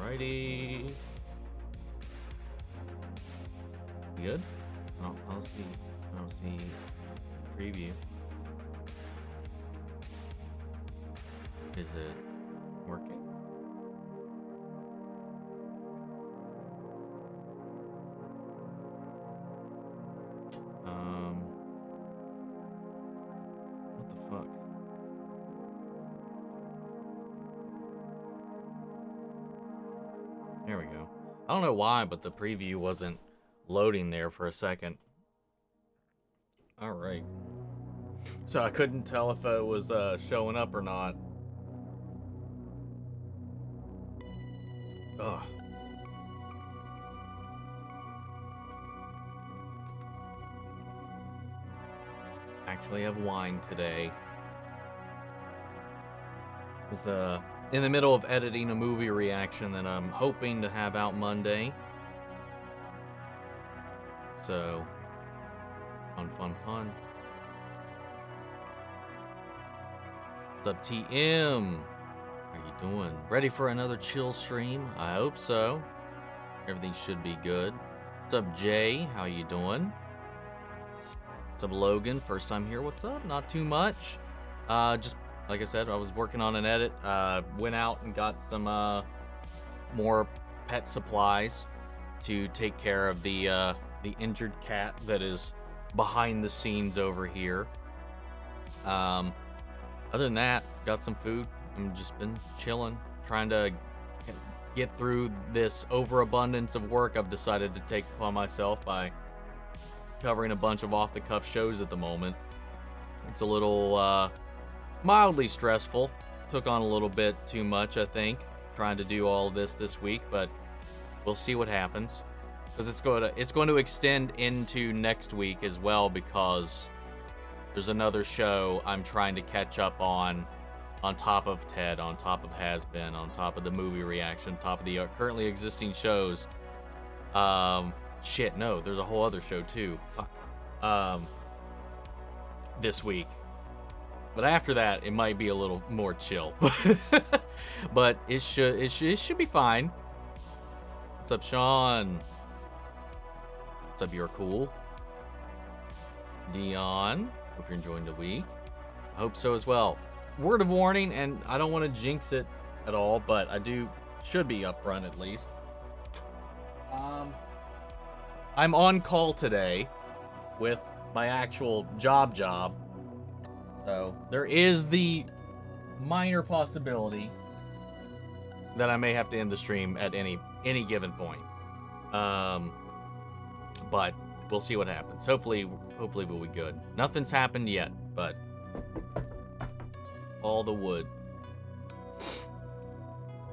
Alrighty. Good? Oh, I'll see. I'll see preview. Is it working? What the fuck? There we go. I don't know why, but the preview wasn't loading there for a second. All right. So I couldn't tell if it was showing up or not. Ugh. Actually have wine today. Was in the middle of editing a movie reaction that I'm hoping to have out Monday. So fun. What's up, TM? How you doing? Ready for another chill stream? I hope so. Everything should be good. What's up, Jay? How you doing? What's up, Logan? First time here. What's up? Not too much. Just like I said, I was working on an edit. Went out and got some more pet supplies to take care of the injured cat that is behind the scenes over here. Other than that, got some food. I've just been chilling, trying to get through this overabundance of work I've decided to take upon myself by covering a bunch of off-the-cuff shows at the moment. It's a little mildly stressful. Took on a little bit too much, I think, trying to do all of this week, but we'll see what happens. Because it's going to extend into next week as well, because there's another show I'm trying to catch up on top of Ted, on top of Hasbin, on top of the movie reaction, on top of the currently existing shows. Shit, no, there's a whole other show too. Fuck. This week. But after that, it might be a little more chill. But it should be fine. What's up, Sean? What's up, You're Cool? Dion, hope you're enjoying the week. I hope so as well. Word of warning, and I don't want to jinx it at all, but I should be upfront at least. I'm on call today with my actual job. So there is the minor possibility that I may have to end the stream at any given point. But we'll see what happens. Hopefully we'll be good. Nothing's happened yet, but all the wood.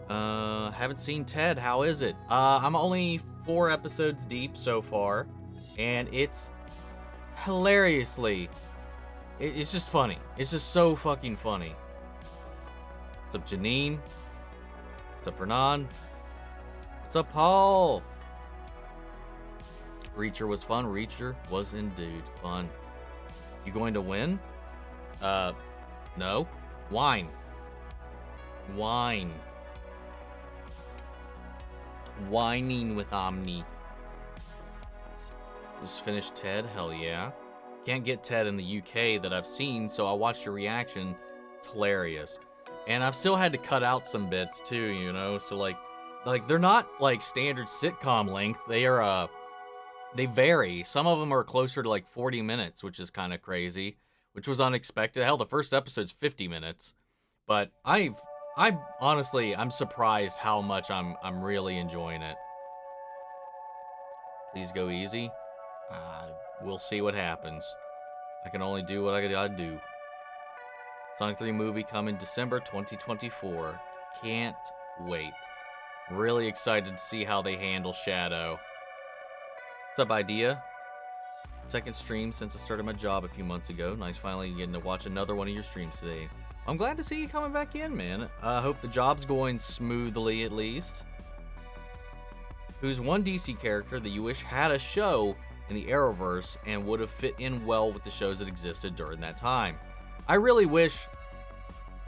Haven't seen Ted. How is it? I'm only 4 episodes deep so far, and it's hilariously, it's just funny. It's just so fucking funny. What's up, Janine? What's up, Renan? What's up, Paul? Reacher was fun. Reacher was indeed fun. You going to win? No. Wine. Whining with Omni. Just finished Ted. Hell yeah. Can't get Ted in the UK that I've seen, so I watched your reaction. It's hilarious. And I've still had to cut out some bits too, you know? So like they're not like standard sitcom length. They vary. Some of them are closer to like 40 minutes, which is kind of crazy, which was unexpected. Hell, the first episode's 50 minutes. But I'm surprised how much I'm really enjoying it. Please go easy. We'll see what happens. I can only do what I gotta do. Sonic 3 movie coming December 2024. Can't wait. Really excited to see how they handle Shadow. What's up, Idea? Second stream since I started my job a few months ago. Nice finally getting to watch another one of your streams today. I'm glad to see you coming back in, man. I hope the job's going smoothly at least. Who's one DC character that you wish had a show in the Arrowverse and would have fit in well with the shows that existed during that time? I really wish,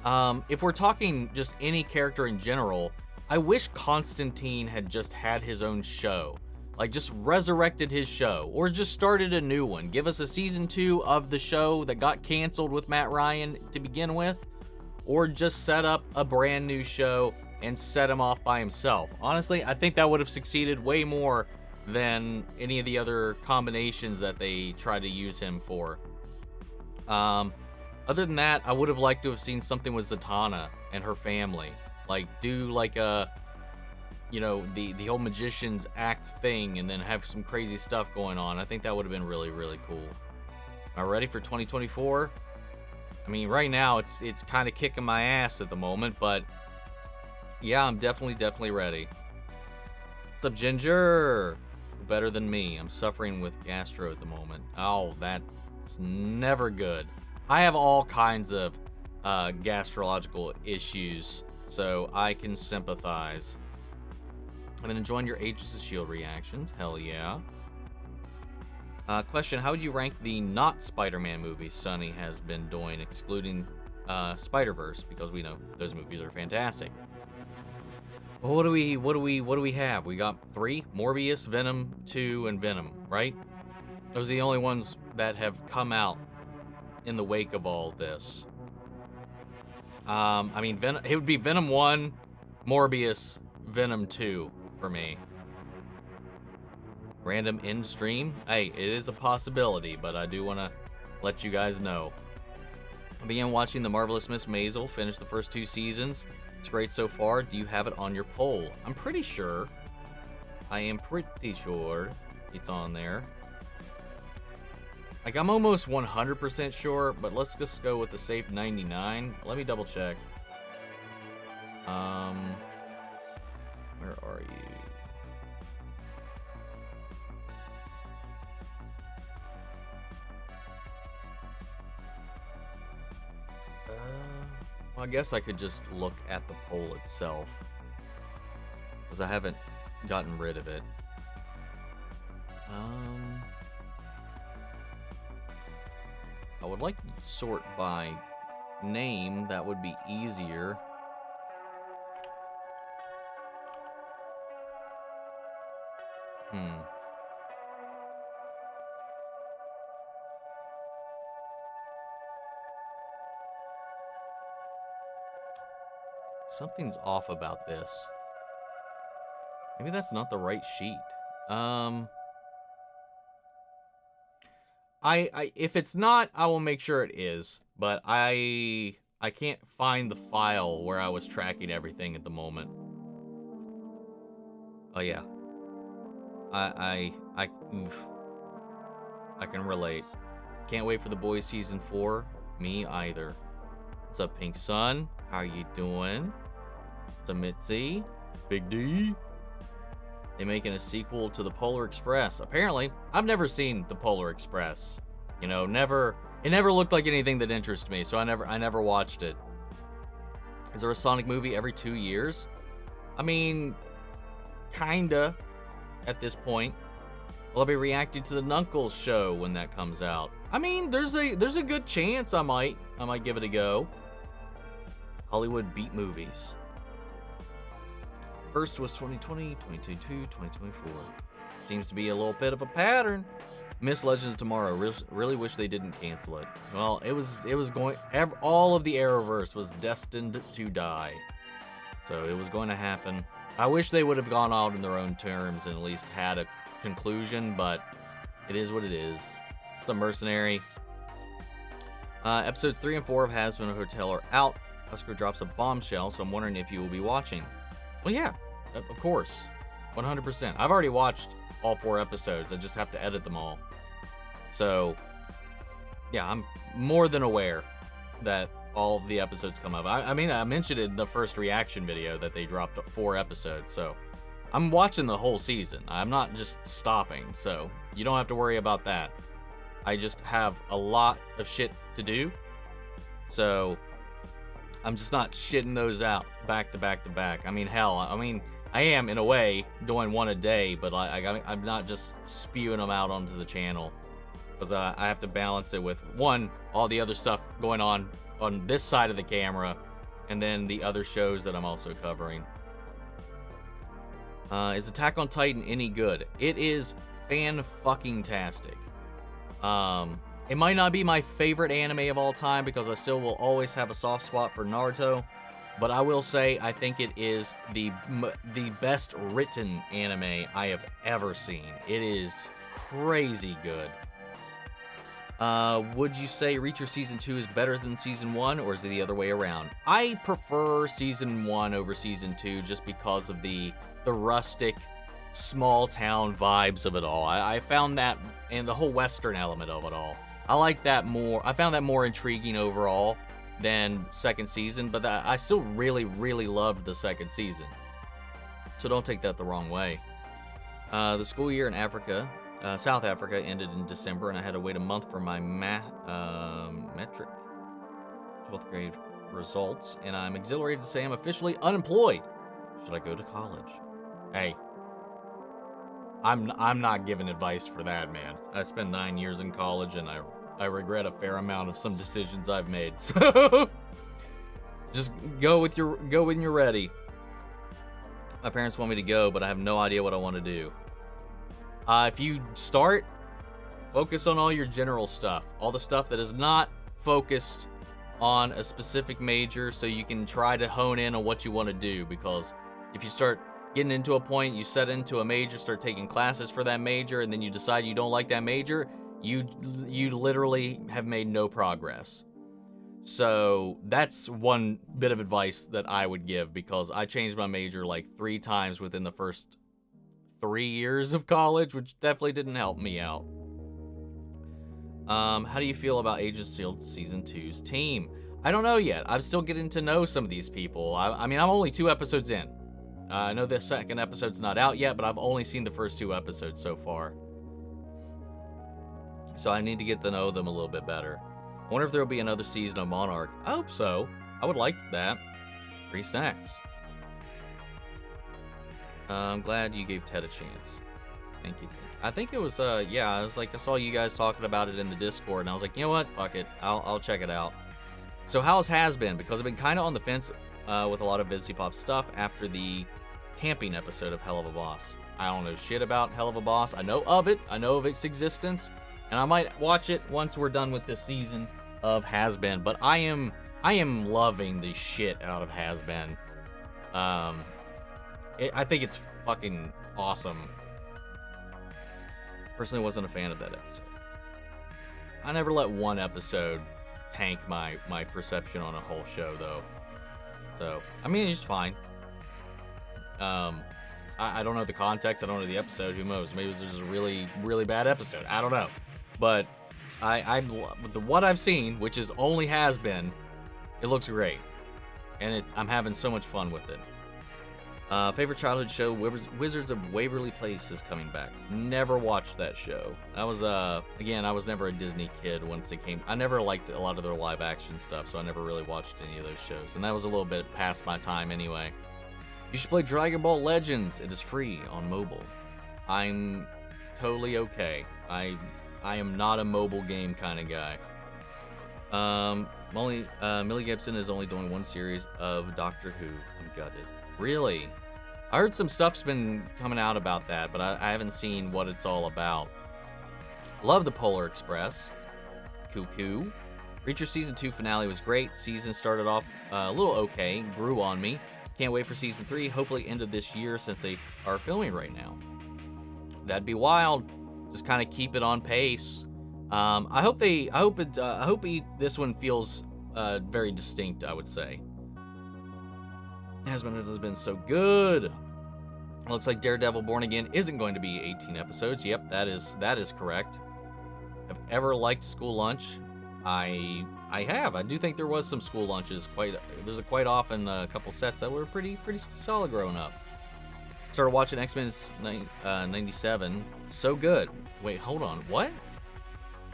if we're talking just any character in general, I wish Constantine had just had his own show. Like, just resurrected his show, or just started a new one. Give us a season 2 of the show that got canceled with Matt Ryan to begin with, or just set up a brand new show and set him off by himself. Honestly, I think that would have succeeded way more than any of the other combinations that they try to use him for. Other than that, I would have liked to have seen something with Zatanna and her family. Like, do like a, you know, the whole Magician's Act thing, and then have some crazy stuff going on. I think that would have been really, really cool. Am I ready for 2024? I mean, right now it's kind of kicking my ass at the moment, but yeah, I'm definitely ready. What's up, Ginger? Better than me. I'm suffering with gastro at the moment. Oh, that's never good. I have all kinds of gastrological issues, so I can sympathize. I've been enjoying your Agents of S.H.I.E.L.D. reactions. Hell yeah. Question, how would you rank the not Spider-Man movies Sony has been doing, excluding Spider-Verse, because we know those movies are fantastic. Well, what do we have? We got 3, Morbius, Venom 2, and Venom, right? Those are the only ones that have come out in the wake of all this. I mean, it would be Venom 1, Morbius, Venom 2 for me. Random end stream? Hey, it is a possibility, but I do want to let you guys know. I began watching The Marvelous Miss Maisel, finished the first 2 seasons. It's great so far. Do you have it on your poll? I'm pretty sure. I am pretty sure it's on there. Like, I'm almost 100% sure, but let's just go with the safe 99. Let me double check. Where are you? Well, I guess I could just look at the poll itself, because I haven't gotten rid of it. I would like to sort by name. That would be easier. Something's off about this. Maybe that's not the right sheet. If it's not, I will make sure it is. But I can't find the file where I was tracking everything at the moment. Oh yeah. Oof. I can relate. Can't wait for The Boys season 4. Me either. What's up, Pink Sun? How are you doing? What's up, Mitzi? Big D? They making a sequel to The Polar Express. Apparently, I've never seen The Polar Express. You know, it never looked like anything that interested me, so I never watched it. Is there a Sonic movie every 2 years? I mean, kinda at this point. Will I be reacting to the Knuckles show when that comes out? I mean, there's a good chance I might give it a go. Hollywood beat movies. First was 2020, 2022, 2024. Seems to be a little bit of a pattern. Miss Legends of Tomorrow. Really wish they didn't cancel it. Well, it was going. All of the Arrowverse was destined to die, so it was going to happen. I wish they would have gone out in their own terms and at least had a conclusion, but it is what it is. It's a mercenary. Episodes 3 and 4 of Hasbin Hotel are out. Husker drops a bombshell, so I'm wondering if you will be watching. Well, yeah, of course. 100%. I've already watched all 4 episodes. I just have to edit them all. So, yeah, I'm more than aware that all of the episodes come up. I mean, I mentioned it in the first reaction video that they dropped 4 episodes, so I'm watching the whole season. I'm not just stopping, so you don't have to worry about that. I just have a lot of shit to do, so I'm just not shitting those out back to back to back. I mean, hell, I am in a way doing one a day, but I'm not just spewing them out onto the channel, because I have to balance it with, one, all the other stuff going on this side of the camera, and then the other shows that I'm also covering. Is Attack on Titan any good? It is fan-fucking-tastic. It might not be my favorite anime of all time because I still will always have a soft spot for Naruto, but I will say I think it is the best written anime I have ever seen. It is crazy good. Would you say Reacher Season 2 is better than Season 1, or is it the other way around? I prefer Season 1 over Season 2 just because of the rustic, small-town vibes of it all. I found that, and the whole Western element of it all. I like that more. I found that more intriguing overall than second season, but I still really, really loved the second season. So don't take that the wrong way. The school year in Africa, South Africa, ended in December, and I had to wait a month for my metric 12th grade results, and I'm exhilarated to say I'm officially unemployed. Should I go to college? Hey, I'm not giving advice for that, man. I spent 9 years in college, and I regret a fair amount of some decisions I've made. So just go when you're ready. My parents want me to go, but I have no idea what I want to do. If you start, focus on all your general stuff, all the stuff that is not focused on a specific major, so you can try to hone in on what you want to do. Because if you start getting into a point, you set into a major, start taking classes for that major, and then you decide you don't like that major, you literally have made no progress. So that's one bit of advice that I would give, because I changed my major like 3 times within the first 3 years of college, which definitely didn't help me out. How do you feel about Agents of S.H.I.E.L.D. Season 2's team? I don't know yet. I'm still getting to know some of these people. I mean, I'm only 2 episodes in. I know the second episode's not out yet, but I've only seen the first 2 episodes so far. So I need to get to know them a little bit better. I wonder if there will be another season of Monarch. I hope so. I would like that. Free snacks. I'm glad you gave Ted a chance. Thank you. I think it was, yeah, I was like, I saw you guys talking about it in the Discord, and I was like, you know what? Fuck it. I'll check it out. So how's Hasbin? Because I've been kind of on the fence with a lot of VisiPop stuff after the camping episode of Hell of a Boss. I don't know shit about Hell of a Boss. I know of it. I know of its existence. And I might watch it once we're done with this season of Hasbin. But I am loving the shit out of Hasbin. I think it's fucking awesome. Personally, wasn't a fan of that episode. I never let one episode tank my perception on a whole show, though. So, I mean, it's fine. I don't know the context. I don't know the episode. Who knows? Maybe it was just a really, really bad episode. I don't know. But what I've seen, which is only has been, it looks great, and I'm having so much fun with it. Favorite childhood show, Wizards of Waverly Place is coming back. Never watched that show. I was, again, I was never a Disney kid once it came. I never liked a lot of their live action stuff, so I never really watched any of those shows. And that was a little bit past my time anyway. You should play Dragon Ball Legends. It is free on mobile. I'm totally okay. I am not a mobile game kind of guy. Millie Gibson is only doing 1 series of Doctor Who. I'm gutted. Really? I heard some stuff's been coming out about that, but I haven't seen what it's all about. Love the Polar Express. Cuckoo. Reacher Season 2 finale was great. Season started off a little okay, grew on me. Can't wait for Season 3, hopefully end of this year since they are filming right now. That'd be wild. Just kind of keep it on pace. I hope this one feels very distinct, I would say. Has been so good. Looks like Daredevil Born Again isn't going to be 18 episodes. Yep, that is correct. Have ever liked school lunch? I have. I do think there was some school lunches. There's quite often a couple sets that were pretty solid growing up. Started watching X-Men 97. So good. Wait, hold on. What?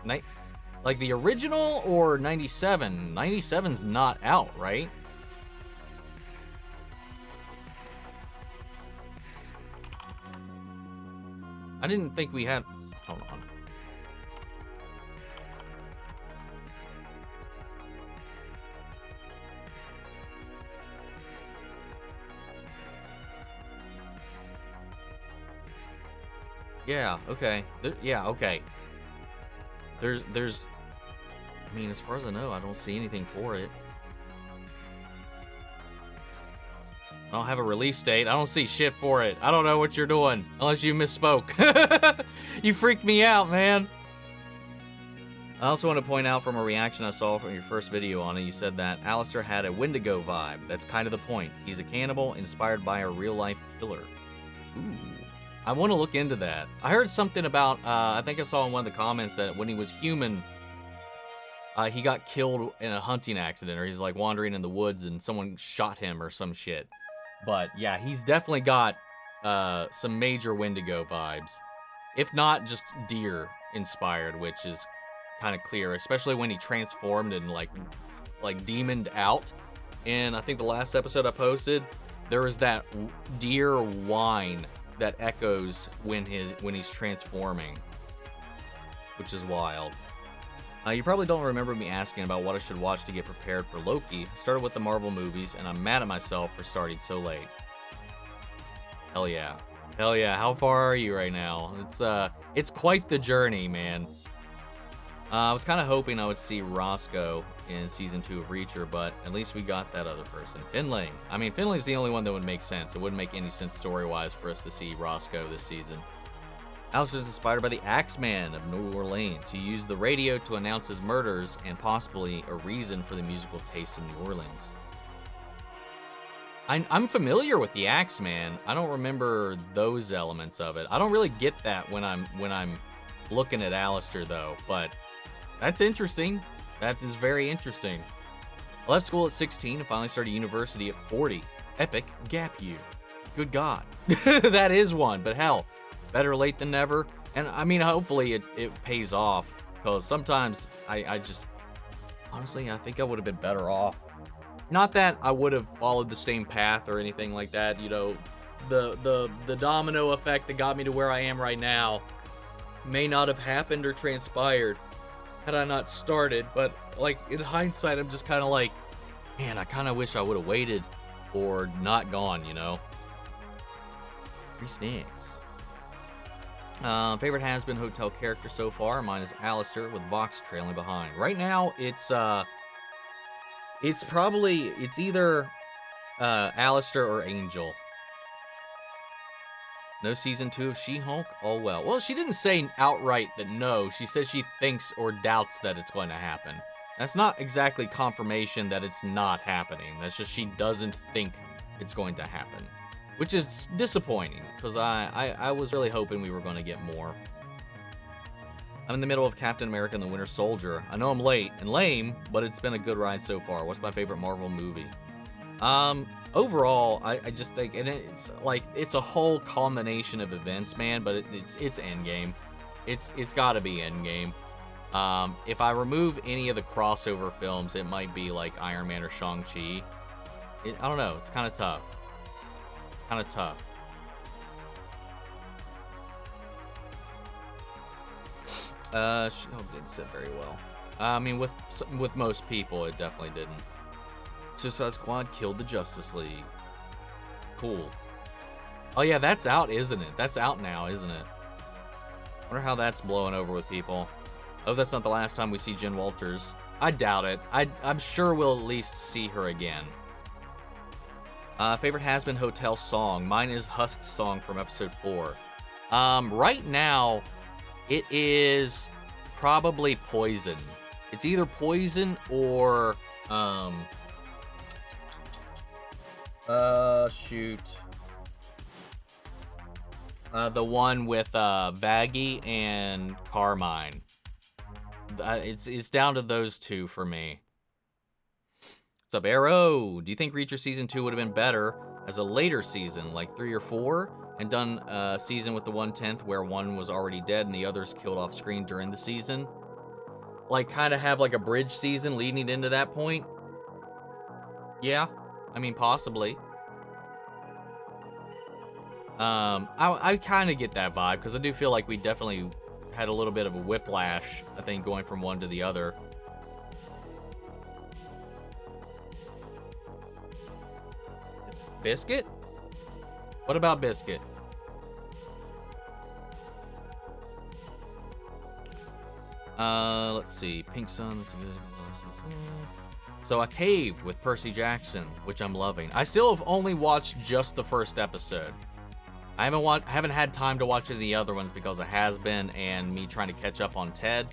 Like the original or 97? 97's not out, right? I didn't think we had... Hold on. Yeah, okay. Yeah, okay. There's, I mean, as far as I know, I don't see anything for it. I don't have a release date. I don't see shit for it. I don't know what you're doing, unless you misspoke. You freaked me out, man. I also want to point out from a reaction I saw from your first video on it, you said that Alistair had a Wendigo vibe. That's kind of the point. He's a cannibal inspired by a real-life killer. Ooh. I want to look into that. I heard something about, I think I saw in one of the comments that when he was human, he got killed in a hunting accident, or he's like wandering in the woods and someone shot him or some shit. But yeah, he's definitely got some major Wendigo vibes. If not just deer inspired, which is kind of clear, especially when he transformed and like demoned out. And I think the last episode I posted, there is that deer whine that echoes when he's transforming, which is wild. You probably don't remember me asking about what I should watch to get prepared for Loki. I started with the Marvel movies, and I'm mad at myself for starting so late. Hell yeah. Hell yeah. How far are you right now? It's quite the journey, man. I was kind of hoping I would see Roscoe in season 2 of Reacher, but at least we got that other person. Finlay. I mean, Finlay's the only one that would make sense. It wouldn't make any sense story-wise for us to see Roscoe this season. Alistair is inspired by the Axeman of New Orleans, who used the radio to announce his murders and possibly a reason for the musical taste of New Orleans. I'm familiar with the Axeman. I don't remember those elements of it. I don't really get that when I'm looking at Alistair though, but that's interesting. That is very interesting. I left school at 16 and finally started university at 40. Epic gap year. Good God. That is one, but hell, better late than never. And I mean, hopefully it pays off, because sometimes I just, honestly, I think I would have been better off. Not that I would have followed the same path or anything like that, you know, the domino effect that got me to where I am right now may not have happened or transpired had I not started, but like in hindsight, I'm just kind of like, man, I kind of wish I would have waited or not gone, you know? Free snacks. Favorite Hasbin hotel character so far? Mine is Alistair with Vox trailing behind. Right now, it's either Alistair or Angel. No season 2 of She-Hulk? Oh well. Well, she didn't say outright that no. She says she thinks or doubts that it's going to happen. That's not exactly confirmation that it's not happening. That's just she doesn't think it's going to happen. Which is disappointing, because I was really hoping we were going to get more. I'm in the middle of Captain America and the Winter Soldier. I know I'm late and lame, but it's been a good ride so far. What's my favorite Marvel movie? Overall, I just think, and it's like, it's a whole combination of events, man, but it's Endgame. It's gotta be Endgame. If I remove any of the crossover films, it might be like Iron Man or Shang-Chi. I don't know, it's kind of tough. Kind of tough. She-Hulk didn't sit very well. I mean, with most people, it definitely didn't. Suicide Squad killed the Justice League. Cool. Oh yeah, that's out, isn't it? That's out now, isn't it? Wonder how that's blowing over with people. I hope that's not the last time we see Jen Walters. I doubt it. I'm sure we'll at least see her again. Favorite Hasbin Hotel song? Mine is Husk's song from episode 4. Right now, it is probably Poison. It's either Poison or, shoot. The one with, Vaggie and Carmine. It's down to those two for me. What's up, Arrow? Do you think Reacher Season 2 would have been better as a later season, like 3 or 4, and done a season with the 1/10 where one was already dead and the others killed off screen during the season? Like, kind of have like a bridge season leading into that point? Yeah, I mean, possibly. I kind of get that vibe, because I do feel like we definitely had a little bit of a whiplash, I think, going from one to the other. Biscuit? What about Biscuit? Let's see. Pink Sun. So I caved with Percy Jackson, which I'm loving. I still have only watched just the first episode. I haven't had time to watch any of the other ones because of Hasbin and me trying to catch up on Ted.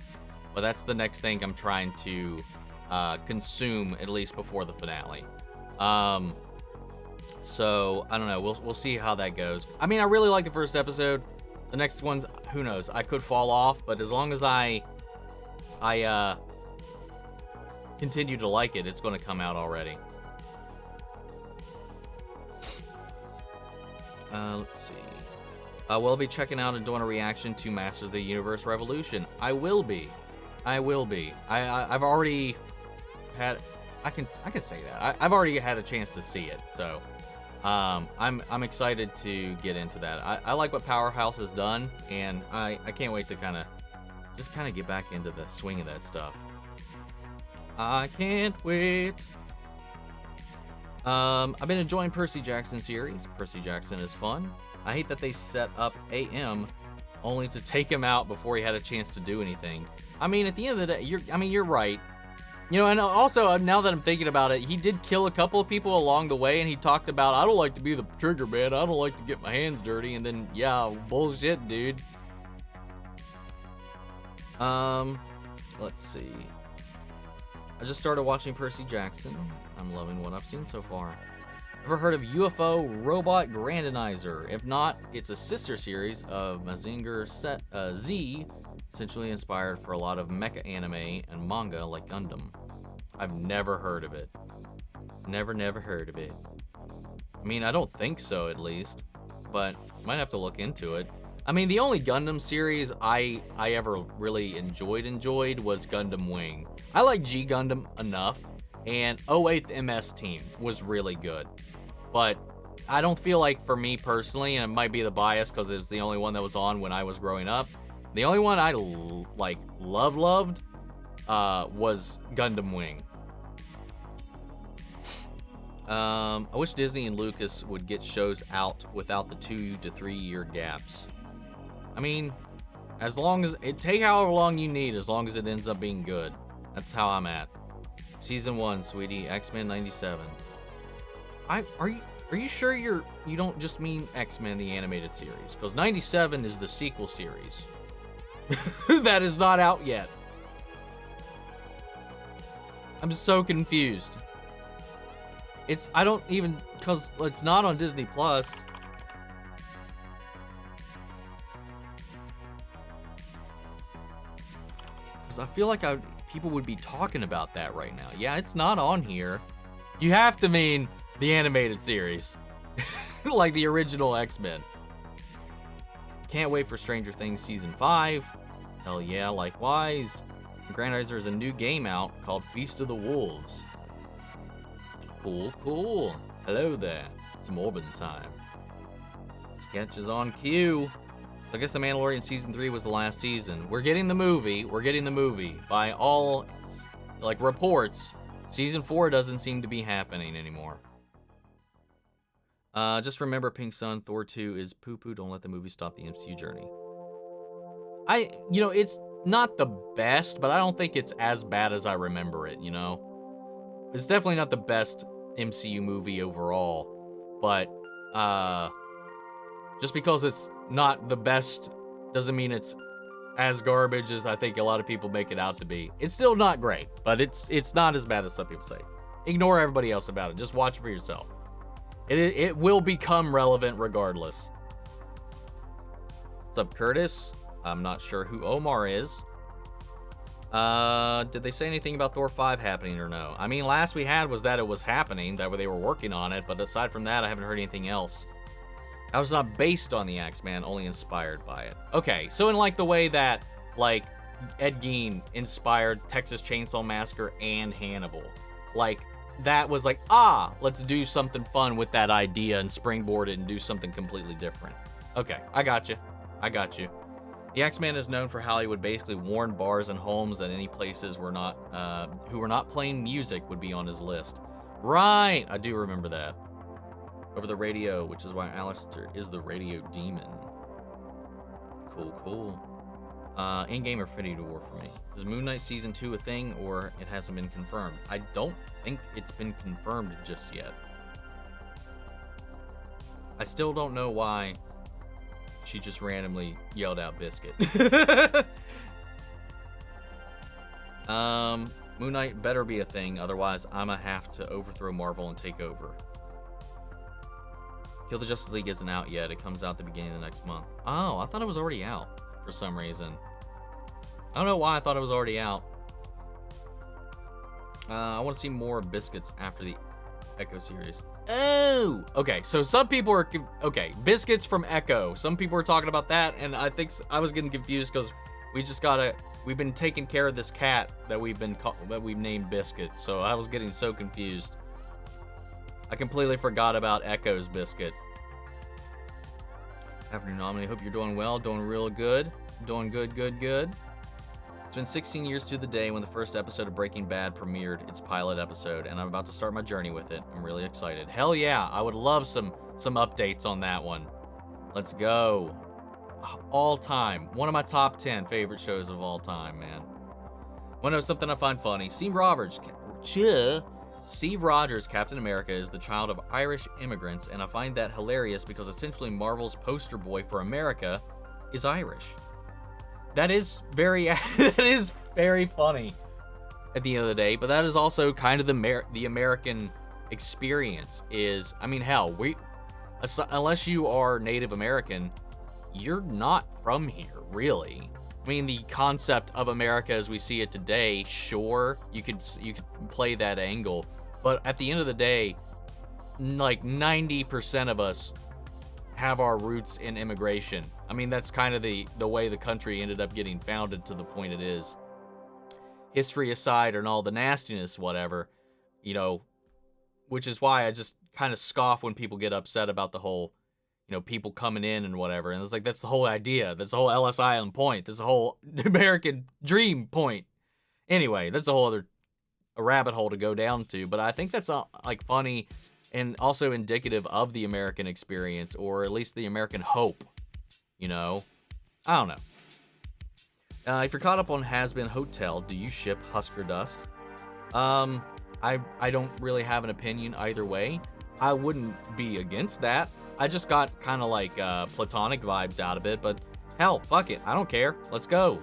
But that's the next thing I'm trying to consume, at least before the finale. So I don't know. We'll see how that goes. I mean, I really like the first episode. The next ones, who knows? I could fall off, but as long as I continue to like it, it's going to come out already. Let's see. We'll be checking out and doing a reaction to Masters of the Universe Revolution. I will be. I've already had. I can say that. I've already had a chance to see it, so I'm excited to get into that. I like what Powerhouse has done, and I can't wait to kind of get back into the swing of that stuff. I can't wait. I've been enjoying Percy Jackson series. Percy Jackson is fun. I hate that they set up AM only to take him out before he had a chance to do anything. I mean, at the end of the day, you're right. You know, and also, now that I'm thinking about it, he did kill a couple of people along the way, and he talked about, I don't like to be the trigger man, I don't like to get my hands dirty, and then, yeah, bullshit, dude. Let's see. I just started watching Percy Jackson. I'm loving what I've seen so far. Ever heard of UFO Robot Grandizer? If not, it's a sister series of Mazinger Z, essentially inspired for a lot of mecha anime and manga like Gundam. I've never heard of it. Never heard of it. I mean, I don't think so, at least, but might have to look into it. I mean, the only Gundam series I ever really enjoyed was Gundam Wing. I like G Gundam enough, and 08th MS Team was really good. But I don't feel like, for me personally, and it might be the bias because it's the only one that was on when I was growing up, the only one I loved was Gundam Wing. I wish Disney and Lucas would get shows out without the 2 to 3 year gaps. I mean, as long as it take however long you need, as long as it ends up being good. That's how I'm at. Season 1, sweetie. X-Men 97. Are you sure you don't just mean X-Men the animated series? Because 97 is the sequel series. That is not out yet. I'm so confused. Because it's not on Disney Plus. Because I feel like people would be talking about that right now. Yeah, it's not on here. You have to mean the animated series. Like the original X-Men. Can't wait for Stranger Things Season 5. Hell yeah, likewise. Grandizer is a new game out called Feast of the Wolves. Cool. Hello there. It's Morbin time. Sketches on cue. So I guess The Mandalorian Season 3 was the last season. We're getting the movie. By all, reports, Season 4 doesn't seem to be happening anymore. Just remember, Pink Sun, Thor 2 is poo-poo. Don't let the movie stop the MCU journey. It's not the best, but I don't think it's as bad as I remember it, you know? It's definitely not the best MCU movie overall, but, just because it's not the best doesn't mean it's as garbage as I think a lot of people make it out to be. It's still not great, but it's not as bad as some people say. Ignore everybody else about it. Just watch it for yourself. It will become relevant regardless. What's up, Curtis? I'm not sure who Omar is. Did they say anything about Thor 5 happening or no? I mean, last we had was that it was happening, that they were working on it, but aside from that, I haven't heard anything else. That was not based on the Axeman, only inspired by it. Okay, so in the way that, Ed Gein inspired Texas Chainsaw Massacre and Hannibal. That was let's do something fun with that idea and springboard it and do something completely different. Okay, I got you. The X-Man is known for how he would basically warn bars and homes that any places who were not playing music would be on his list. Right, I do remember that. Over the radio, which is why Alistair is the radio demon. Cool. In-game or Infinity War for me. Is Moon Knight Season 2 a thing, or it hasn't been confirmed? I don't think it's been confirmed just yet. I still don't know why she just randomly yelled out Biscuit. Moon Knight better be a thing, otherwise I'ma have to overthrow Marvel and take over. Kill the Justice League isn't out yet. It comes out the beginning of the next month. Oh, I thought it was already out for some reason. I don't know why I thought it was already out. I want to see more Biscuits after the Echo series. Oh! Okay, so some people are... Okay, Biscuits from Echo. Some people are talking about that, and I think I was getting confused because we just gotta... We've been taking care of this cat that we've named Biscuit, so I was getting so confused. I completely forgot about Echo's Biscuit. Afternoon, Omni. Hope you're doing well. Doing real good. Doing good, good, good. It's been 16 years to the day when the first episode of Breaking Bad premiered, its pilot episode, and I'm about to start my journey with it. I'm really excited. Hell yeah, I would love some updates on that one. Let's go. All time. One of my top 10 favorite shows of all time, man. Want to know something I find funny? Steve Rogers, Captain America, is the child of Irish immigrants, and I find that hilarious because essentially Marvel's poster boy for America is Irish. That is very funny at the end of the day, but that is also kind of the American experience. Is, I mean, hell, unless you are Native American, you're not from here, really. I mean, the concept of America as we see it today, sure, you could play that angle, but at the end of the day, like 90% of us have our roots in immigration. I mean, that's kind of the way the country ended up getting founded to the point it is. History aside and all the nastiness, whatever, you know, which is why I just kind of scoff when people get upset about the whole, you know, people coming in and whatever. And it's like, that's the whole idea. That's the whole Ellis Island point. That's the whole American dream point. Anyway, that's a whole other rabbit hole to go down to. But I think that's like funny and also indicative of the American experience, or at least the American hope. You know, I don't know. If you're caught up on Hasbin Hotel, do you ship Husker Dust? I don't really have an opinion either way. I wouldn't be against that. I just got kind of like platonic vibes out of it, but hell, fuck it. I don't care. Let's go.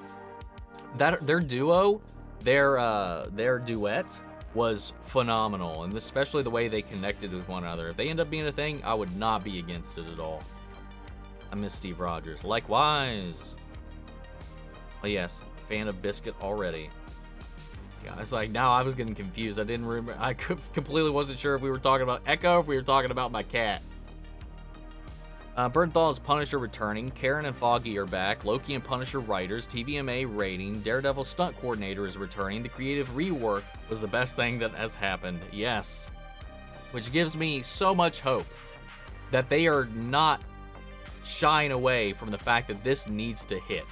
Their duo, their duet was phenomenal, and especially the way they connected with one another. If they end up being a thing, I would not be against it at all. I miss Steve Rogers. Likewise. Oh yes, fan of Biscuit already. Yeah, it's like, now I was getting confused. I didn't remember. I completely wasn't sure if we were talking about Echo or if we were talking about my cat. Bernthal's Punisher returning. Karen and Foggy are back. Loki and Punisher writers. TVMA rating. Daredevil stunt coordinator is returning. The creative rework was the best thing that has happened. Yes. Which gives me so much hope that they are not shying away from the fact that this needs to hit.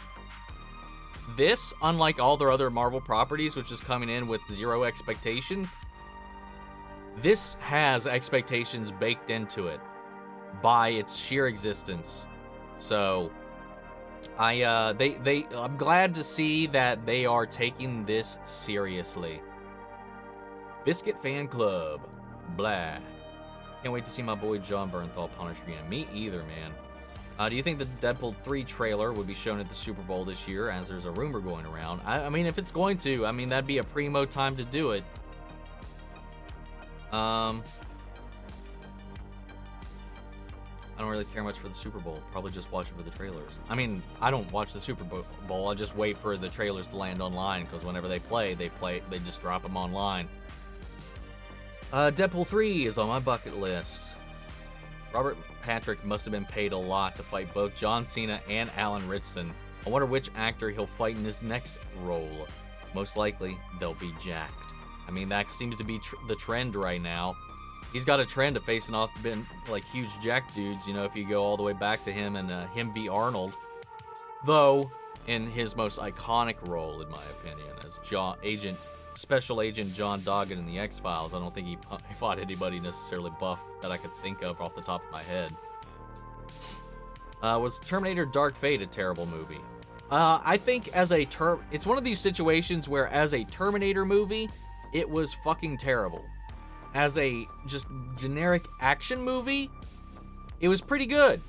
This, unlike all their other Marvel properties, which is coming in with zero expectations, this has expectations baked into it by its sheer existence. So I'm glad to see that they are taking this seriously. Biscuit Fan Club. Blah. Can't wait to see my boy John Bernthal Punisher again. Me either, man. Do you think the Deadpool 3 trailer would be shown at the Super Bowl this year, as there's a rumor going around? I mean, if it's going to, I mean, that'd be a primo time to do it. I don't really care much for the Super Bowl. Probably just watch it for the trailers. I mean, I don't watch the Super Bowl. I just wait for the trailers to land online, because whenever they just drop them online. Deadpool 3 is on my bucket list. Robert Patrick must have been paid a lot to fight both John Cena and Alan Ritchson. I wonder which actor he'll fight in his next role. Most likely, they'll be jacked. I mean, that seems to be the trend right now. He's got a trend of facing off like huge jack dudes, you know, if you go all the way back to him and him v Arnold. Though, in his most iconic role, in my opinion, as Special Agent John Doggett in the X-Files, I don't think he fought anybody necessarily buff that I could think of off the top of my head. Was Terminator Dark Fate a terrible movie? I think it's one of these situations where as a Terminator movie, it was fucking terrible. As a just generic action movie, it was pretty good.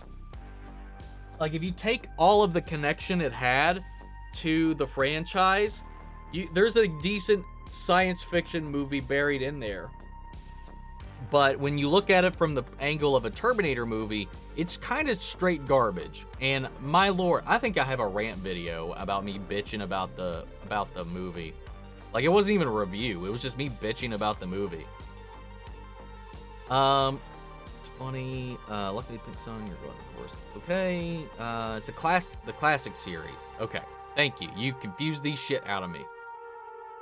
Like, if you take all of the connection it had to the franchise, there's a decent science fiction movie buried in there. But when you look at it from the angle of a Terminator movie, it's kind of straight garbage. And my lord, I think I have a rant video about me bitching about the movie. Like, it wasn't even a review. It was just me bitching about the movie. It's funny. Luckily, Pink Sun, you're going, of course. Okay. It's the classic series. Okay. Thank you. You confused these shit out of me.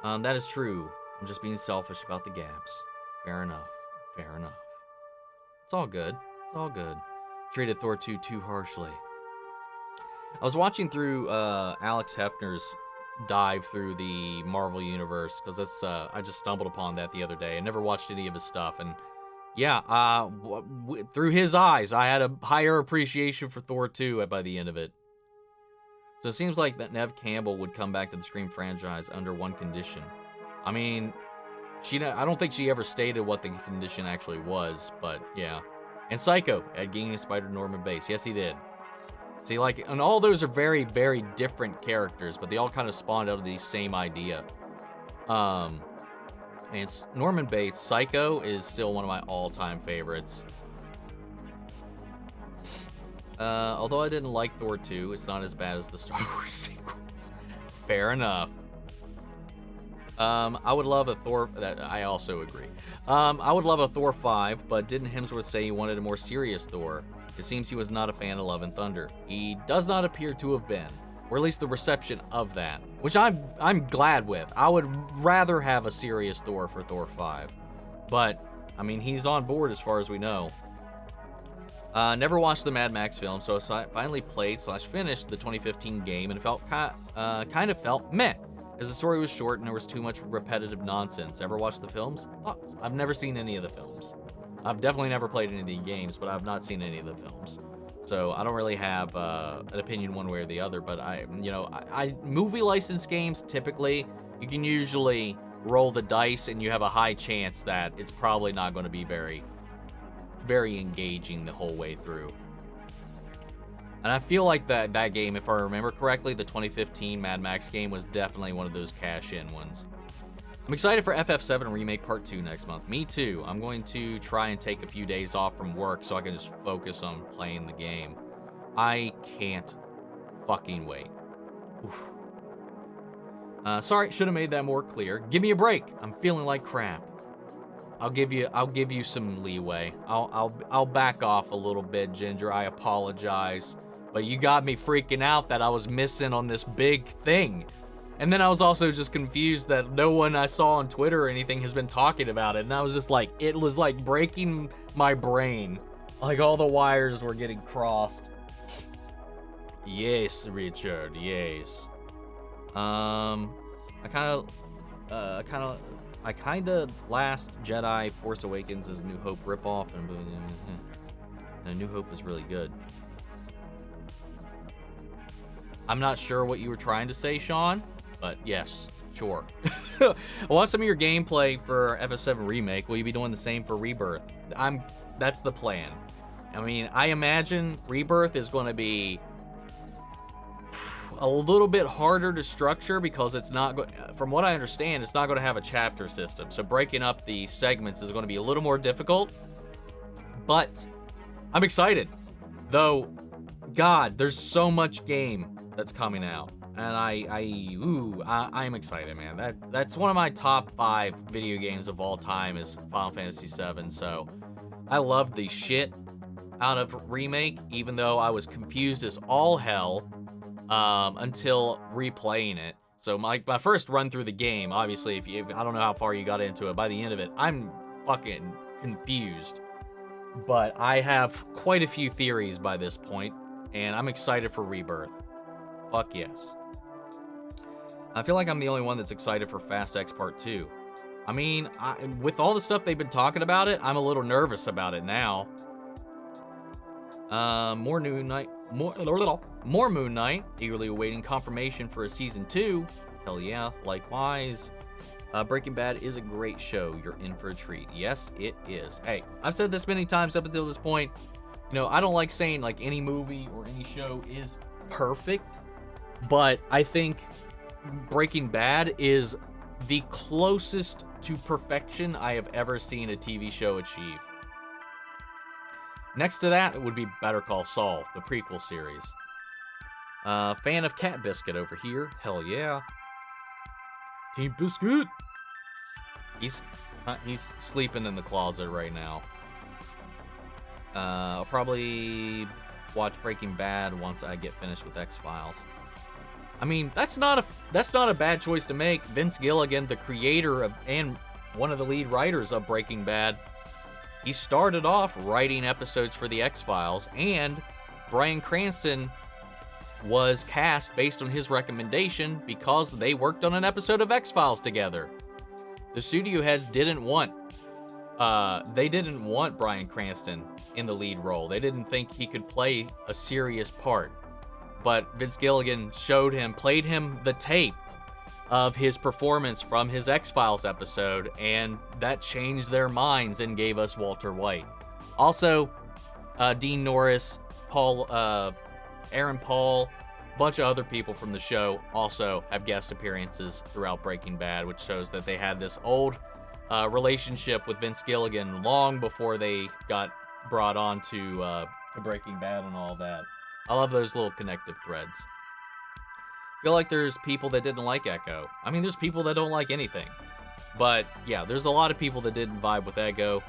That is true. I'm just being selfish about the gaps. Fair enough. Fair enough. It's all good. It's all good. Treated Thor 2 too harshly. I was watching through Alex Hefner's dive through the Marvel universe because that's I just stumbled upon that the other day. I never watched any of his stuff, and yeah, through his eyes, I had a higher appreciation for Thor 2 by the end of it. So it seems like that Neve Campbell would come back to the Scream franchise under one condition. I mean, I don't think she ever stated what the condition actually was, but yeah. And Psycho, Ed Gein inspired Norman Bates. Yes, he did. See, like, and all those are very, very different characters, but they all kind of spawned out of the same idea. And it's Norman Bates. Psycho is still one of my all-time favorites. Although I didn't like Thor 2, it's not as bad as the Star Wars sequels. Fair enough. I would love a Thor. I also agree. I would love a Thor 5, but didn't Hemsworth say he wanted a more serious Thor? It seems he was not a fan of Love and Thunder. He does not appear to have been, or at least the reception of that, which I'm glad with. I would rather have a serious Thor for Thor 5, but I mean, he's on board as far as we know. Never watched the Mad Max film, so I finally played/finished the 2015 game, and it felt kind of felt meh, as the story was short and there was too much repetitive nonsense. Ever watched the films? Thoughts? I've never seen any of the films. I've definitely never played any of the games, but I've not seen any of the films. So I don't really have an opinion one way or the other, but movie license games, typically, you can usually roll the dice and you have a high chance that it's probably not going to be very, very engaging the whole way through. And I feel like that game, if I remember correctly, the 2015 Mad Max game was definitely one of those cash-in ones. I'm excited for FF7 Remake Part 2 next month. Me too. I'm going to try and take a few days off from work so I can just focus on playing the game. I can't fucking wait. Oof. Sorry, should have made that more clear. Give me a break. I'm feeling like crap. I'll give you some leeway. I'll back off a little bit, Ginger. I apologize. But you got me freaking out that I was missing on this big thing. And then I was also just confused that no one I saw on Twitter or anything has been talking about it. And I was just like, it was like breaking my brain. Like all the wires were getting crossed. Yes, Richard, yes. I kind of Last Jedi Force Awakens is New Hope ripoff, and New Hope is really good. I'm not sure what you were trying to say, Sean, but yes, sure. I want some of your gameplay for FF7 Remake. Will you be doing the same for Rebirth? That's the plan. I mean, I imagine Rebirth is going to be a little bit harder to structure because it's not, from what I understand, it's not going to have a chapter system. So breaking up the segments is going to be a little more difficult. But I'm excited, though. God, there's so much game that's coming out, and I'm excited, man. That's one of my top 5 video games of all time is Final Fantasy VII. So I love the shit out of Remake, even though I was confused as all hell until replaying it. So my first run through the game, obviously, I don't know how far you got into it. By the end of it, I'm fucking confused. But I have quite a few theories by this point, and I'm excited for Rebirth. Fuck yes. I feel like I'm the only one that's excited for Fast X Part 2. I mean, with all the stuff they've been talking about it, I'm a little nervous about it now. More More Moon Knight. Eagerly awaiting confirmation for a season 2. Hell yeah, likewise. Breaking Bad is a great show. You're in for a treat. Yes, it is. Hey, I've said this many times up until this point. You know, I don't like saying like any movie or any show is perfect, but I think Breaking Bad is the closest to perfection I have ever seen a TV show achieve. Next to that, it would be Better Call Saul, the prequel series. Fan of Cat Biscuit over here. Hell yeah. Team Biscuit. He's sleeping in the closet right now. I'll probably watch Breaking Bad once I get finished with X-Files. I mean, that's not a bad choice to make. Vince Gilligan, the creator of and one of the lead writers of Breaking Bad, he started off writing episodes for the X-Files, and Bryan Cranston was cast based on his recommendation because they worked on an episode of X-Files together. The studio heads didn't want Bryan Cranston in the lead role. They didn't think he could play a serious part. But Vince Gilligan played him the tape of his performance from his X-Files episode, and that changed their minds and gave us Walter White. Also, Dean Norris, Aaron Paul, a bunch of other people from the show also have guest appearances throughout Breaking Bad, which shows that they had this old relationship with Vince Gilligan long before they got brought on to Breaking Bad and all that. I love those little connective threads. I feel like there's people that didn't like Echo. I mean, there's people that don't like anything. But yeah, there's a lot of people that didn't vibe with Echo.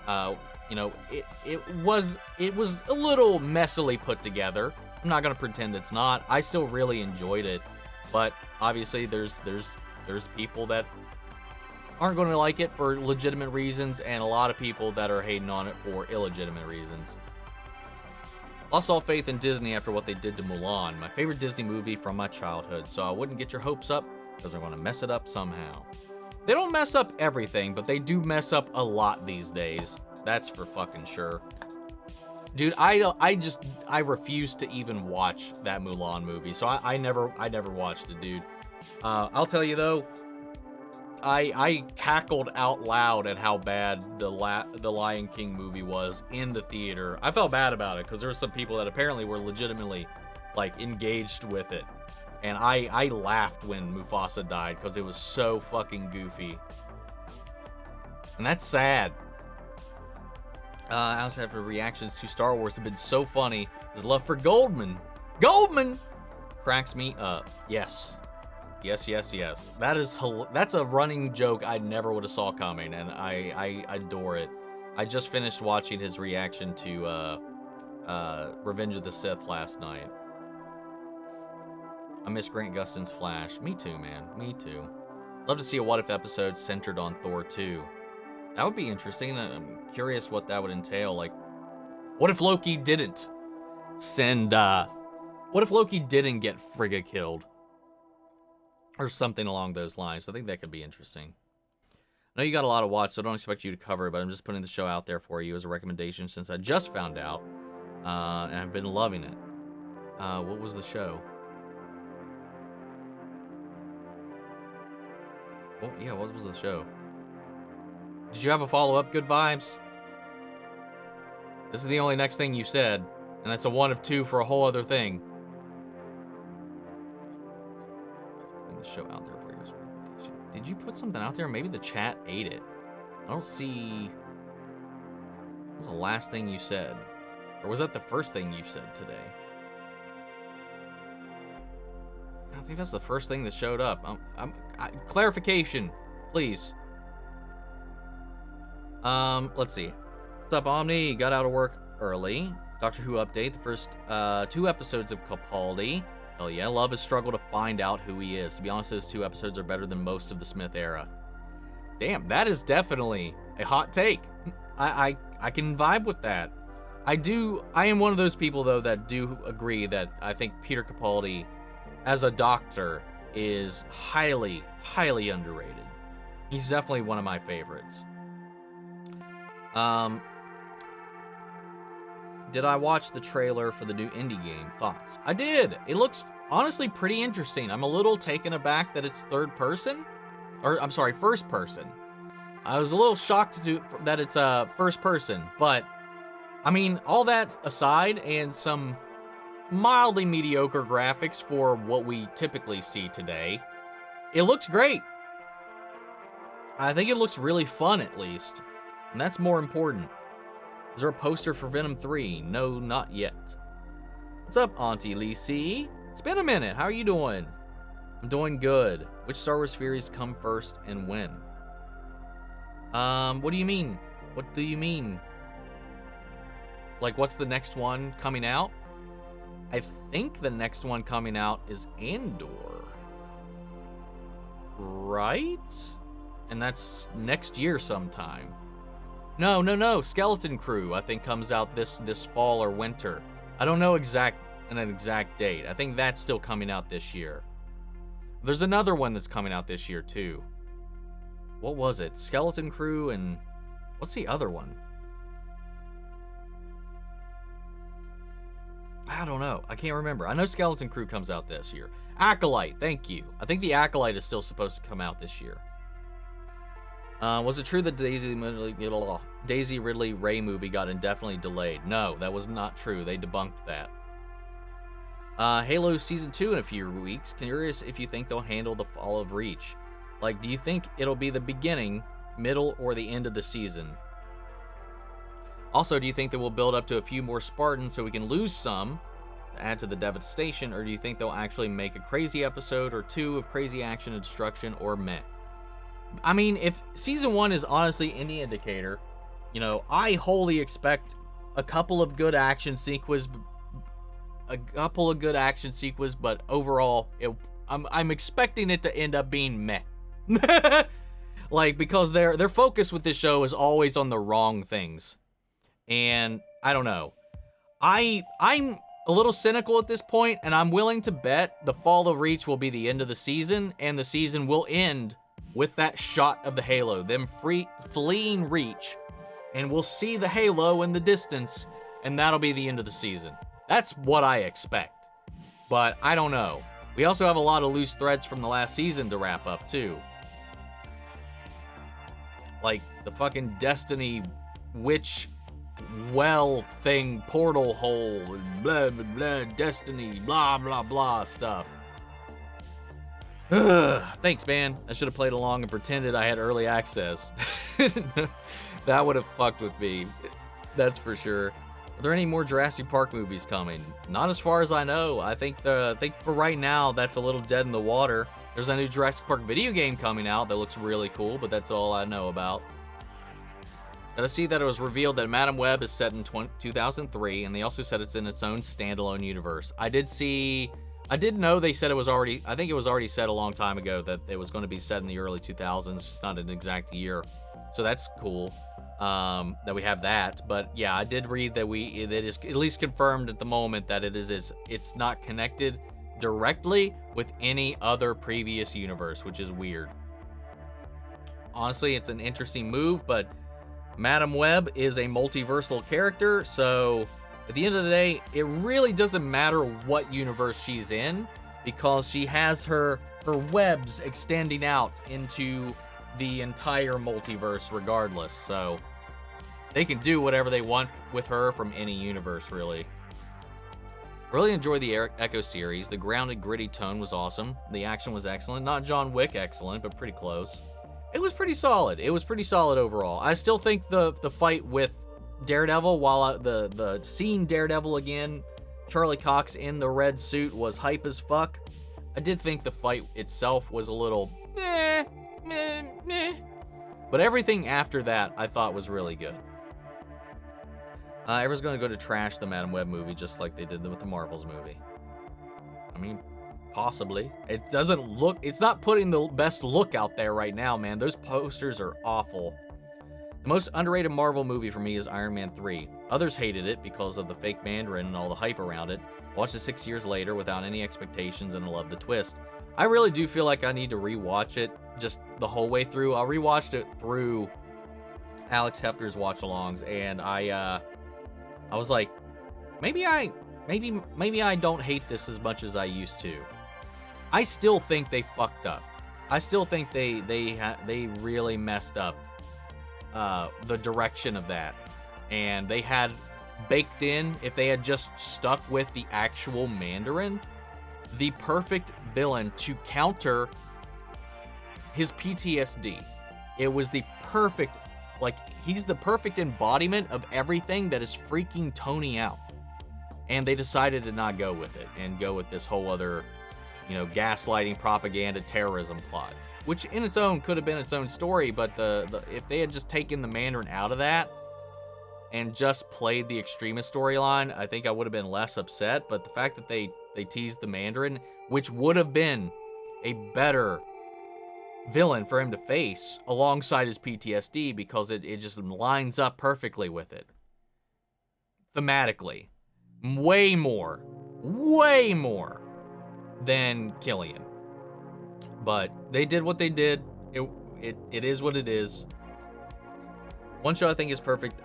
You know, it was a little messily put together. I'm not gonna pretend it's not. I still really enjoyed it, but obviously there's people that aren't going to like it for legitimate reasons, and a lot of people that are hating on it for illegitimate reasons. Lost all faith in Disney after what they did to Mulan, my favorite Disney movie from my childhood, so I wouldn't get your hopes up because they're going to mess it up somehow. They don't mess up everything, but they do mess up a lot these days. That's for fucking sure. Dude, I refuse to even watch that Mulan movie, so I never watched it, dude. I'll tell you though, I cackled out loud at how bad the Lion King movie was in the theater. I felt bad about it because there were some people that apparently were legitimately like engaged with it, and I laughed when Mufasa died because it was so fucking goofy, and that's sad. I also have reactions to Star Wars have been so funny. His love for Goldman cracks me up. Yes. That's a running joke I never would have saw coming, and I adore it. I just finished watching his reaction to Revenge of the Sith last night. I miss Grant Gustin's Flash. Me too, man. Me too. Love to see a What If episode centered on Thor 2. That would be interesting. I'm curious what that would entail. Like, what if Loki didn't send, what if Loki didn't get Frigga killed? Or something along those lines. I think that could be interesting. I know you got a lot to watch, so I don't expect you to cover it, but I'm just putting the show out there for you as a recommendation since I just found out, and I've been loving it. What was the show? Oh, yeah, what was the show? Did you have a follow-up, Good Vibes? This is the only next thing you said, and that's a one of two for a whole other thing. Putting the show out there for you as a recommendation. Did you put something out there? Maybe the chat ate it. I don't see... What was the last thing you said? Or was that the first thing you said today? I think that's the first thing that showed up. Clarification, please. Let's see. What's up, Omni? Got out of work early. Doctor Who update. The first 2 episodes of Capaldi. Hell yeah. Love has struggled to find out who he is. To be honest, those 2 episodes are better than most of the Smith era. Damn, that is definitely a hot take. I can vibe with that. I am one of those people, though, that do agree that I think Peter Capaldi, as a doctor, is highly, highly underrated. He's definitely one of my did I watch the trailer for the new indie game? Thoughts? I did. It looks honestly pretty interesting. I'm a little taken aback that it's third person. Or, I'm sorry, first person. I was a little shocked that it's first person. But, I mean, all that aside and some mildly mediocre graphics for what we typically see today, it looks great. I think it looks really fun, at least. And that's more important. Is there a poster for Venom 3? No, not yet. What's up, Auntie Lisi? It's been a minute. How are you doing? I'm doing good. Which Star Wars series come first and when? What do you mean? What do you mean? Like, what's the next one coming out? I think the next one coming out is Andor. Right? And that's next year sometime. No. Skeleton Crew, I think, comes out this fall or winter. I don't know an exact date. I think that's still coming out this year. There's another one that's coming out this year, too. What was it? Skeleton Crew and... what's the other one? I don't know. I can't remember. I know Skeleton Crew comes out this year. Acolyte, thank you. I think the Acolyte is still supposed to come out this year. Was it true that Daisy Ridley Ray movie got indefinitely delayed? No, that was not true. They debunked that. Halo Season 2 in a few weeks. Curious if you think they'll handle the fall of Reach. Like, do you think it'll be the beginning, middle, or the end of the season? Also, do you think that we'll build up to a few more Spartans so we can lose some to add to the devastation, or do you think they'll actually make a crazy episode or two of crazy action and destruction, or meh? I mean, if Season 1 is honestly any indicator, you know, I wholly expect a couple of good action sequences, but overall, I'm expecting it to end up being meh. Like, because their focus with this show is always on the wrong things. And I don't know. I'm a little cynical at this point, and I'm willing to bet the fall of Reach will be the end of the season, and the season will end with that shot of the Halo, them fleeing Reach, and we'll see the Halo in the distance, and that'll be the end of the season. That's what I expect. But I don't know. We also have a lot of loose threads from the last season to wrap up, too. Like the fucking Destiny witch well thing, portal hole, and blah, blah, blah, Destiny, blah, blah, blah stuff. Thanks, man. I should have played along and pretended I had early access. That would have fucked with me. That's for sure. Are there any more Jurassic Park movies coming? Not as far as I know. I think for right now, that's a little dead in the water. There's a new Jurassic Park video game coming out that looks really cool, but that's all I know about. Did I see that it was revealed that Madam Web is set in 2003, and they also said it's in its own standalone universe. I did know they said it was already, I think it was already said a long time ago that it was going to be set in the early 2000s, just not an exact year. So that's cool that we have that. But yeah, I did read that it is at least confirmed at the moment that it's not connected directly with any other previous universe, which is weird. Honestly, it's an interesting move, but Madam Web is a multiversal character, so at the end of the day, it really doesn't matter what universe she's in, because she has her webs extending out into the entire multiverse regardless, so they can do whatever they want with her from any universe, really. Really enjoyed the Echo series. The grounded, gritty tone was awesome. The action was excellent. Not John Wick excellent, but pretty close. It was pretty solid. It was pretty solid overall. I still think the fight with Daredevil, while the seeing Daredevil again, Charlie Cox in the red suit was hype as fuck. I did think the fight itself was a little meh. But everything after that I thought was really good. Everyone's gonna go to trash the Madam Web movie just like they did with the Marvels movie. I mean, possibly. It doesn't look, it's not putting the best look out there right now, man. Those posters are awful. The most underrated Marvel movie for me is Iron Man 3. Others hated it because of the fake Mandarin and all the hype around it. Watched it 6 years later without any expectations and I loved the twist. I really do feel like I need to rewatch it just the whole way through. I rewatched it through Alex Hefter's watch-alongs, and I was like, maybe I don't hate this as much as I used to. I still think they fucked up. I still think they really messed up the direction of that. And they had baked in, if they had just stuck with the actual Mandarin, the perfect villain to counter his PTSD. It was the perfect, like, he's the perfect embodiment of everything that is freaking Tony out. And they decided to not go with it and go with this whole other, you know, gaslighting, propaganda, terrorism plot, which in its own could have been its own story. But if they had just taken the Mandarin out of that and just played the extremist storyline, I think I would have been less upset. But the fact that they teased the Mandarin, which would have been a better villain for him to face alongside his PTSD, because it just lines up perfectly with it thematically, way more than Killian. But they did what they did. It is what it is. One show I think is perfect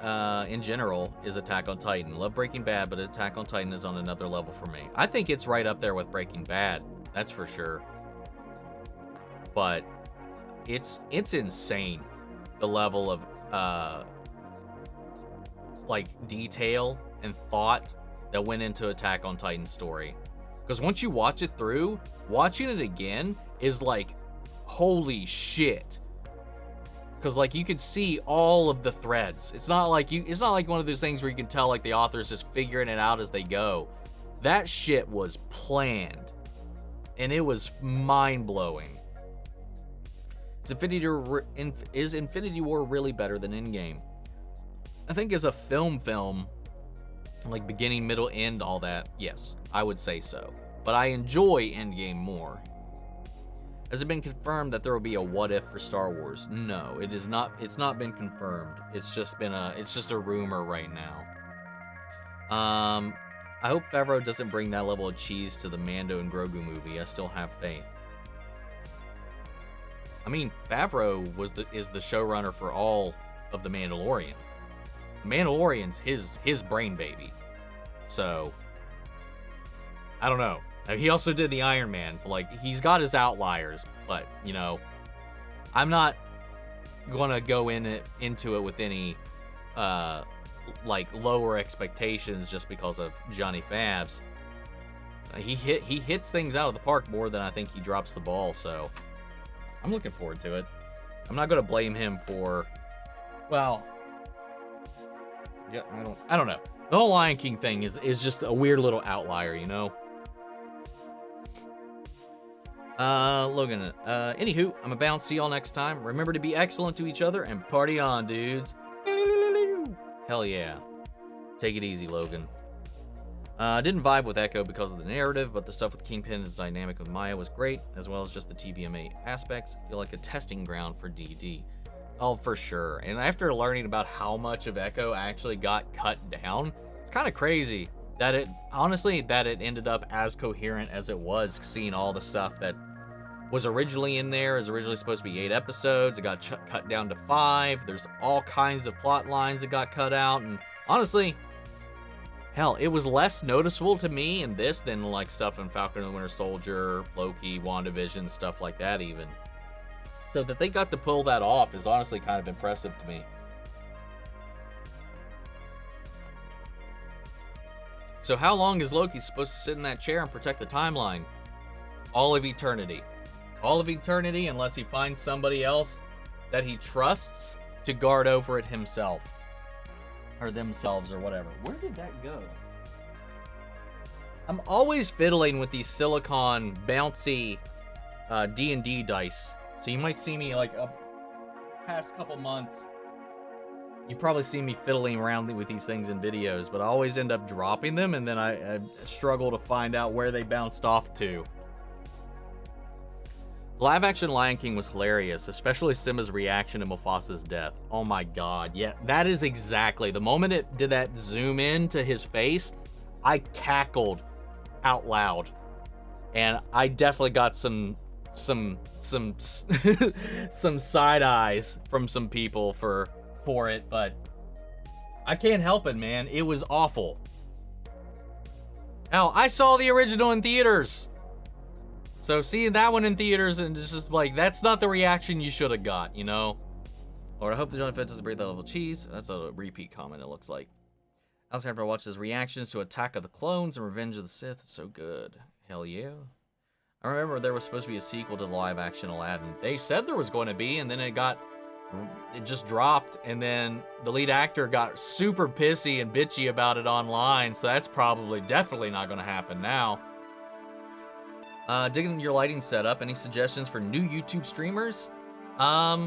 in general is Attack on Titan. Love Breaking Bad, but Attack on Titan is on another level for me. I think it's right up there with Breaking Bad, that's for sure. But it's insane, the level of like detail and thought that went into Attack on Titan's story. Because once you watch it through, watching it again is like, holy shit. Because like you could see all of the threads. It's not like one of those things where you can tell like the author's just figuring it out as they go. That shit was planned, and it was mind-blowing. Is Infinity War really better than Endgame? I think as a film, like beginning, middle, end, all that, yes, I would say so. But I enjoy Endgame more. Has it been confirmed that there will be a what if for Star Wars? No, it is not. It's not been confirmed. It's just a rumor right now. I hope Favreau doesn't bring that level of cheese to the Mando and Grogu movie. I still have faith. I mean, Favreau is the showrunner for all of The Mandalorian. The Mandalorian's his brain baby. So, I don't know. He also did the Iron Man. So like, he's got his outliers, but, you know, I'm not gonna go into it with any like lower expectations just because of Johnny Favs. He hits things out of the park more than I think he drops the ball, so I'm looking forward to it. I'm not gonna blame him for, well, yeah, I don't know. The whole Lion King thing is just a weird little outlier, you know? Logan, anywho, I'm about to see y'all next time. Remember to be excellent to each other and party on, dudes. Hell yeah. Take it easy, Logan. Didn't vibe with Echo because of the narrative, but the stuff with Kingpin is dynamic with Maya was great, as well as just the TVMA aspects. I feel like a testing ground for DD. Oh, for sure. And after learning about how much of Echo actually got cut down, it's kind of crazy that it ended up as coherent as it was, seeing all the stuff that was originally in there. Is originally supposed to be 8 episodes. It got cut down to 5. There's all kinds of plot lines that got cut out, and honestly, hell, it was less noticeable to me in this than like stuff in Falcon and the Winter Soldier, Loki, WandaVision, stuff like that even. So that they got to pull that off is honestly kind of impressive to me. So how long is Loki supposed to sit in that chair and protect the timeline? All of eternity. All of eternity, unless he finds somebody else that he trusts to guard over it himself. Or themselves, or whatever. Where did that go? I'm always fiddling with these silicone bouncy D&D dice. So you might see me like past couple months. You probably see me fiddling around with these things in videos, but I always end up dropping them, and then I struggle to find out where they bounced off to. Live action Lion King was hilarious, especially Simba's reaction to Mufasa's death. Oh my god, yeah, that is exactly. The moment it did that zoom in to his face, I cackled out loud. And I definitely got some side eyes from some people for it, but I can't help it, man. It was awful. Hell, I saw the original in theaters. So seeing that one in theaters and it's just like, that's not the reaction you should have got, you know? Lord, I hope the Johnny Fett doesn't break that level of cheese. That's a repeat comment, it looks like. Also, after I watched his reactions to Attack of the Clones and Revenge of the Sith, it's so good. Hell yeah. I remember there was supposed to be a sequel to the live-action Aladdin. They said there was going to be, and then it just dropped, and then the lead actor got super pissy and bitchy about it online, so that's definitely not going to happen now. Digging your lighting setup. Any suggestions for new YouTube streamers? I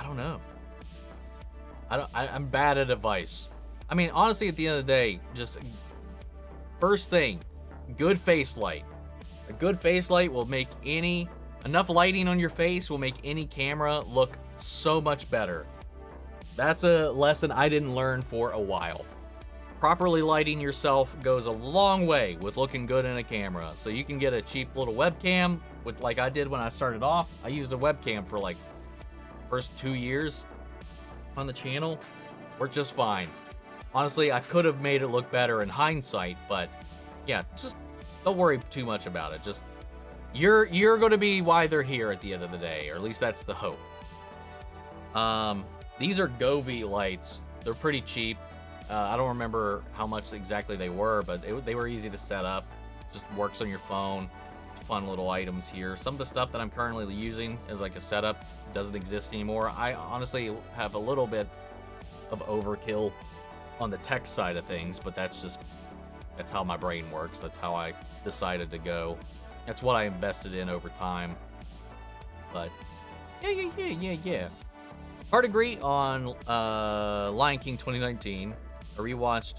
don't know. I'm bad at advice. I mean, honestly, at the end of the day, just first thing, good face light. A good face light will make enough lighting on your face will make any camera look so much better. That's a lesson I didn't learn for a while. Properly lighting yourself goes a long way with looking good in a camera. So you can get a cheap little webcam, like I did when I started off. I used a webcam for like first 2 years on the channel. Worked just fine. Honestly, I could have made it look better in hindsight, but yeah, just don't worry too much about it. Just you're going to be why they're here at the end of the day, or at least that's the hope. These are Govee lights. They're pretty cheap. I don't remember how much exactly they were, but they were easy to set up. Just works on your phone. It's fun little items here. Some of the stuff that I'm currently using as like a setup doesn't exist anymore. I honestly have a little bit of overkill on the tech side of things, but that's how my brain works. That's how I decided to go. That's what I invested in over time. But yeah. Hard agree on Lion King 2019. I rewatched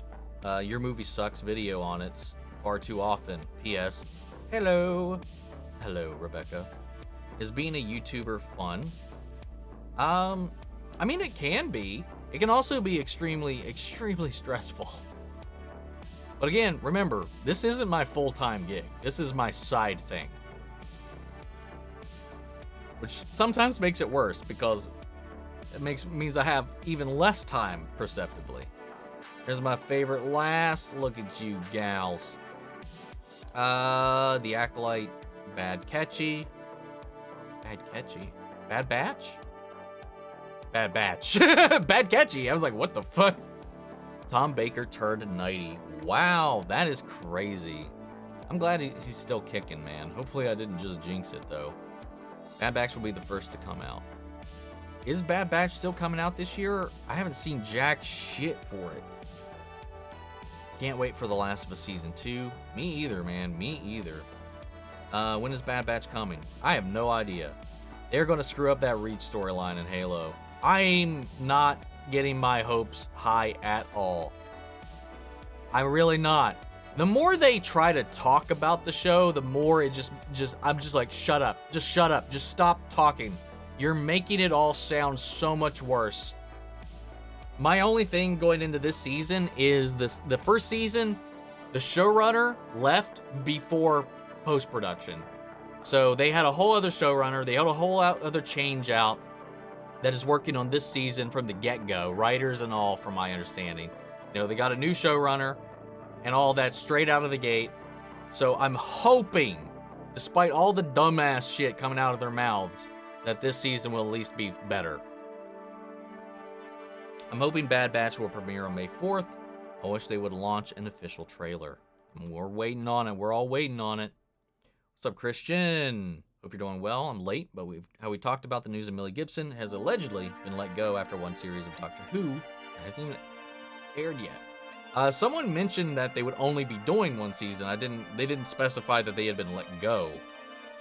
Your Movie Sucks video on it far too often. P.S. Hello, Rebecca. Is being a YouTuber fun? I mean, it can be. It can also be extremely stressful. But again, remember, this isn't my full-time gig. This is my side thing. Which sometimes makes it worse because it means I have even less time perceptibly. Here's my favorite last. Look at you, gals. The Acolyte, Bad Batch? Bad Catchy. I was like, what the fuck? Tom Baker turned 90. Wow, that is crazy. I'm glad he's still kicking, man. Hopefully I didn't just jinx it, though. Bad Batch will be the first to come out. Is Bad Batch still coming out this year? I haven't seen jack shit for it. Can't wait for The Last of Us Season 2. Me either, man. Me either. When is Bad Batch coming? I have no idea. They're going to screw up that Reach storyline in Halo. I'm not getting my hopes high at all. I'm really not. The more they try to talk about the show, the more it I'm just like, shut up. Just shut up. Just stop talking. You're making it all sound so much worse. My only thing going into this season is the first season, the showrunner left before post-production. So they had a whole other showrunner. They had a whole other change out that is working on this season from the get-go, writers and all, from my understanding. You know, they got a new showrunner and all that straight out of the gate. So I'm hoping, despite all the dumbass shit coming out of their mouths, that this season will at least be better. I'm hoping Bad Batch will premiere on May 4th. I wish they would launch an official trailer. We're waiting on it. We're all waiting on it. What's up, Christian? Hope you're doing well. I'm late, but we talked about the news of Millie Gibson has allegedly been let go after one series of Doctor Who and hasn't even aired yet. Someone mentioned that they would only be doing one season. They didn't specify that they had been let go.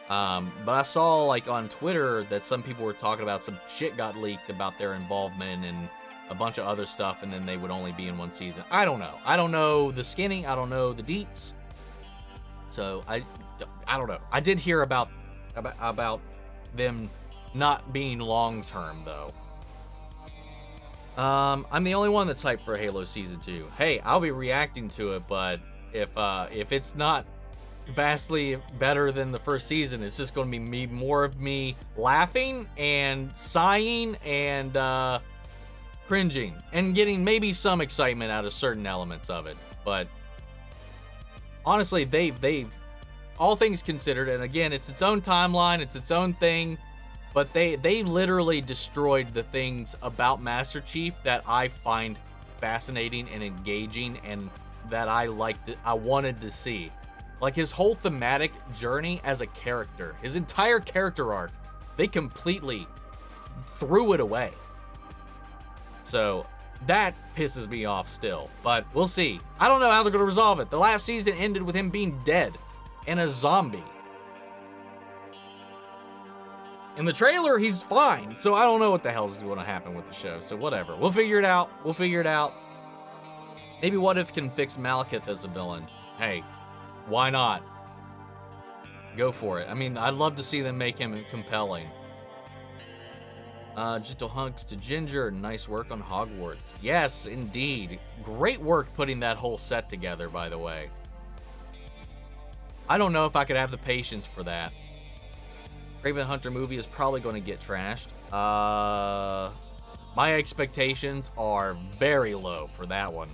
But I saw like on Twitter that some people were talking about some shit got leaked about their involvement and a bunch of other stuff, and then they would only be in one season. I don't know. I don't know the skinny. I don't know the deets. So I don't know. I did hear about them not being long-term, though. I'm the only one that's hyped for Halo Season 2. Hey, I'll be reacting to it, but if it's not vastly better than the first season, it's just going to be more of me laughing and sighing and cringing and getting maybe some excitement out of certain elements of it. But honestly, they've all things considered, and again, it's its own timeline, it's its own thing, but they literally destroyed the things about Master Chief that I find fascinating and engaging, and that I wanted to see. Like his whole thematic journey as a character, his entire character arc, they completely threw it away. So that pisses me off still, but we'll see. I don't know how they're going to resolve it. The last season ended with him being dead and a zombie. In the trailer, he's fine, so I don't know what the hell's going to happen with the show, so whatever. We'll figure it out. We'll figure it out. Maybe What If can fix Malekith as a villain. Hey, why not? Go for it. I mean, I'd love to see them make him compelling. Gentle hugs to Ginger. Nice work on Hogwarts. Yes, indeed. Great work putting that whole set together, by the way. I don't know if I could have the patience for that. Raven Hunter movie is probably going to get trashed. My expectations are very low for that one.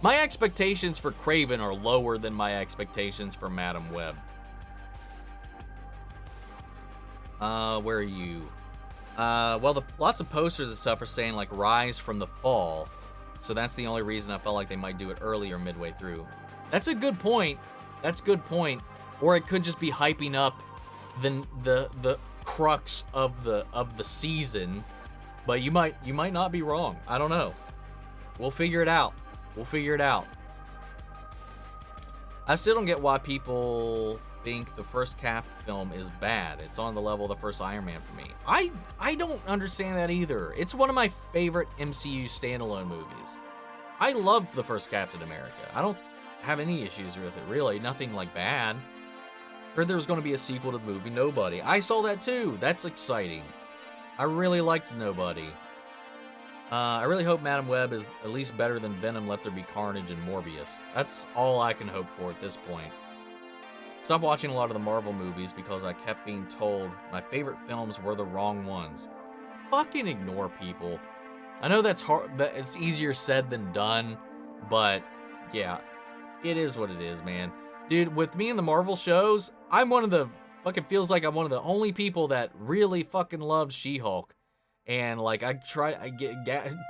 My expectations for Kraven are lower than my expectations for Madam Web. Where are you? Well, lots of posters and stuff are saying like Rise from the fall. So that's the only reason I felt like they might do it early or midway through. That's a good point. That's a good point. Or it could just be hyping up the crux of the season. But you might not be wrong. I don't know. We'll figure it out. We'll figure it out. I still don't get why people think the first Cap film is bad. It's on the level of the first Iron Man for me. I don't understand that either. It's one of my favorite MCU standalone movies. I love the first Captain America. I don't have any issues with it, really. Nothing like bad. Heard there was going to be a sequel to the movie Nobody. I saw that too. That's exciting. I really liked Nobody. I really hope Madam Web is at least better than Venom, Let There Be Carnage, and Morbius. That's all I can hope for at this point. Stopped watching a lot of the Marvel movies because I kept being told my favorite films were the wrong ones. Fucking ignore people. I know that's hard, that it's easier said than done, but yeah, it is what it is, man. Dude, with me and the Marvel shows, I'm one of the, fucking feels like I'm one of the only people that really fucking loves She-Hulk. And like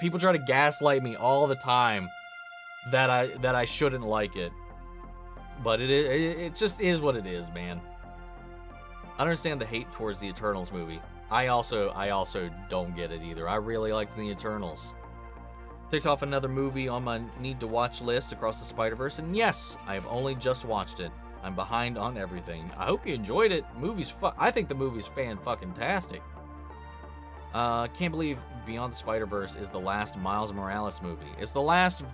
people try to gaslight me all the time that I shouldn't like it. But it just is what it is, man. I understand the hate towards the Eternals movie. I also don't get it either. I really liked the Eternals. Ticked off another movie on my need to watch list, Across the Spider-Verse, and yes, I have only just watched it. I'm behind on everything. I hope you enjoyed it. I think the movie's fan-fucking-tastic. Can't believe Beyond the Spider-Verse is the last Miles Morales movie. It's the last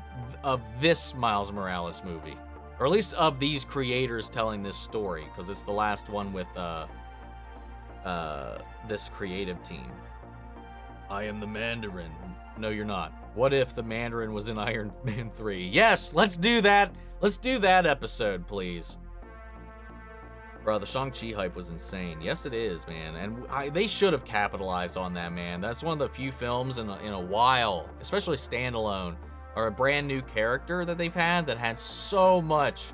of this Miles Morales movie. Or at least of these creators telling this story, because it's the last one with this creative team. I am the Mandarin. No, you're not. What if the Mandarin was in Iron Man 3? Yes, let's do that. Let's do that episode, please. Bro, the Shang-Chi hype was insane. Yes, it is, man. And they should have capitalized on that, man. That's one of the few films in a while, especially standalone, or a brand new character that they've had that had so much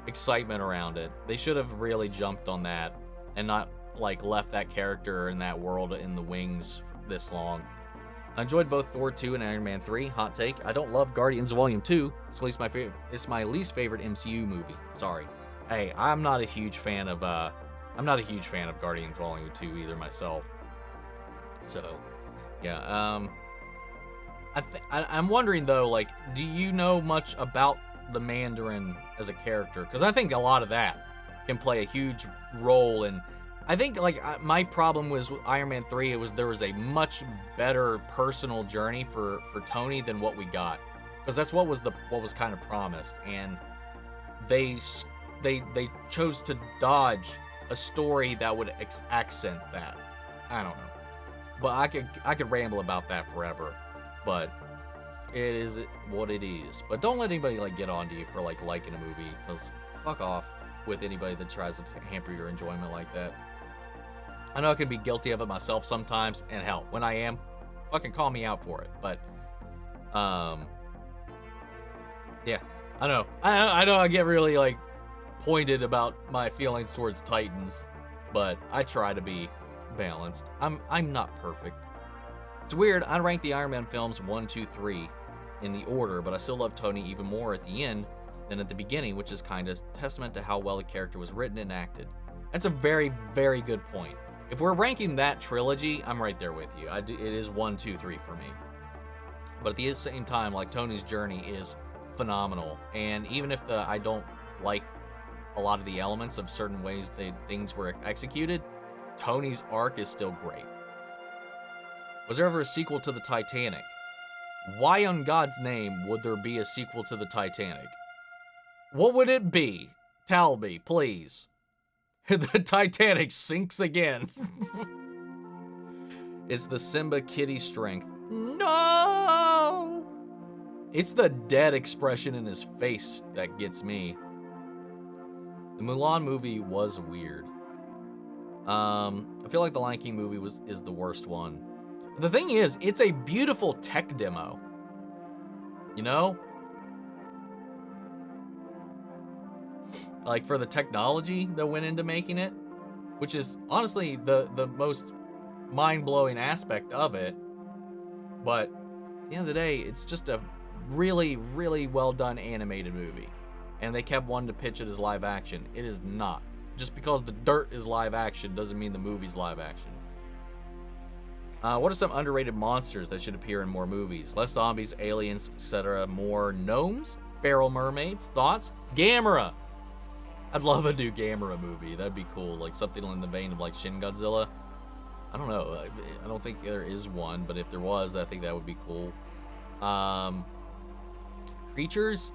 excitement around it. They should have really jumped on that and not like left that character in that world in the wings this long. I enjoyed both Thor 2 and Iron Man 3. Hot take. I don't love Guardians Volume 2. It's my least favorite MCU movie. Sorry. Hey, I'm not a huge fan of Guardians Volume 2 either myself. So, yeah, I'm wondering though, like, do you know much about the Mandarin as a character? Because I think a lot of that can play a huge role in. I think like my problem was with Iron Man 3. There was a much better personal journey for Tony than what we got, because that's what was kind of promised, and they chose to dodge a story that would accent that. I don't know, but I could ramble about that forever. But it is what it is. But don't let anybody like get on to you for like liking a movie, because fuck off with anybody that tries to hamper your enjoyment like that. I know I can be guilty of it myself sometimes, and hell, when I am, fucking call me out for it. But yeah, I know. I know I get really, like, pointed about my feelings towards Titans, but I try to be balanced. I'm not perfect. It's weird, I rank the Iron Man films 1, 2, 3 in the order, but I still love Tony even more at the end than at the beginning, which is kind of testament to how well the character was written and acted. That's a very, very good point. If we're ranking that trilogy, I'm right there with you. It is 1, 2, 3 for me. But at the same time, like, Tony's journey is phenomenal. And even if I don't like a lot of the elements of certain ways things were executed, Tony's arc is still great. Was there ever a sequel to the Titanic? Why on God's name would there be a sequel to the Titanic? What would it be? Tell me, please. The Titanic sinks again. It's the Simba kitty strength. No! It's the dead expression in his face that gets me. The Mulan movie was weird. I feel like the Lion King movie is the worst one. The thing is, it's a beautiful tech demo. You know? Like, for the technology that went into making it, which is honestly the most mind-blowing aspect of it. But at the end of the day, it's just a really, really well-done animated movie. And they kept wanting to pitch it as live action. It is not. Just because The Dirt is live action doesn't mean the movie's live action. What are some underrated monsters that should appear in more movies? Less zombies, aliens, etc. More gnomes? Feral mermaids? Thoughts? Gamera! I'd love a new Gamera movie. That'd be cool. Like something in the vein of like Shin Godzilla. I don't know. I don't think there is one, but if there was, I think that would be cool. Creatures?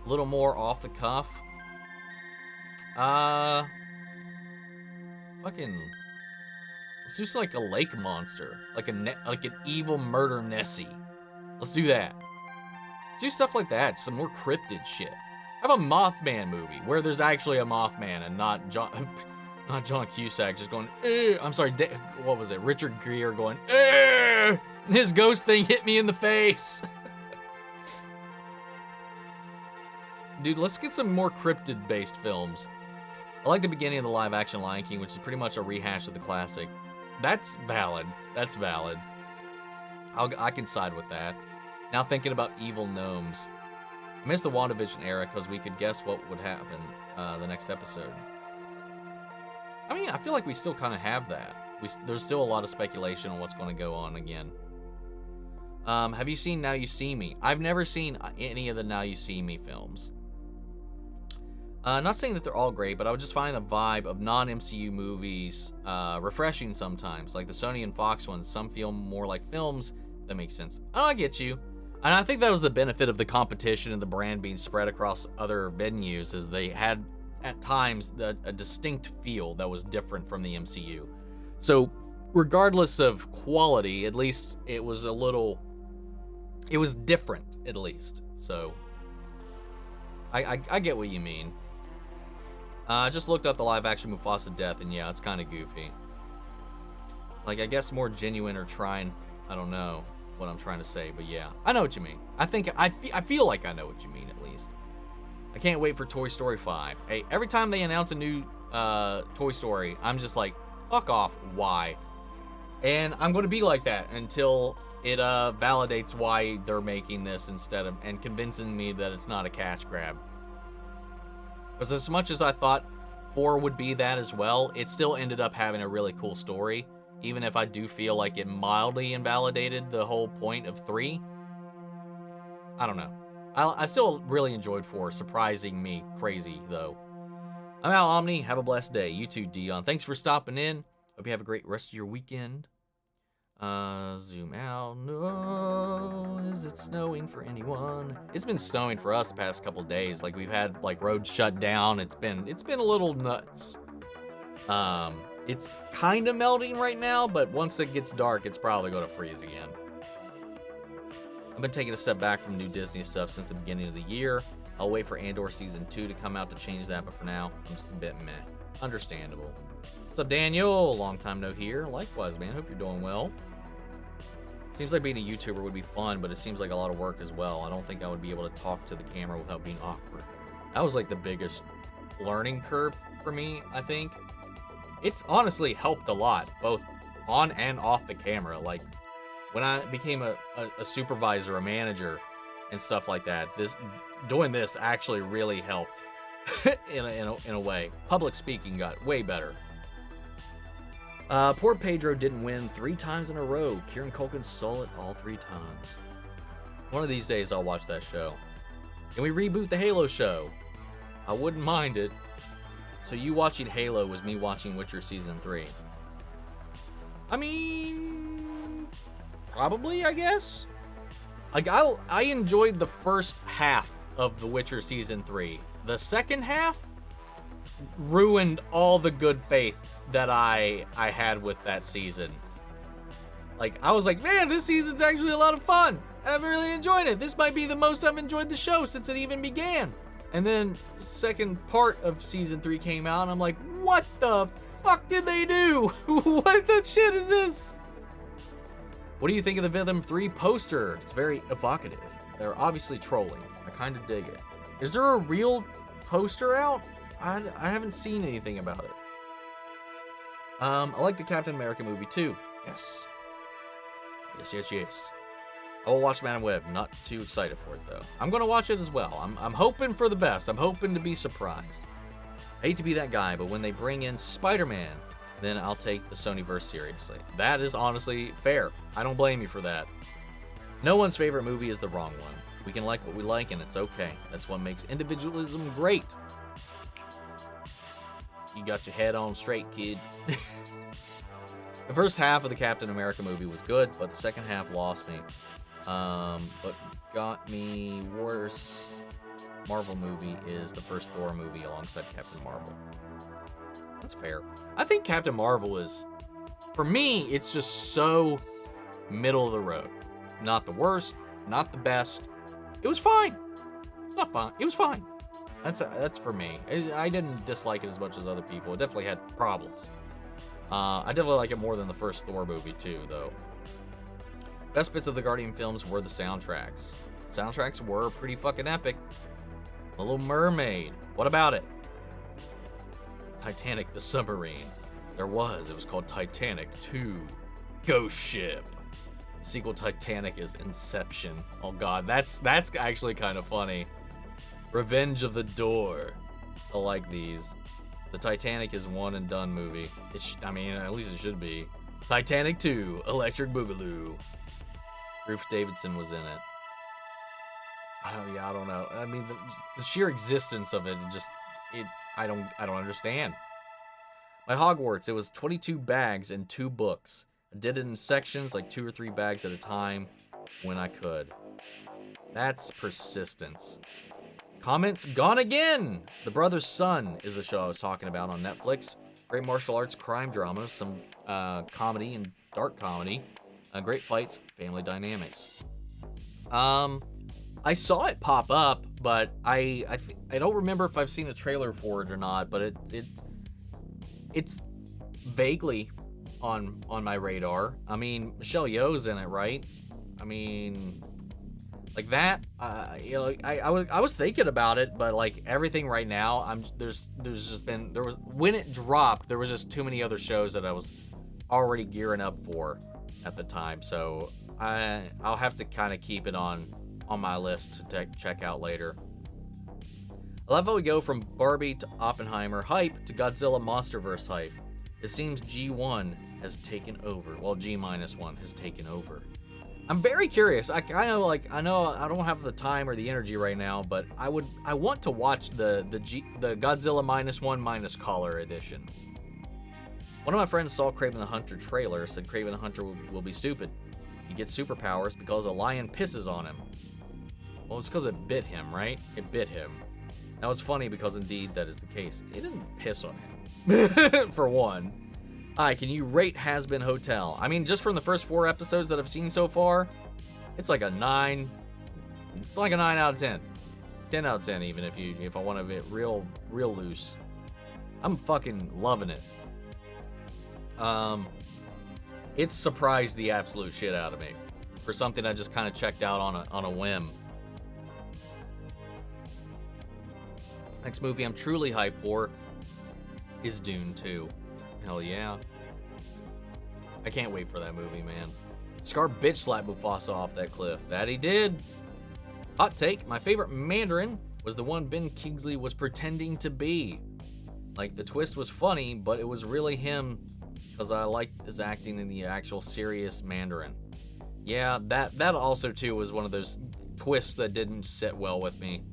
A little more off the cuff. Fucking... Let's do like a lake monster. Like an evil murder Nessie. Let's do that. Let's do stuff like that. Some more cryptid shit. Have a Mothman movie where there's actually a Mothman and not John Cusack just going, eh. I'm sorry, what was it? Richard Gere going, eh. His ghost thing hit me in the face. Dude, let's get some more cryptid-based films. I like the beginning of the live-action Lion King, which is pretty much a rehash of the classic. That's valid. That's valid. I can side with that. Now thinking about evil gnomes. I missed the WandaVision era because we could guess what would happen the next episode. I mean, I feel like we still kind of have that. There's still a lot of speculation on what's going to go on again. Have you seen Now You See Me? I've never seen any of the Now You See Me films. Not saying that they're all great, but I would just find the vibe of non-MCU movies refreshing sometimes. Like the Sony and Fox ones, some feel more like films. That makes sense. Oh, I get you. And I think that was the benefit of the competition and the brand being spread across other venues, is they had, at times, a distinct feel that was different from the MCU. So, regardless of quality, at least it was different, at least. So, I get what you mean. I just looked up the live-action Mufasa death, and yeah, it's kind of goofy. Like, I guess more genuine or trying, I don't know what I'm trying to say, but yeah, I know what you mean. I feel like I know what you mean, at least. I can't wait for Toy Story 5. Hey, every time they announce a new Toy Story, I'm just like, fuck off, why? And I'm going to be like that until it validates why they're making this and convincing me that it's not a cash grab. Because as much as I thought 4 would be that as well, it still ended up having a really cool story. Even if I do feel like it mildly invalidated the whole point of 3. I don't know. I still really enjoyed 4, surprising me crazy, though. I'm out, Omni. Have a blessed day. You too, Dion. Thanks for stopping in. Hope you have a great rest of your weekend. Zoom out. No, is it snowing for anyone? It's been snowing for us the past couple days. Like, we've had, like, roads shut down. It's been a little nuts. It's kind of melting right now, but once it gets dark, it's probably going to freeze again. I've been taking a step back from new Disney stuff since the beginning of the year. I'll wait for Andor Season 2 to come out to change that, but for now, I'm just a bit meh. Understandable. What's up, Daniel? Long time no hear. Likewise, man. Hope you're doing well. Seems like being a YouTuber would be fun, but it seems like a lot of work as well. I don't think I would be able to talk to the camera without being awkward. That was like the biggest learning curve for me, I think. It's honestly helped a lot, both on and off the camera. Like, when I became a supervisor, a manager, and stuff like that, doing this actually really helped in a way. Public speaking got way better. Poor Pedro didn't win 3 times in a row. Kieran Culkin stole it all 3 times. One of these days I'll watch that show. Can we reboot the Halo show? I wouldn't mind it. So you watching Halo was me watching Witcher Season 3. I mean, probably, I guess. Like, I enjoyed the first half of The Witcher Season 3. The second half ruined all the good faith that I had with that season. Like, I was like, man, this season's actually a lot of fun. I've really enjoyed it. This might be the most I've enjoyed the show since it even began. And then second part of Season 3 came out, and I'm like, what the fuck did they do? What the shit is this? What do you think of the Venom 3 poster? It's very evocative. They're obviously trolling. I kind of dig it. Is there a real poster out? I haven't seen anything about it. I like the Captain America movie too. Yes. Yes. I will watch Man Web. Not too excited for it though. I'm gonna watch it as well. I'm hoping for the best. I'm hoping to be surprised. I hate to be that guy, but when they bring in Spider-Man, then I'll take the Sonyverse seriously. That is honestly fair. I don't blame you for that. No one's favorite movie is the wrong one. We can like what we like, and it's okay. That's what makes individualism great. You got your head on straight, kid. The first half of the Captain America movie was good, but the second half lost me. But got me worse Marvel movie is the first Thor movie alongside Captain Marvel. That's fair. I think Captain Marvel is, for me, it's just so middle of the road. Not the worst, not the best. It was fine. It's not fine. It was fine. That's for me. I didn't dislike it as much as other people. It definitely had problems. I definitely like it more than the first Thor movie too, though. Best bits of the Guardian films were the soundtracks. Soundtracks were pretty fucking epic. Little Mermaid. What about it? Titanic the submarine. It was called Titanic 2. Ghost Ship. The sequel Titanic is Inception. Oh god, that's actually kind of funny. Revenge of the Door. I like these. The Titanic is one and done movie. I mean, at least it should be. Titanic 2, Electric Boogaloo. Ruth Davidson was in it. I don't know. I mean, the sheer existence of it, I don't understand. My Hogwarts, it was 22 bags and 2 books. I did it in sections, like 2 or 3 bags at a time when I could. That's persistence. Comments gone again. The Brother's Son is the show I was talking about on Netflix. Great martial arts crime drama, some comedy and dark comedy, great fights, family dynamics. I saw it pop up, but I don't remember if I've seen a trailer for it or not. But it's vaguely on my radar. I mean, Michelle Yeoh's in it, right? I mean, like that. I was thinking about it, but like everything right now, when it dropped, there was just too many other shows that I was already gearing up for at the time. So I'll have to kind of keep it on my list to check out later. I love how we go from Barbie to Oppenheimer hype to Godzilla Monsterverse hype. It seems G1 has taken over. Well, G-1 has taken over. I'm very curious. I know I don't have the time or the energy right now, but I want to watch the Godzilla -1 Collar edition. One of my friends saw Kraven the Hunter trailer, said Kraven the Hunter will be stupid. He gets superpowers because a lion pisses on him. Well, it's because it bit him, right? It bit him. Now it's funny because indeed that is the case. It didn't piss on him, for one. Hi, can you rate Hasbin Hotel? I mean, just from the first 4 episodes that I've seen so far, it's like a 9. It's like a 9 out of 10. 10 out of 10 even if I want to be real loose. I'm fucking loving it. It's surprised the absolute shit out of me. for something I just kind of checked out on a whim. Next movie I'm truly hyped for is Dune 2. Hell yeah. I can't wait for that movie, man. Scar bitch slapped Mufasa off that cliff. That he did. Hot take, my favorite Mandarin was the one Ben Kingsley was pretending to be. Like, the twist was funny, but it was really him, because I liked his acting in the actual serious Mandarin. Yeah, that also, too, was one of those twists that didn't sit well with me.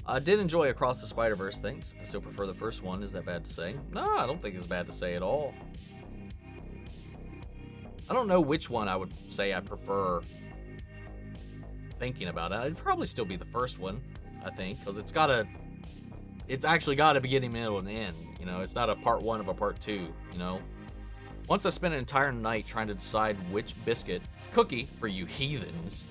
I did enjoy Across the Spider-Verse things. I still prefer the first one. Is that bad to say? No, I don't think it's bad to say at all. I don't know which one I would say I prefer thinking about it. It'd probably still be the first one, I think, because it's actually got a beginning, middle, and end. You know, it's not a part one of a part two, you know? Once I spent an entire night trying to decide which biscuit, cookie, for you heathens,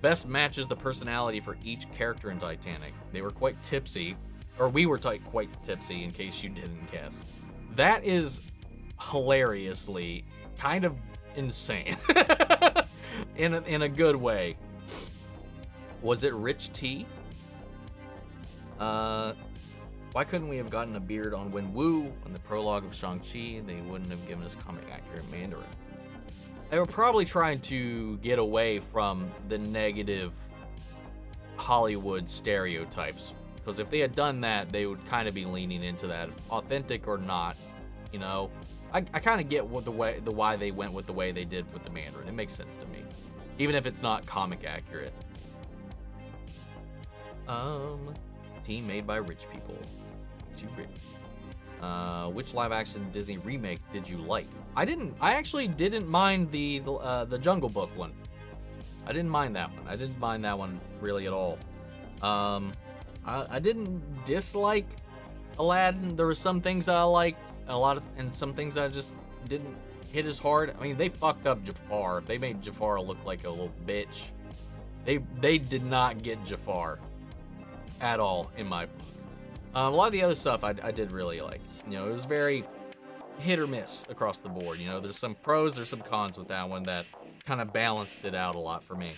best matches the personality for each character in Titanic. They were quite tipsy, or we were quite tipsy, in case you didn't guess. That is hilariously kind of insane. in a good way. Was it Rich T? Why couldn't we have gotten a beard on Wen Wu in the prologue of Shang-Chi? They wouldn't have given us comic accurate Mandarin. They were probably trying to get away from the negative Hollywood stereotypes. Because if they had done that, they would kind of be leaning into that, authentic or not. You know, I kind of get why they went with the way they did with the Mandarin. It makes sense to me, even if it's not comic accurate. Team made by rich people. Too rich. Which live action Disney remake did you like? I actually didn't mind the Jungle Book one. I didn't mind that one. I didn't mind that one really at all. I didn't dislike Aladdin. There were some things I liked, and some things I just didn't hit as hard. I mean, they fucked up Jafar. They made Jafar look like a little bitch. They did not get Jafar at all in my book. A lot of the other stuff I did really like. You know, it was very hit or miss across the board. You know, there's some pros, there's some cons with that one that kind of balanced it out a lot for me.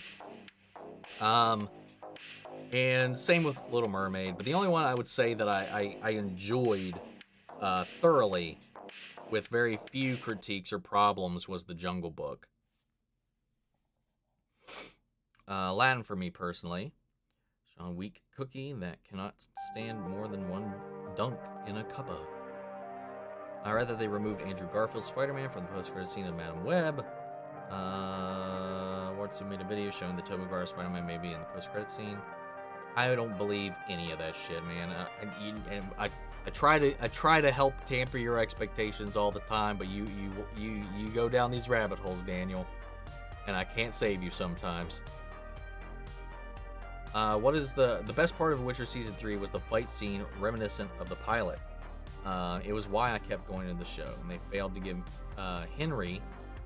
And same with Little Mermaid, but the only one I would say that I enjoyed thoroughly with very few critiques or problems was The Jungle Book. Aladdin for me personally. Sean Weak cookie that cannot stand more than one dunk in a cuppa. I'd rather they removed Andrew Garfield's Spider-Man from the post-credit scene of Madam Web. Wartsu made a video showing the Tobey Maguire Spider-Man may be in the post-credit scene. I don't believe any of that shit, man. I try to help tamper your expectations all the time, but you go down these rabbit holes, Daniel, and I can't save you sometimes. What is the best part of Witcher Season 3 was the fight scene reminiscent of the pilot. It was why I kept going to the show, and they failed to give Henry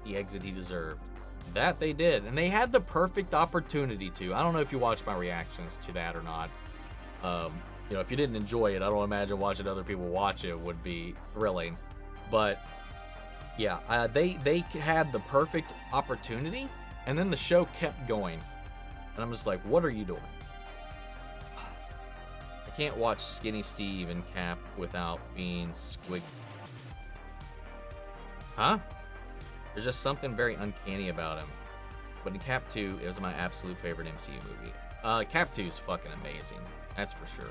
the exit he deserved. That they did, and they had the perfect opportunity to. I don't know if you watched my reactions to that or not. You know, if you didn't enjoy it, I don't imagine watching other people watch it would be thrilling. But yeah, they had the perfect opportunity, and then the show kept going. And I'm just like, what are you doing? I can't watch Skinny Steve and Cap without being squig. Huh? There's just something very uncanny about him. But in Cap 2, it was my absolute favorite MCU movie. Cap 2 is fucking amazing. That's for sure.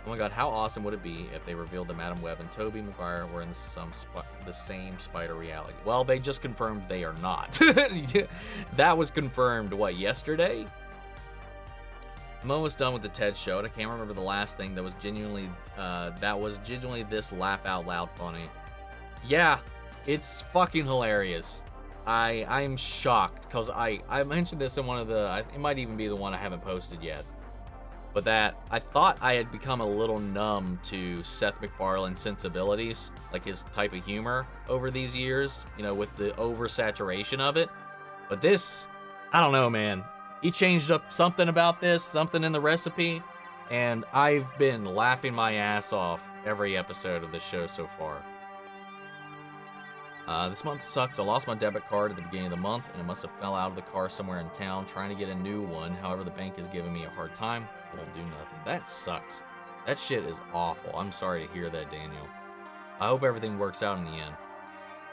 Oh my god, how awesome would it be if they revealed that Madam Web and Tobey Maguire were in the same spider reality? Well, they just confirmed they are not. That was confirmed, what, yesterday? I'm almost done with the TED show, and I can't remember the last thing that was genuinely this laugh out loud funny. Yeah, it's fucking hilarious. I'm shocked, because I mentioned this in one of the, it might even be the one I haven't posted yet. But that, I thought I had become a little numb to Seth MacFarlane's sensibilities, like his type of humor over these years, you know, with the oversaturation of it. But this, I don't know, man. He changed up something about this, something in the recipe, and I've been laughing my ass off every episode of this show so far. This month sucks. I lost my debit card at the beginning of the month, and it must have fell out of the car somewhere in town. Trying to get a new one. However, the bank is giving me a hard time. Won't do nothing. That sucks. That shit is awful. I'm sorry to hear that, Daniel. I hope everything works out in the end.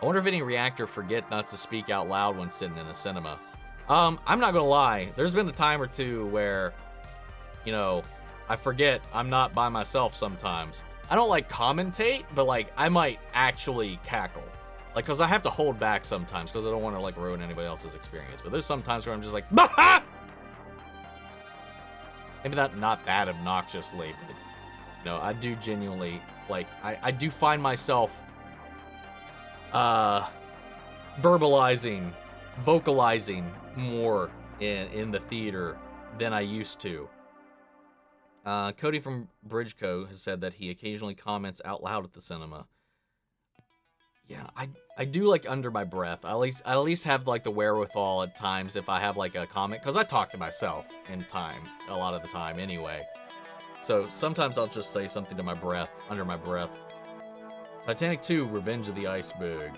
I wonder if any reactor forget not to speak out loud when sitting in a cinema. I'm not gonna lie. There's been a time or two where, you know, I forget I'm not by myself sometimes. I don't like commentate, but like I might actually cackle. Like, cause I have to hold back sometimes because I don't want to like ruin anybody else's experience. But there's some times where I'm just like, bah! Maybe not that obnoxiously, but you know, I do genuinely like I do find myself vocalizing more in the theater than I used to. Cody from Bridgeco has said that he occasionally comments out loud at the cinema. Yeah, I do like under my breath. I at least have like the wherewithal at times if I have like a comment, because I talk to myself in time a lot of the time anyway. So sometimes I'll just say something to my breath, under my breath. Titanic 2, Revenge of the Iceberg.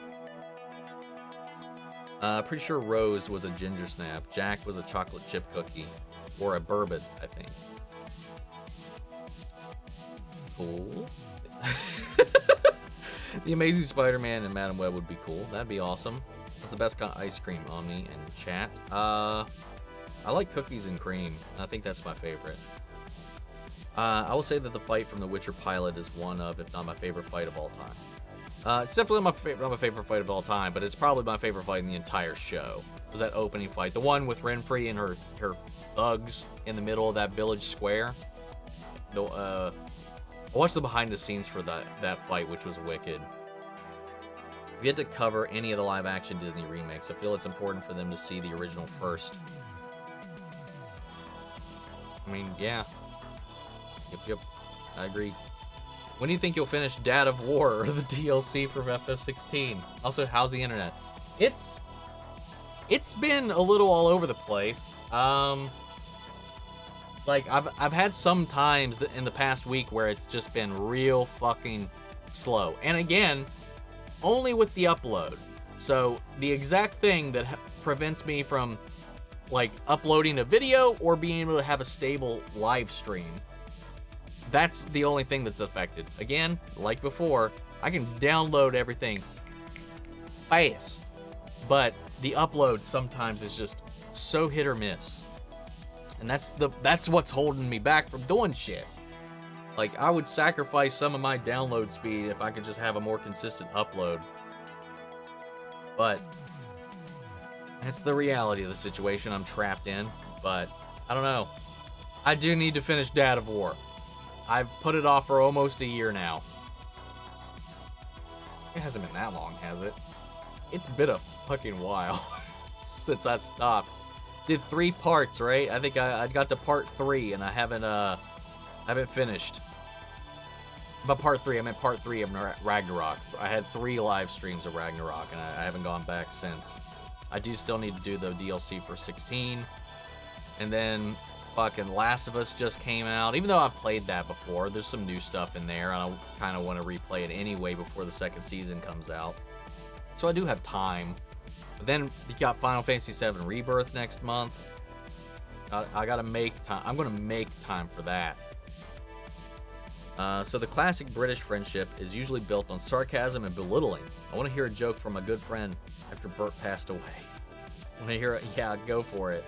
Pretty sure Rose was a ginger snap. Jack was a chocolate chip cookie. Or a bourbon, I think. Cool. The Amazing Spider-Man and Madam Web would be cool. That'd be awesome. What's the best kind of ice cream, Omni and chat? I like cookies and cream. I think that's my favorite. I will say that the fight from The Witcher pilot is one of, if not my favorite fight of all time. It's definitely not my favorite fight of all time, but it's probably my favorite fight in the entire show. Was that opening fight. The one with Renfrey and her thugs in the middle of that village square. I watched the behind the scenes for that fight, which was wicked. If you had to cover any of the live action Disney remakes, I feel it's important for them to see the original first. I mean, yeah. Yep. I agree. When do you think you'll finish Dad of War or the DLC for FF16? Also, how's the internet? It's been a little all over the place. Like, I've had some times in the past week where it's just been real fucking slow. And again, only with the upload. So the exact thing that prevents me from like uploading a video or being able to have a stable live stream, that's the only thing that's affected. Again, like before, I can download everything fast, but the upload sometimes is just so hit or miss. And that's what's holding me back from doing shit. Like, I would sacrifice some of my download speed if I could just have a more consistent upload. But that's the reality of the situation I'm trapped in. But I don't know. I do need to finish Dad of War. I've put it off for almost a year now. It hasn't been that long, has it? It's been a fucking while since I stopped. Did 3 parts, right? I think I got to part 3 and I haven't finished. By part 3, I meant part 3 of Ragnarok. I had 3 live streams of Ragnarok and I haven't gone back since. I do still need to do the DLC for 16. And then fucking Last of Us just came out. Even though I've played that before, there's some new stuff in there and I kind of want to replay it anyway before the second season comes out. So I do have time. But then you got Final Fantasy VII Rebirth next month. I gotta make time. I'm gonna make time for that. So the classic British friendship is usually built on sarcasm and belittling. I want to hear a joke from a good friend after Bert passed away. I want to hear it. Yeah, go for it.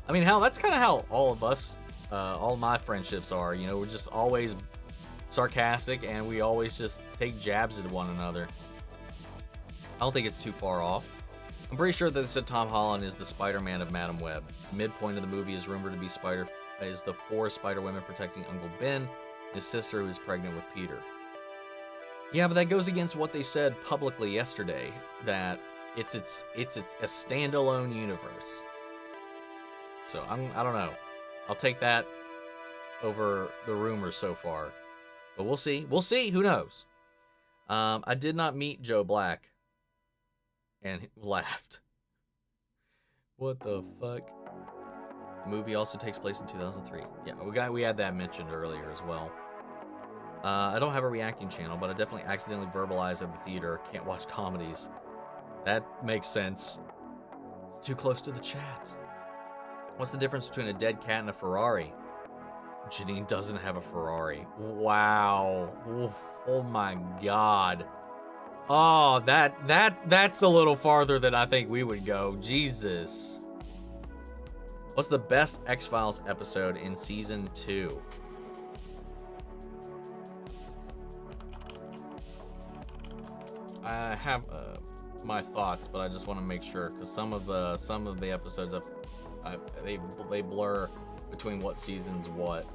I mean, hell, that's kind of how all of us, all my friendships are. You know, we're just always sarcastic and we always just take jabs at one another. I don't think it's too far off. I'm pretty sure that they said Tom Holland is the Spider-Man of Madam Web. The midpoint of the movie is rumored to be the 4 Spider-Women protecting Uncle Ben, his sister who is pregnant with Peter. Yeah, but that goes against what they said publicly yesterday, that it's a standalone universe. So I don't know. I'll take that over the rumors so far. But we'll see. We'll see. Who knows? I did not meet Joe Black. And laughed. What the fuck? The movie also takes place in 2003. Yeah, we had that mentioned earlier as well. I don't have a reacting channel, but I definitely accidentally verbalized at the theater. Can't watch comedies. That makes sense. It's too close to the chat. What's the difference between a dead cat and a Ferrari? Janine doesn't have a Ferrari. Wow. Oh my god. Oh, that's a little farther than I think we would go. Jesus. What's the best X-Files episode in season 2? I have my thoughts, but I just want to make sure because some of the episodes they blur between what season's what.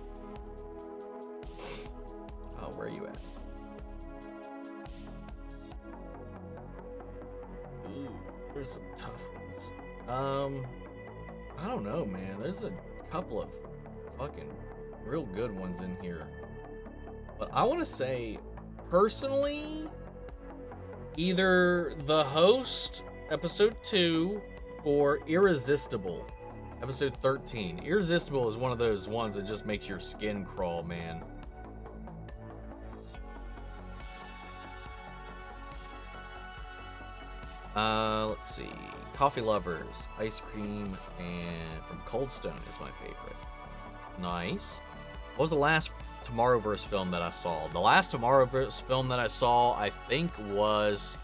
Oh, where are you at? Ooh, there's some tough ones. I don't know, man. There's a couple of fucking real good ones in here. But I want to say, personally, either The Host, episode 2, or Irresistible, episode 13. Irresistible is one of those ones that just makes your skin crawl, man. Let's see. Coffee Lovers, Ice Cream, and from Cold Stone is my favorite. Nice. What was the last Tomorrowverse film that I saw? The last Tomorrowverse film that I saw, I think, was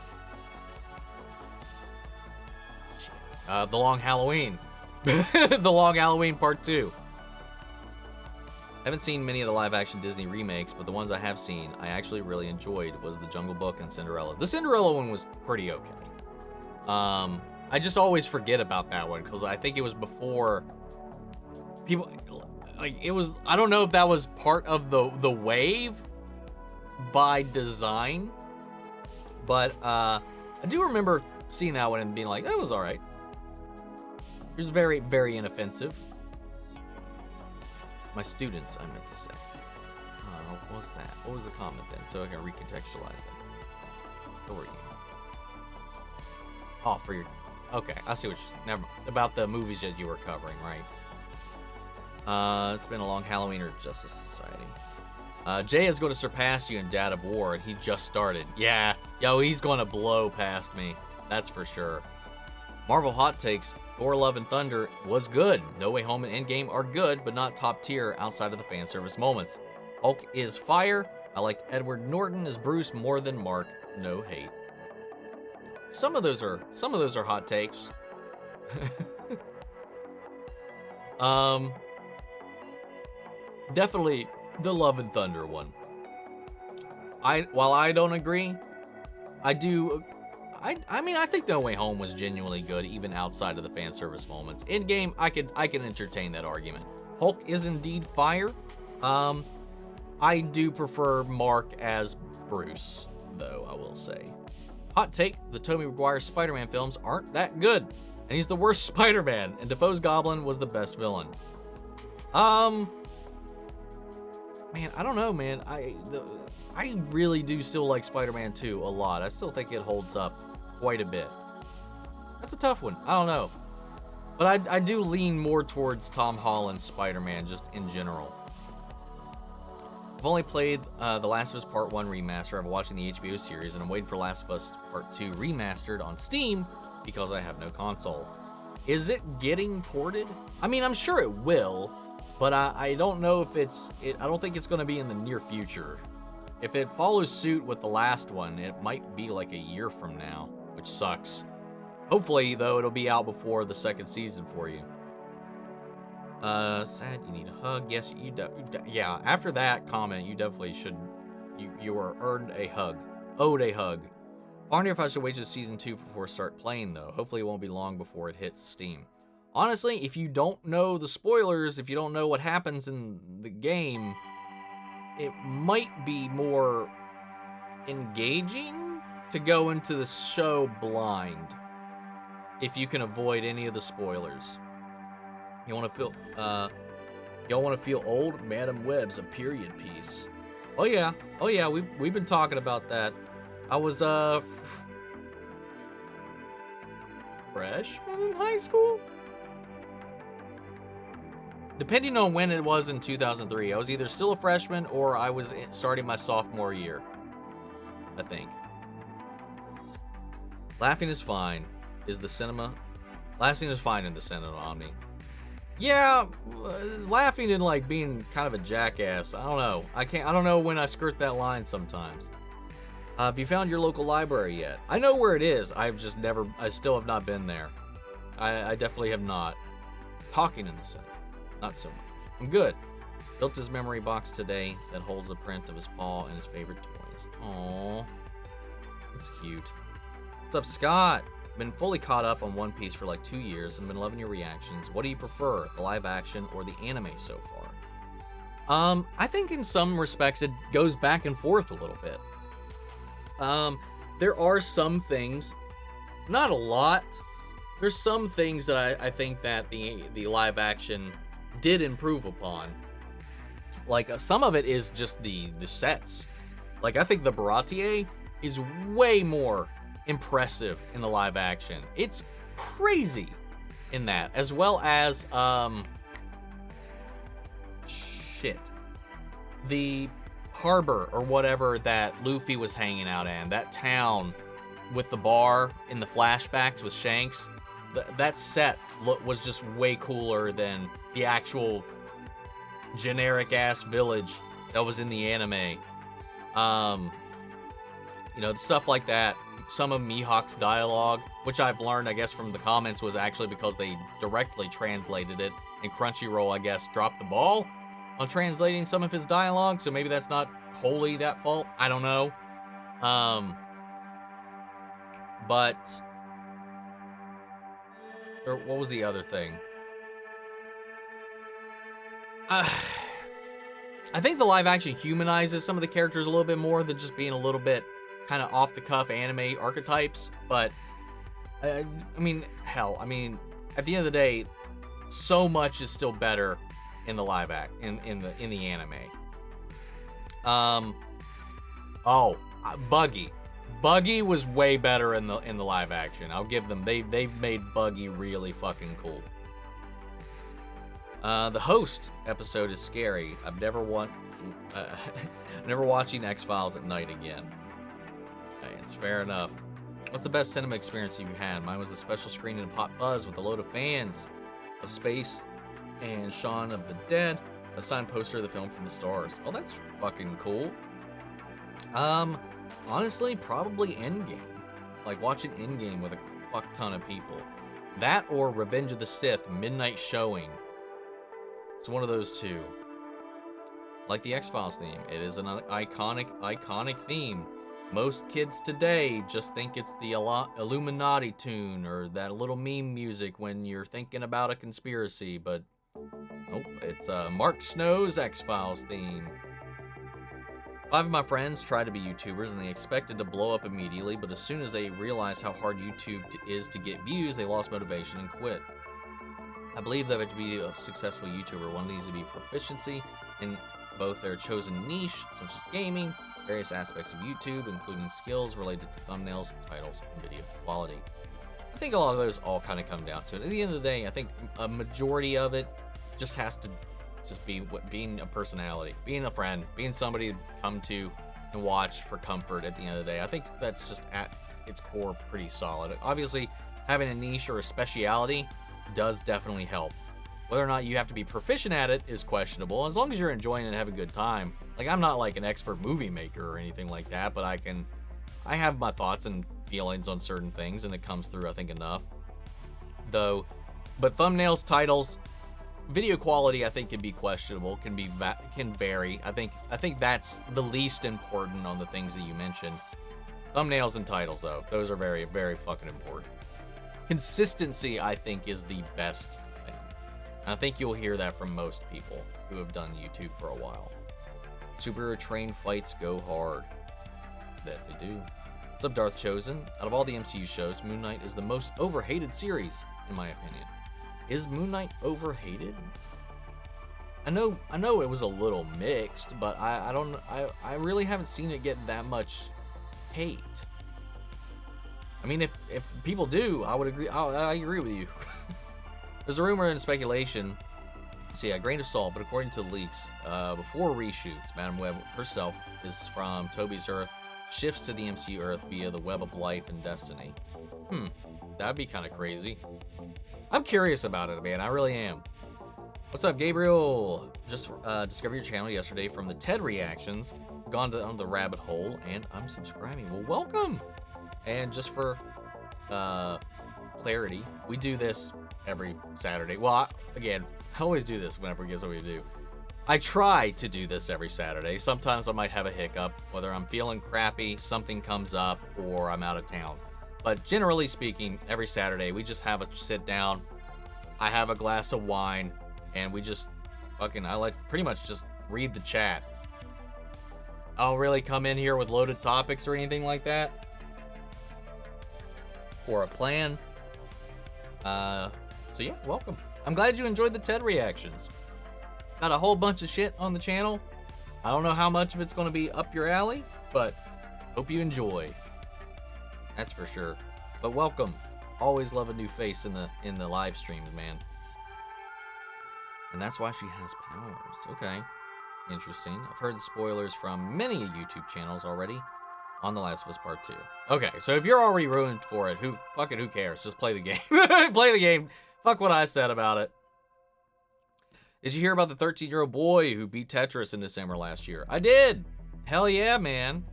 The Long Halloween. The Long Halloween Part 2. I haven't seen many of the live-action Disney remakes, but the ones I have seen, I actually really enjoyed was The Jungle Book and Cinderella. The Cinderella one was pretty okay. I just always forget about that one because I think it was before people, like, it was, I don't know if that was part of the wave by design, but I do remember seeing that one and being like, that was all right. It was very, very inoffensive. My students, I meant to say. What was that? What was the comment then? So I can recontextualize that. Where were you? Oh, for your... Okay, I see what you're... Never mind. About the movies that you were covering, right? It's been a long Halloween or Justice Society. Jay is going to surpass you in Dad of War, and he just started. Yeah. Yo, he's going to blow past me. That's for sure. Marvel Hot Takes. Thor Love and Thunder was good. No Way Home and Endgame are good, but not top tier outside of the fan service moments. Hulk is fire. I liked Edward Norton as Bruce more than Mark. No hate. Some of those are hot takes. Definitely the Love and Thunder one. While I don't agree, I do. I mean, I think No Way Home was genuinely good, even outside of the fan service moments. In game, I can entertain that argument. Hulk is indeed fire. I do prefer Mark as Bruce, though, I will say. Hot take, the Tobey Maguire Spider-Man films aren't that good, and he's the worst Spider-Man, and Dafoe's Goblin was the best villain. Man, I don't know, man. I really do still like Spider-Man 2 a lot. I still think it holds up quite a bit. That's a tough one. I don't know. But I do lean more towards Tom Holland's Spider-Man just in general. I've only played The Last of Us Part 1 remaster. I've watched the HBO series, and I'm waiting for Last of Us Part 2 remastered on Steam because I have no console. Is it getting ported? I mean, I'm sure it will, but I don't know if I don't think it's going to be in the near future. If it follows suit with the last one, it might be like a year from now, which sucks. Hopefully, though, it'll be out before the second season for you. Sad you need a hug. Yes, yeah, after that comment, you definitely should, you are earned a hug. Owed a hug. I wonder if I should wait till season 2 before I start playing, though. Hopefully it won't be long before it hits Steam. Honestly, if you don't know the spoilers, if you don't know what happens in the game, it might be more engaging to go into the show blind if you can avoid any of the spoilers. You want to feel, y'all want to feel old? Madam Web's a period piece. Oh yeah, we've been talking about that. I was freshman in high school. depending on when it was in 2003, I was either still a freshman or I was starting my sophomore year, I think. Laughing is fine is the cinema. Laughing is fine in the cinema, Omni. Yeah, laughing and like being kind of a jackass. I don't know. I don't know when I skirt that line sometimes. Have you found your local library yet? I know where it is. I still have not been there. I definitely have not. Talking in the center. Not so much. I'm good. Built his memory box today that holds a print of his paw and his favorite toys. Aww. It's cute. What's up, Scott? Been fully caught up on One Piece for like 2 years and been loving your reactions. What do you prefer, the live action or the anime so far? I think in some respects it goes back and forth a little bit. There are some things, not a lot. There's some things that I think that the live action did improve upon. Like some of it is just the sets. Like I think the Baratier is way more impressive in the live action. It's crazy in that, as well as the harbor or whatever that Luffy was hanging out in, that town with the bar in the flashbacks with Shanks. That set was just way cooler than the actual generic ass village that was in the anime. Stuff like that. Some of Mihawk's dialogue, which I've learned, I guess, from the comments, was actually because they directly translated it, and Crunchyroll, I guess, dropped the ball on translating some of his dialogue, so maybe that's not wholly that fault. I don't know. What was the other thing? I think the live action humanizes some of the characters a little bit more than just being a little bit kind of off-the-cuff anime archetypes, but I mean, at the end of the day, so much is still better in the live act in the anime. Buggy was way better in the live action. I'll give them. They've made Buggy really fucking cool. The host episode is scary. I'm never watching X-Files at night again. It's fair enough. What's the best cinema experience you've had? Mine was a special screening of Hot Fuzz with a load of fans of Space and Shaun of the Dead, a signed poster of the film from the stars. Oh, that's fucking cool. Honestly, probably Endgame. Like watching Endgame with a fuck ton of people. That or Revenge of the Sith midnight showing. It's one of those two. Like the X-Files theme. It is an iconic theme. Most kids today just think it's the Illuminati tune or that little meme music when you're thinking about a conspiracy, but nope, it's Mark Snow's X-Files theme. 5 of my friends try to be YouTubers and they expected to blow up immediately, but as soon as they realized how hard YouTube is to get views, they lost motivation and quit. I believe that to be a successful YouTuber, one needs to be proficiency in both their chosen niche, such as gaming, various aspects of YouTube, including skills related to thumbnails, titles, and video quality. I think a lot of those all kind of come down to it. At the end of the day, I think a majority of it just has to just be being a personality, being a friend, being somebody to come to and watch for comfort at the end of the day. I think that's just at its core pretty solid. Obviously, having a niche or a speciality does definitely help. Whether or not you have to be proficient at it is questionable. As long as you're enjoying it and having a good time. Like, I'm not like an expert movie maker or anything like that, but I have my thoughts and feelings on certain things, and it comes through, I think, enough. But thumbnails, titles, video quality, I think, can be questionable, can vary. I think that's the least important on the things that you mentioned. Thumbnails and titles, though, those are very, very fucking important. Consistency, I think, is the best thing. And I think you'll hear that from most people who have done YouTube for a while. Superhero train fights go hard. That they do. What's up, Darth Chosen? Out of all the MCU shows, Moon Knight is the most overhated series, in my opinion. Is Moon Knight overhated? I know it was a little mixed, but I really haven't seen it get that much hate. I mean, if people do, I would agree. I agree with you. There's a rumor and speculation So yeah, grain of salt, but according to leaks, before reshoots, Madam Web herself is from Toby's Earth, shifts to the MCU Earth via the Web of Life and Destiny. That'd be kind of crazy. I'm curious about it, man. I really am. What's up, Gabriel? Just discovered your channel yesterday from the TED reactions. Gone down the rabbit hole, and I'm subscribing. Well, welcome. And just for clarity, we do this every Saturday. Well, again, I always do this whenever we get something to do. I try to do this every Saturday. Sometimes I might have a hiccup, whether I'm feeling crappy, something comes up, or I'm out of town. But generally speaking, every Saturday, we just have a sit down. I have a glass of wine, and we just I like pretty much just read the chat. I don't really come in here with loaded topics or anything like that, or a plan. So yeah, welcome. I'm glad you enjoyed the TED reactions. Got a whole bunch of shit on the channel. I don't know how much of it's going to be up your alley, but hope you enjoy. That's for sure. But welcome. Always love a new face in the live streams, man. And that's why she has powers. Okay. Interesting. I've heard the spoilers from many YouTube channels already on The Last of Us Part 2. Okay, so if you're already ruined for it, who cares? Just play the game. Play the game. Fuck what I said about it. Did you hear about the 13-year-old boy who beat Tetris in December last year? I did. Hell yeah, man.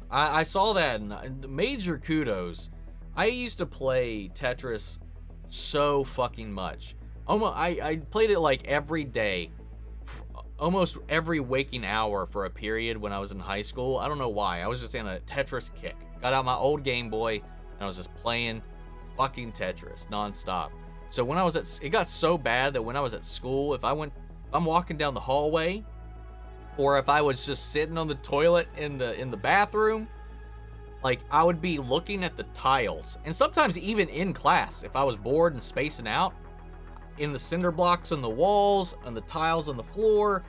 I saw that, and major kudos. I used to play Tetris so fucking much. I played it like every day, almost every waking hour for a period when I was in high school. I don't know why. I was just in a Tetris kick. Got out my old Game Boy, and I was just playing fucking Tetris nonstop. So when I was it got so bad that when I was at school, if I'm walking down the hallway, or if I was just sitting on the toilet in the bathroom, like I would be looking at the tiles, and sometimes even in class, if I was bored and spacing out, in the cinder blocks on the walls and the tiles on the floor,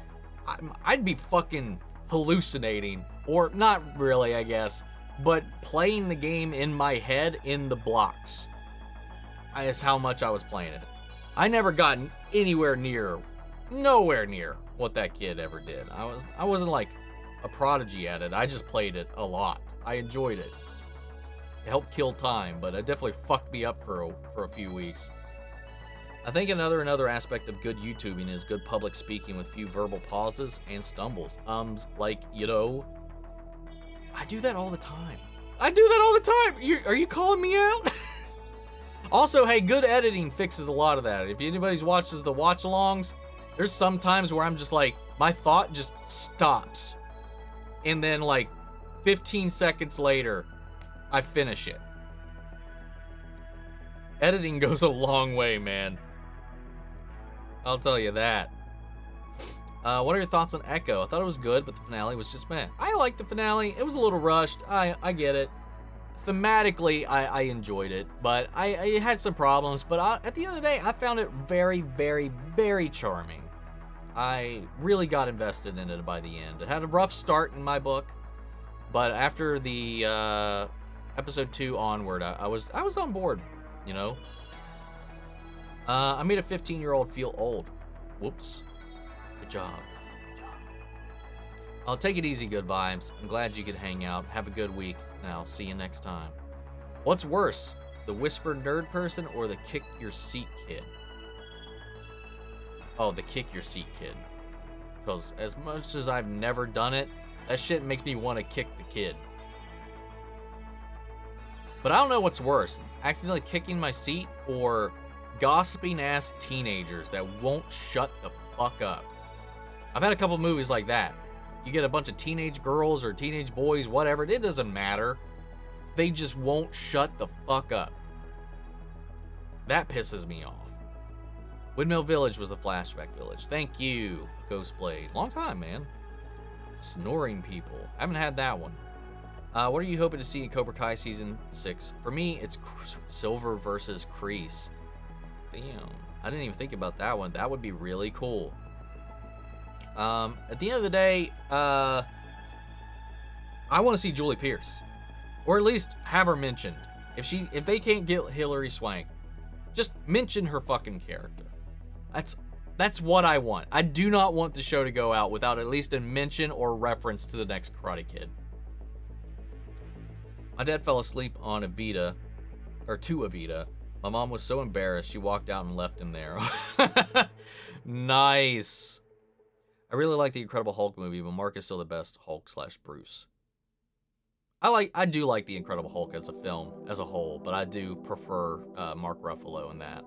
I'd be fucking hallucinating, or not really, I guess, but playing the game in my head in the blocks. Is how much I was playing it. I never got nowhere near what that kid ever did. I wasn't like a prodigy at it. I just played it a lot. I enjoyed it. It helped kill time, but it definitely fucked me up for a few weeks. I think another aspect of good YouTubing is good public speaking with few verbal pauses and stumbles. Like, you know, I do that all the time. Are you calling me out? Also, hey, good editing fixes a lot of that. If anybody watches the watch-alongs, there's some times where I'm just like, my thought just stops. And then like 15 seconds later, I finish it. Editing goes a long way, man. I'll tell you that. What are your thoughts on Echo? I thought it was good, but the finale was just meh. I liked the finale. It was a little rushed. I get it. Thematically, I enjoyed it, but I had some problems. But at the end of the day, I found it very, very, very charming. I really got invested in it by the end. It had a rough start in my book, but after the episode 2 onward, I was on board, you know. I made a 15-year-old feel old. Whoops. Good job. I'll take it easy, good vibes. I'm glad you could hang out. Have a good week, and I'll see you next time. What's worse, the whispered nerd person or the kick your seat kid? Oh, the kick your seat kid. Because as much as I've never done it, that shit makes me want to kick the kid. But I don't know what's worse, accidentally kicking my seat or gossiping ass teenagers that won't shut the fuck up. I've had a couple movies like that. You get a bunch of teenage girls or teenage boys, whatever, it doesn't matter. They just won't shut the fuck up. That pisses me off. Windmill Village was the flashback village. Thank you, Ghostblade. Long time, man. Snoring people. I haven't had that one. What are you hoping to see in Cobra Kai Season 6? For me, it's Silver versus Kreese. Damn. I didn't even think about that one. That would be really cool. At the end of the day, I want to see Julie Pierce. Or at least have her mentioned. If they can't get Hilary Swank, just mention her fucking character. That's That's what I want. I do not want the show to go out without at least a mention or reference to the next Karate Kid. My dad fell asleep on Evita, or to Evita. My mom was so embarrassed, she walked out and left him there. Nice. I really like the Incredible Hulk movie, but Mark is still the best Hulk/Bruce. I do like the Incredible Hulk as a film, as a whole, but I do prefer Mark Ruffalo in that.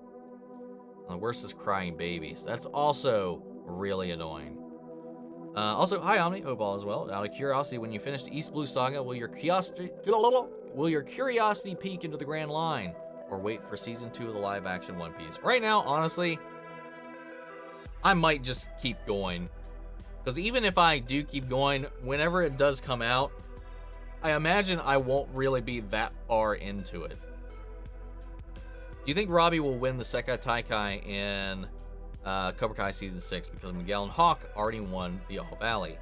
The worst is crying babies. That's also really annoying. Also, hi Omni, hope all is well. Out of curiosity, when you finish the East Blue Saga, will your curiosity peek into the Grand Line, or wait for season 2 of the live-action One Piece? Right now, honestly, I might just keep going, because even if I do keep going, whenever it does come out, I imagine I won't really be that far into it. Do you think Robbie will win the Sekai Taikai in Cobra Kai Season 6 because Miguel and Hawk already won the All Valley?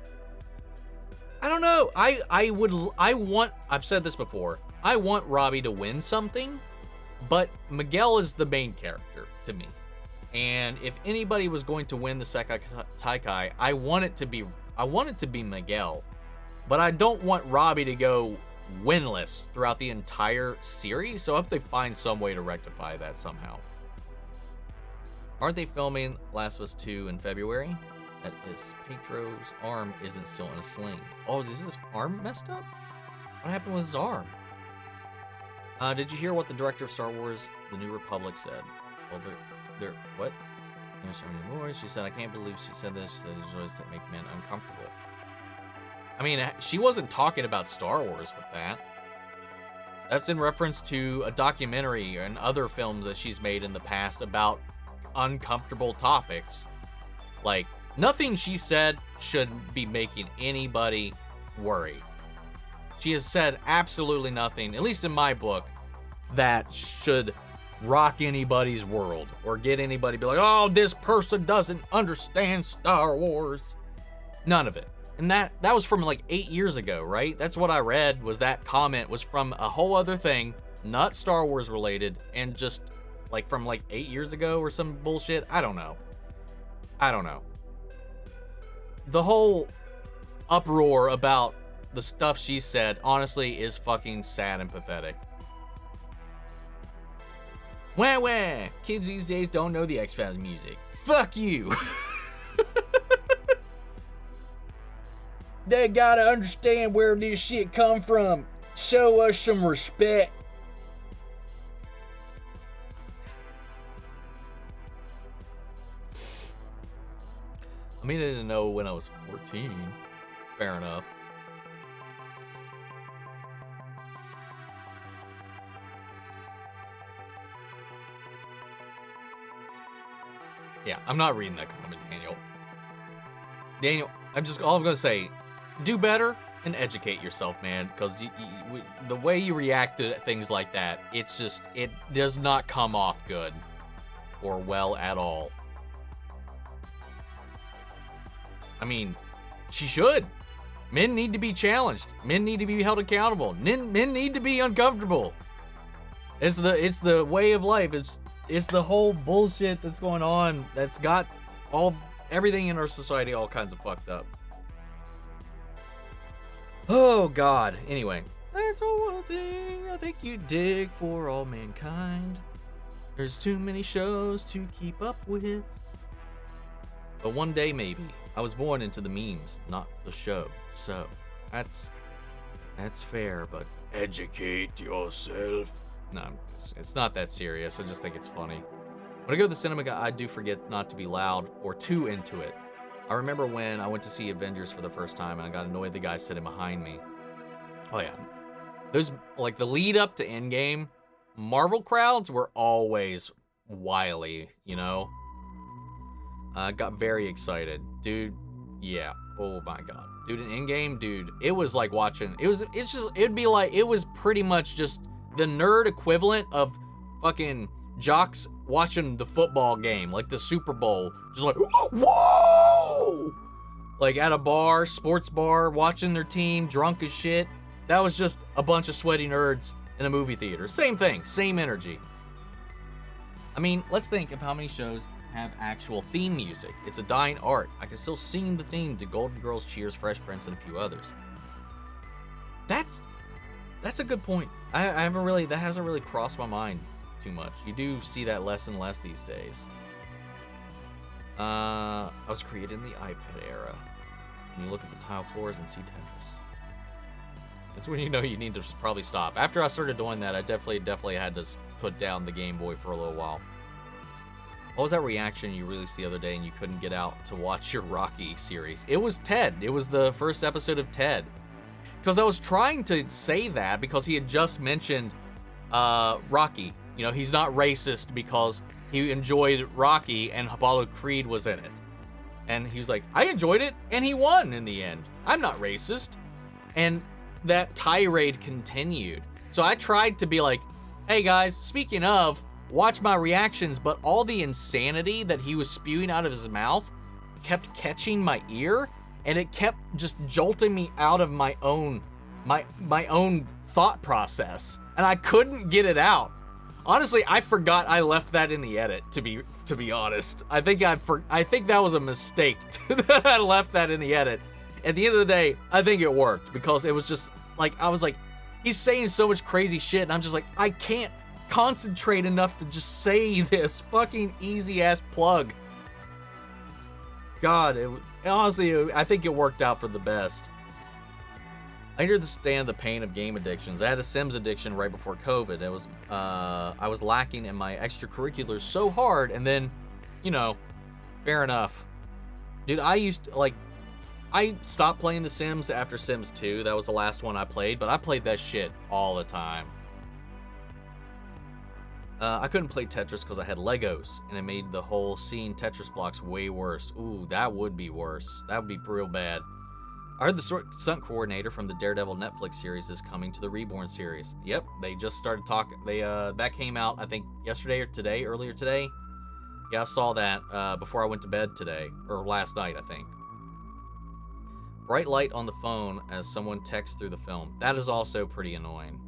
I don't know. I've said this before. I want Robbie to win something, but Miguel is the main character to me. And if anybody was going to win the Sekai Taikai, I want it to be Miguel. But I don't want Robbie to go winless throughout the entire series, so I hope they find some way to rectify that somehow. Aren't they filming Last of Us 2 in February? That is, Pedro's arm isn't still in a sling. Oh, is his arm messed up? What happened with his arm? Did you hear what the director of Star Wars The New Republic said? Well, they're what? She said, I can't believe she said this. She said, it's always to make men uncomfortable. I mean, she wasn't talking about Star Wars with that. That's in reference to a documentary and other films that she's made in the past about uncomfortable topics. Like, nothing she said should be making anybody worry. She has said absolutely nothing, at least in my book, that should rock anybody's world or get anybody to be like, oh, this person doesn't understand Star Wars. None of it. And that was from like 8 years ago, right? That's what I read, was that comment was from a whole other thing, not Star Wars related, and just like from like 8 years ago or some bullshit. I don't know. The whole uproar about the stuff she said, honestly, is fucking sad and pathetic. Wah wah! Kids these days don't know the X-Files music. Fuck you! They gotta understand where this shit come from. Show us some respect. I mean, I didn't know when I was 14. Fair enough. Yeah, I'm not reading that comment, Daniel. Daniel, all I'm gonna say, do better and educate yourself, man, because the way you react to things like that, it does not come off good or well at all. I mean, she should. Men need to be challenged. Men need to be held accountable. Men need to be uncomfortable. It's the way of life. It's the whole bullshit that's going on that's got everything in our society all kinds of fucked up. Oh, God. Anyway. That's all thing I think you dig for all mankind. There's too many shows to keep up with. But one day, maybe. I was born into the memes, not the show. So, that's fair, but educate yourself. No, it's not that serious. I just think it's funny. When I go to the cinema, I do forget not to be loud or too into it. I remember when I went to see Avengers for the first time and I got annoyed the guy sitting behind me. Oh yeah. There's like the lead up to Endgame, Marvel crowds were always wily, you know? I got very excited. Dude, yeah. Oh my god. Dude, in Endgame, dude, it was like watching, it was pretty much just the nerd equivalent of fucking jocks watching the football game, like the Super Bowl, just like, whoa! Like at a bar, sports bar, watching their team, drunk as shit. That was just a bunch of sweaty nerds in a movie theater. Same thing, same energy. I mean, let's think of how many shows have actual theme music. It's a dying art. I can still sing the theme to Golden Girls, Cheers, Fresh Prince, and a few others. That's a good point. I haven't really, that hasn't really crossed my mind too much. You do see that less and less these days. I was created in the iPad era. And you look at the tile floors and see Tetris. That's when you know you need to probably stop. After I started doing that, I definitely had to put down the Game Boy for a little while. What was that reaction you released the other day and you couldn't get out to watch your Rocky series? It was Ted. It was the first episode of Ted. Because I was trying to say that because he had just mentioned Rocky. You know, he's not racist because he enjoyed Rocky and Apollo Creed was in it. And he was like, I enjoyed it, and he won in the end. I'm not racist. And that tirade continued. So I tried to be like, hey guys, speaking of, watch my reactions, but all the insanity that he was spewing out of his mouth kept catching my ear, and it kept just jolting me out of my own thought process, and I couldn't get it out. Honestly, I forgot I left that in the edit, to be honest. I think that was a mistake that I left that in the edit. At the end of the day, I think it worked because it was just like, I was like, he's saying so much crazy shit, and I'm just like, I can't concentrate enough to just say this fucking easy ass plug. God, honestly, I think it worked out for the best. I understand the pain of game addictions. I had a Sims addiction right before COVID. It was, I was lacking in my extracurriculars so hard, and then, you know, fair enough. Dude, I stopped playing The Sims after Sims 2. That was the last one I played, but I played that shit all the time. I couldn't play Tetris because I had Legos, and it made the whole seeing Tetris blocks way worse. Ooh, that would be worse. That would be real bad. I heard the stunt coordinator from the Daredevil Netflix series is coming to the Reborn series. Yep, they just started talking. That came out, I think, yesterday or today, earlier today. Yeah, I saw that before I went to bed today, or last night, I think. Bright light on the phone as someone texts through the film. That is also pretty annoying.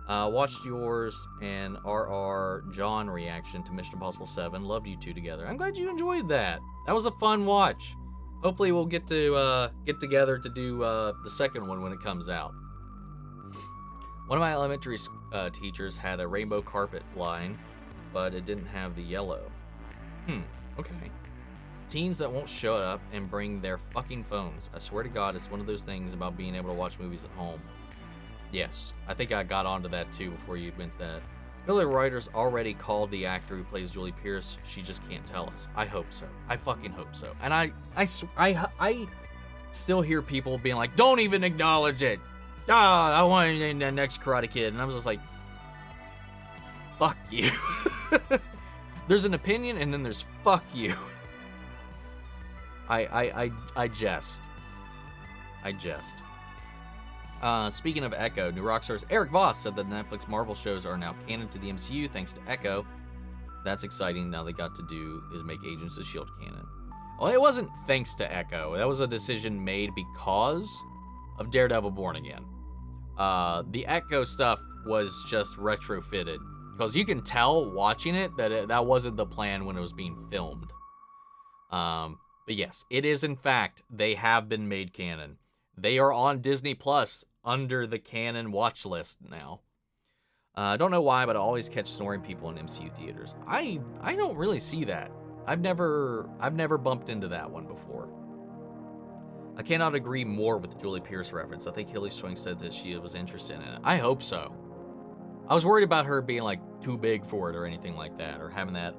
Watched yours and RR John reaction to Mission Impossible 7. Loved you two together. I'm glad you enjoyed that. That was a fun watch. Hopefully we'll get to get together to do the second one when it comes out. One of my elementary teachers had a rainbow carpet line, but it didn't have the yellow. Okay. Teens that won't show up and bring their fucking phones. I swear to God, it's one of those things about being able to watch movies at home. Yes, I think I got onto that too before you went to that. Billy Reuters already called the actor who plays Julie Pierce. She just can't tell us. I hope so. I fucking hope so. And I still hear people being like, don't even acknowledge it. I want it in the next Karate Kid. And I was just like, fuck you. There's an opinion and then there's fuck you. I jest. Speaking of Echo, New Rockstar's Eric Voss said that Netflix Marvel shows are now canon to the MCU thanks to Echo. That's exciting. Now they got to do is make Agents of S.H.I.E.L.D. canon. Well, it wasn't thanks to Echo. That was a decision made because of Daredevil Born Again. The Echo stuff was just retrofitted. Because you can tell watching it that that wasn't the plan when it was being filmed. But yes, it is in fact, they have been made canon. They are on Disney Plus under the canon watch list now. I don't know why, but I always catch snoring people in MCU theaters. I don't really see that. I've never bumped into that one before. I cannot agree more with the Julie Pierce reference. I think Hilly Swing said that she was interested in it. I hope so. I was worried about her being like too big for it or anything like that, or having that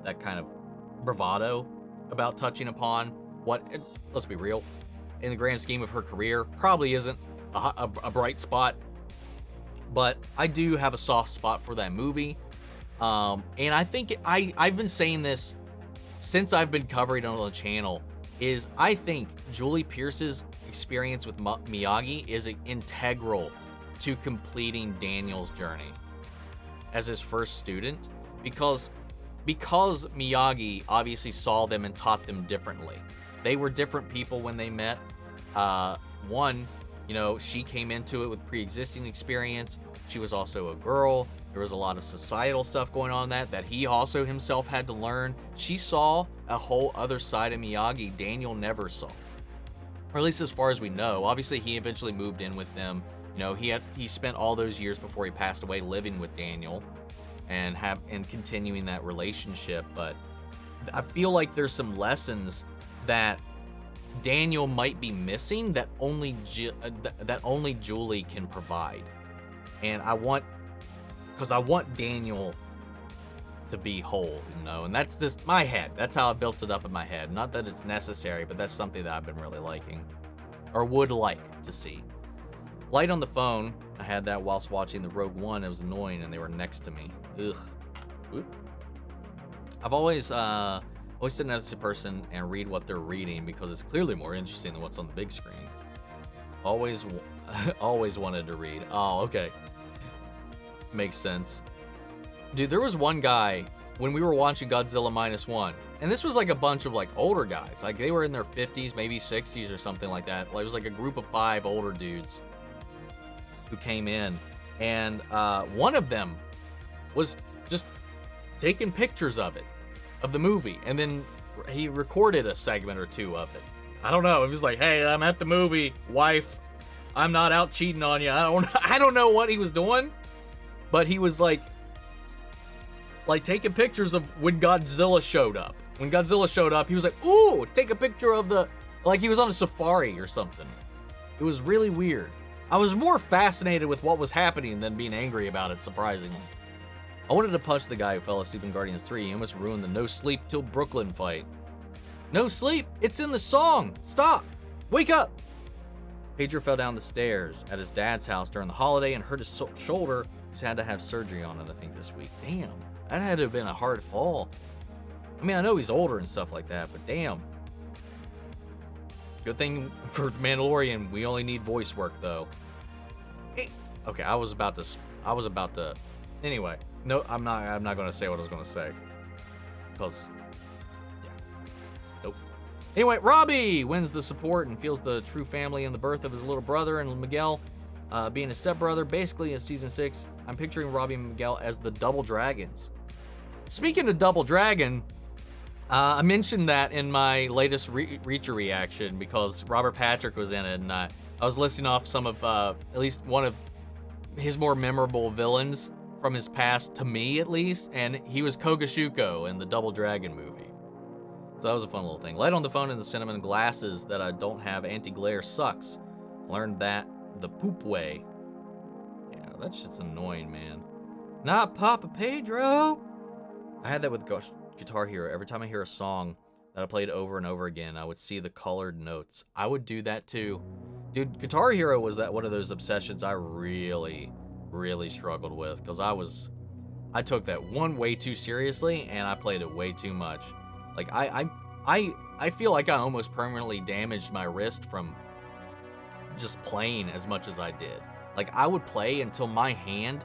that kind of bravado about touching upon what, let's be real, in the grand scheme of her career, probably isn't a bright spot. But I do have a soft spot for that movie. And I think I've been saying this since I've been covering it on the channel, is I think Julie Pierce's experience with Miyagi is integral to completing Daniel's journey as his first student, because Miyagi obviously saw them and taught them differently. They were different people when they met. One, you know, she came into it with pre-existing experience. She was also a girl. There was a lot of societal stuff going on that he also himself had to learn. She saw a whole other side of Miyagi Daniel never saw. Or at least as far as we know. Obviously, he eventually moved in with them. You know, he spent all those years before he passed away living with Daniel and continuing that relationship. But I feel like there's some lessons that Daniel might be missing that only Julie can provide. And I want Daniel to be whole, you know, and that's just my head. That's how I built it up in my head. Not that it's necessary, but that's something that I've been really liking, or would like to see. Light on the phone. I had that whilst watching the Rogue One. It was annoying, and they were next to me. Ugh. Oop. I've always sit next to a person and read what they're reading because it's clearly more interesting than what's on the big screen. Always wanted to read. Oh, okay. Makes sense. Dude, there was one guy when we were watching Godzilla -1, and this was like a bunch of like older guys. Like they were in their 50s, maybe 60s or something like that. Like, it was like a group of 5 older dudes who came in, and one of them was just taking pictures of the movie, and then he recorded a segment or 2 of it. I don't know. It was like, hey, I'm at the movie, wife. I'm not out cheating on you. I don't know what he was doing, but he was like taking pictures of when Godzilla showed up. When Godzilla showed up, he was like, ooh, take a picture of like he was on a safari or something. It was really weird. I was more fascinated with what was happening than being angry about it, surprisingly. I wanted to punch the guy who fell asleep in Guardians 3. He almost ruined the no sleep till Brooklyn fight. No sleep? It's in the song. Stop. Wake up. Pedro fell down the stairs at his dad's house during the holiday and hurt his shoulder. He's had to have surgery on it, I think, this week. Damn. That had to have been a hard fall. I mean, I know he's older and stuff like that, but damn. Good thing for Mandalorian, we only need voice work, though. Hey. Okay, I was about to. Anyway, no, I'm not going to say what I was going to say. Because, yeah. Nope. Anyway, Robbie wins the support and feels the true family in the birth of his little brother and Miguel being his stepbrother. Basically, in Season 6, I'm picturing Robbie and Miguel as the Double Dragons. Speaking of Double Dragon, I mentioned that in my latest Reacher reaction because Robert Patrick was in it, and I was listing off some of, at least one of his more memorable villains from his past, to me at least, and he was Kogashuko in the Double Dragon movie. So that was a fun little thing. Light on the phone and the cinnamon glasses that I don't have anti-glare sucks. Learned that the poop way. Yeah, that shit's annoying, man. Not Papa Pedro! I had that with Guitar Hero. Every time I hear a song that I played over and over again, I would see the colored notes. I would do that too. Dude, Guitar Hero was one of those obsessions I really, really struggled with, because I took that one way too seriously and I played it way too much. Like I feel like I almost permanently damaged my wrist from just playing as much as I did. Like I would play until my hand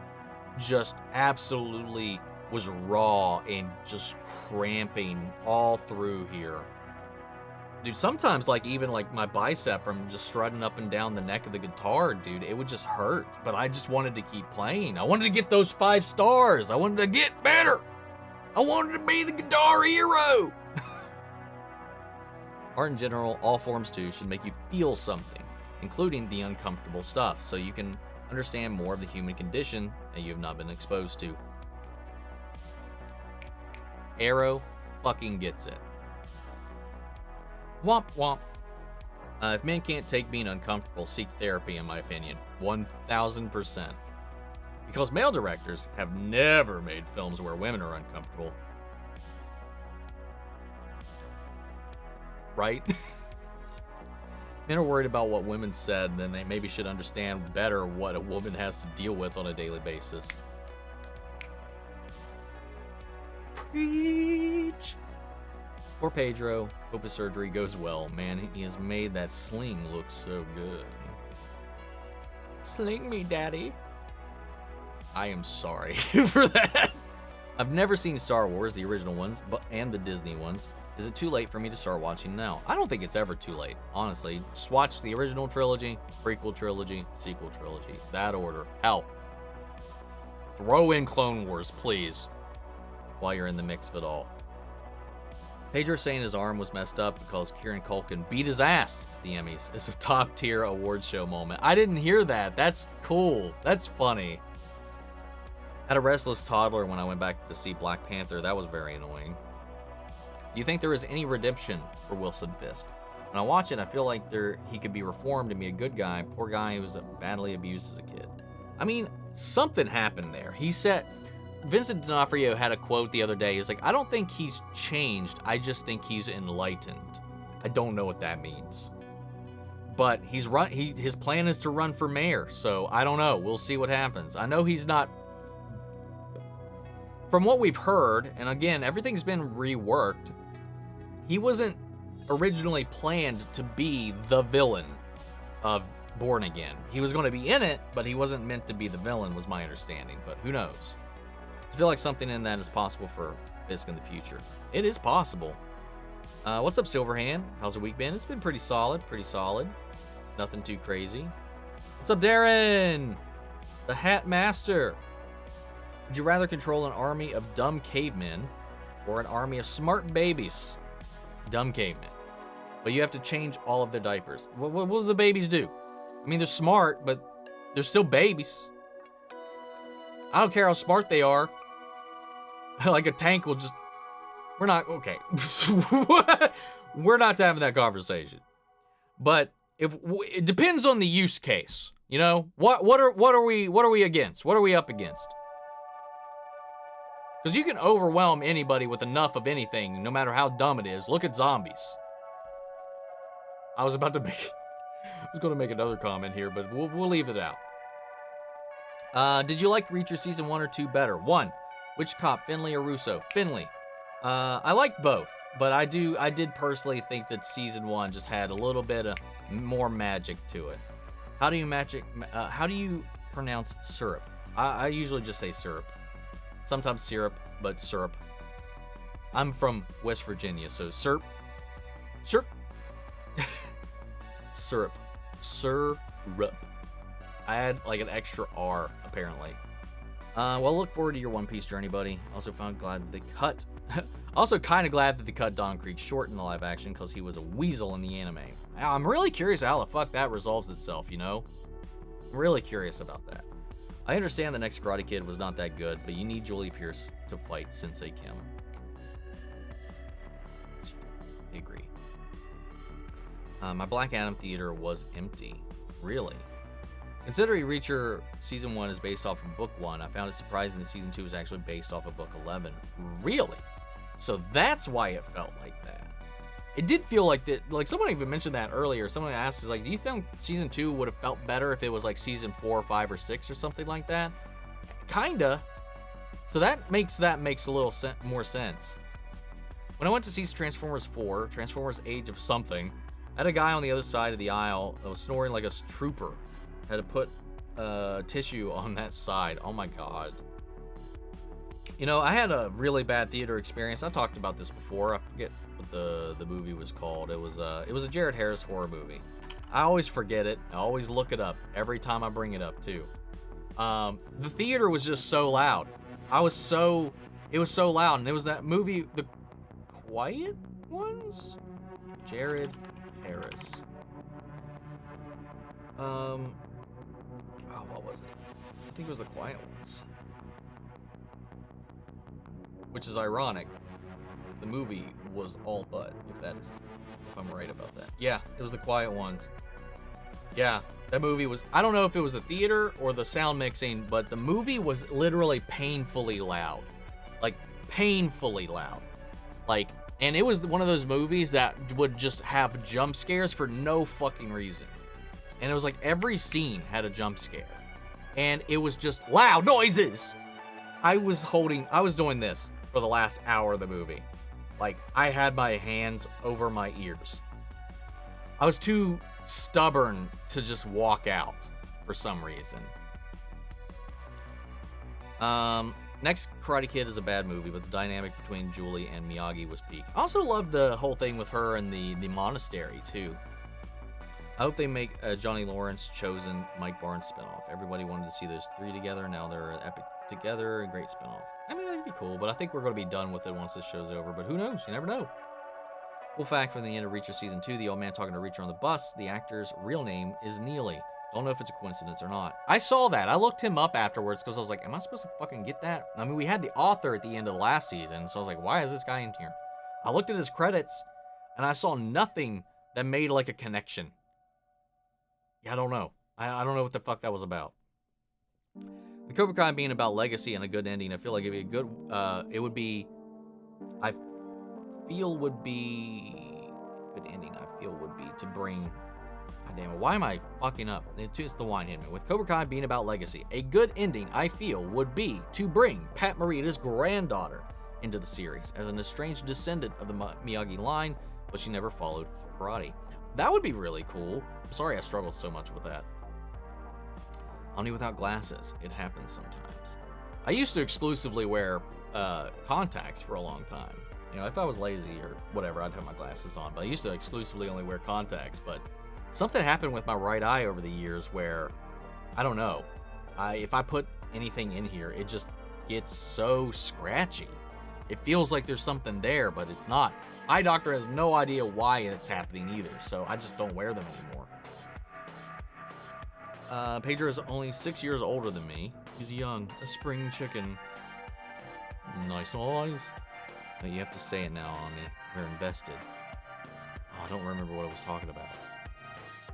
just absolutely was raw and just cramping all through here. Dude, sometimes like even like my bicep from just strutting up and down the neck of the guitar, dude, it would just hurt. But I just wanted to keep playing. I wanted to get those 5 stars. I wanted to get better. I wanted to be the guitar hero. Art in general, all forms too, should make you feel something, including the uncomfortable stuff, so you can understand more of the human condition that you have not been exposed to. Arrow fucking gets it. Womp womp. If men can't take being uncomfortable, seek therapy, in my opinion. 1000%. Because male directors have never made films where women are uncomfortable. Right? Men are worried about what women said, then they maybe should understand better what a woman has to deal with on a daily basis. Preach! Poor Pedro. Hope his surgery goes well. Man, he has made that sling look so good. Sling me, daddy. I am sorry for that. I've never seen Star Wars, the original ones, and the Disney ones. Is it too late for me to start watching now? I don't think it's ever too late, honestly. Just watch the original trilogy, prequel trilogy, sequel trilogy. That order. Hell. Throw in Clone Wars, please, while you're in the mix of it all. Pedro saying his arm was messed up because Kieran Culkin beat his ass at the Emmys. It's a top-tier award show moment. I didn't hear that. That's cool. That's funny. Had a restless toddler when I went back to see Black Panther. That was very annoying. Do you think there is any redemption for Wilson Fisk? When I watch it, I feel like he could be reformed and be a good guy. Poor guy who was badly abused as a kid. I mean, something happened there. He said... Vincent D'Onofrio had a quote the other day. He's like, I don't think he's changed. I just think he's enlightened. I don't know what that means. But his plan is to run for mayor. So I don't know. We'll see what happens. I know he's not... From what we've heard, and again, everything's been reworked, he wasn't originally planned to be the villain of Born Again. He was going to be in it, but he wasn't meant to be the villain, was my understanding. But who knows? I feel like something in that is possible for Fisk in the future. It is possible. What's up, Silverhand? How's the week been? It's been pretty solid, Nothing too crazy. What's up, Darren? The Hat Master. Would you rather control an army of dumb cavemen or an army of smart babies? Dumb cavemen. But you have to change all of their diapers. What do the babies do? I mean, they're smart, but they're still babies. I don't care how smart they are. Like a tank will just... We're not... Okay. We're not having that conversation. But it depends on the use case. You know? What are we against? What are we up against? Because you can overwhelm anybody with enough of anything, no matter how dumb it is. Look at zombies. I was going to make another comment here, but we'll leave it out. Did you like Reacher season 1 or 2 better? 1. Which cop, Finley or Russo? Finley. I liked both, but I did personally think that season 1 just had a little bit of more magic to it. How do you pronounce syrup? I usually just say syrup. Sometimes syrup, but syrup. I'm from West Virginia, so syrup. Syrup. Syrup. Syrup. I had like an extra R, apparently. Well, look forward to your One Piece journey, buddy. Also glad that they cut... also kind of glad that they cut Don Creek short in the live action because he was a weasel in the anime. I'm really curious how the fuck that resolves itself, you know? I'm really curious about that. I understand the next Karate Kid was not that good, but you need Julie Pierce to fight Sensei Kim. I agree. My Black Adam theater was empty. Really? Considering Reacher Season 1 is based off of Book 1, I found it surprising that Season 2 is actually based off of Book 11. Really? So that's why it felt like that. It did feel like that, like someone even mentioned that earlier. Someone asked, is like, do you think Season 2 would have felt better if it was like Season 4 or 5 or 6 or something like that? Kinda. So that makes a little more sense. When I went to see Transformers 4, Transformers Age of Something, I had a guy on the other side of the aisle that was snoring like a trooper. Had to put tissue on that side. Oh my god. You know, I had a really bad theater experience. I talked about this before. I forget what the movie was called. It was a Jared Harris horror movie. I always forget it. I always look it up every time I bring it up too. The theater was just so loud. It was so loud, and it was that movie, The Quiet Ones? Jared Harris. What was it? I think it was The Quiet Ones. Which is ironic, because the movie was all but, if I'm right about that. Yeah, it was The Quiet Ones. Yeah, that movie was, I don't know if it was the theater or the sound mixing, but the movie was literally painfully loud. Like, painfully loud. Like, and it was one of those movies that would just have jump scares for no fucking reason. And it was like every scene had a jump scare. And it was just loud noises. I was doing this for the last hour of the movie. Like, I had my hands over my ears. I was too stubborn to just walk out for some reason. Next Karate Kid is a bad movie, but the dynamic between Julie and Miyagi was peak. I also loved the whole thing with her and the monastery, too. I hope they make a Johnny Lawrence Chosen Mike Barnes spinoff. Everybody wanted to see those three together. Now they're epic together, a great spinoff. I mean, that'd be cool, but I think we're going to be done with it once this show's over, but who knows? You never know. Cool fact from the end of Reacher Season 2, the old man talking to Reacher on the bus, the actor's real name is Neely. Don't know if it's a coincidence or not. I saw that. I looked him up afterwards because I was like, am I supposed to fucking get that? I mean, we had the author at the end of the last season, so I was like, why is this guy in here? I looked at his credits, and I saw nothing that made like a connection. Yeah, I don't know. I don't know what the fuck that was about. The Cobra Kai being about legacy and a good ending, I feel like it'd be a good, it would be, I feel would be, good ending, I feel would be to bring, god damn it, why am I fucking up? It's the wine hitting me. With Cobra Kai being about legacy, a good ending, I feel, would be to bring Pat Morita's granddaughter into the series as an estranged descendant of the Miyagi line, but she never followed karate. That would be really cool. I'm sorry I struggled so much with that. Only without glasses. It happens sometimes. I used to exclusively wear contacts for a long time. You know, if I was lazy or whatever, I'd have my glasses on. But I used to exclusively only wear contacts. But something happened with my right eye over the years where, I don't know, if I put anything in here, it just gets so scratchy. It feels like there's something there, but it's not. Eye doctor has no idea why it's happening either, so I just don't wear them anymore. Pedro is only 6 years older than me. He's young, a spring chicken. Nice eyes. But you have to say it now on me. You're invested. Oh, I don't remember what I was talking about.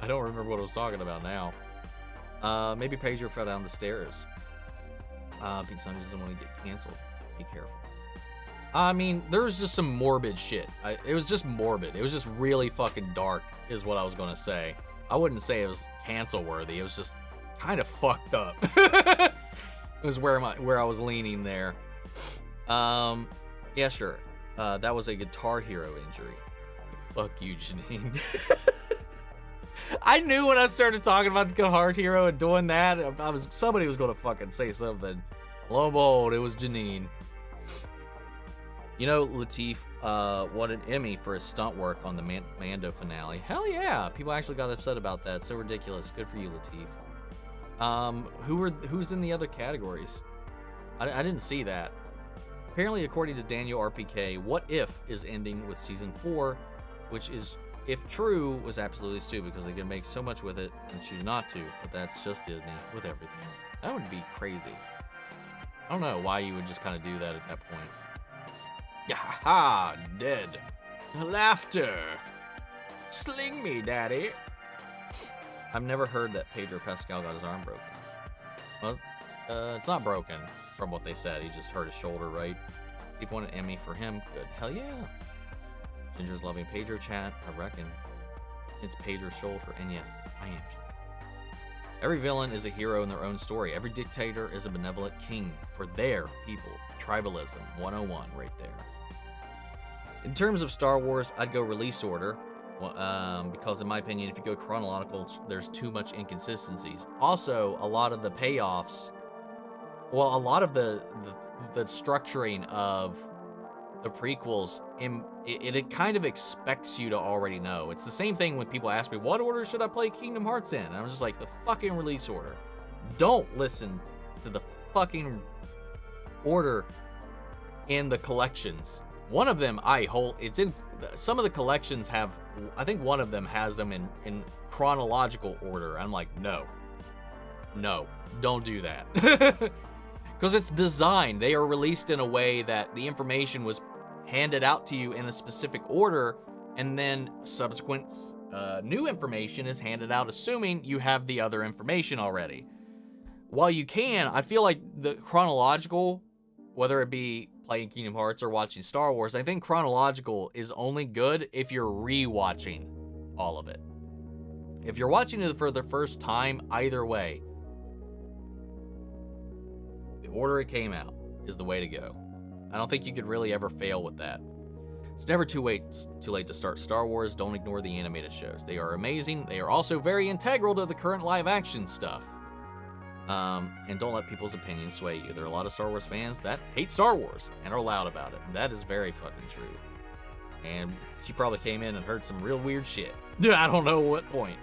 I don't remember what I was talking about now. Maybe Pedro fell down the stairs. Big Son doesn't want to get canceled. Be careful. I mean, there was just some morbid shit. It was just morbid. It was just really fucking dark, is what I was gonna say. I wouldn't say it was cancel worthy. It was just kind of fucked up. It was where I was leaning there. Yeah, sure. That was a Guitar Hero injury. Fuck you, Janine. I knew when I started talking about the Guitar Hero and doing that, somebody was gonna fucking say something. Lo and behold, it was Janine. You know, Lateef won an Emmy for his stunt work on the Mando finale. Hell yeah! People actually got upset about that. So ridiculous. Good for you, Lateef. Who's in the other categories? I didn't see that. Apparently, according to Daniel RPK, What If is ending with season 4, which is, if true, was absolutely stupid because they can make so much with it and choose not to. But that's just Disney with everything. That would be crazy. I don't know why you would just kind of do that at that point. Yaha! Dead. Laughter. Sling me, daddy. I've never heard that Pedro Pascal got his arm broken. Well, it's not broken, from what they said. He just hurt his shoulder, right? Steve won an Emmy for him. Good. Hell yeah. Ginger's loving Pedro chat. I reckon it's Pedro's shoulder. And yes, I am. Every villain is a hero in their own story. Every dictator is a benevolent king for their people. Tribalism 101 right there. In terms of Star Wars, I'd go release order. Because in my opinion, if you go chronological, there's too much inconsistencies. Also, a lot of the payoffs, well, a lot of the structuring of the prequels, it kind of expects you to already know. It's the same thing when people ask me, what order should I play Kingdom Hearts in? And I'm just like, the fucking release order. Don't listen to the fucking order in the collections. One of them, it's in, some of the collections have, I think one of them has them in chronological order. I'm like, no, don't do that. Because it's designed. They are released in a way that the information was handed out to you in a specific order, and then subsequent new information is handed out assuming you have the other information already. While you can, I feel like the chronological, whether it be playing Kingdom Hearts or watching Star Wars, I think chronological is only good if you're re-watching all of it. If you're watching it for the first time, either way, the order it came out is the way to go. I don't think you could really ever fail with that. It's never too late to start Star Wars. Don't ignore the animated shows. They are amazing. They are also very integral to the current live action stuff. And don't let people's opinions sway you. There are a lot of Star Wars fans that hate Star Wars and are loud about it. And that is very fucking true. And she probably came in and heard some real weird shit. I don't know what point.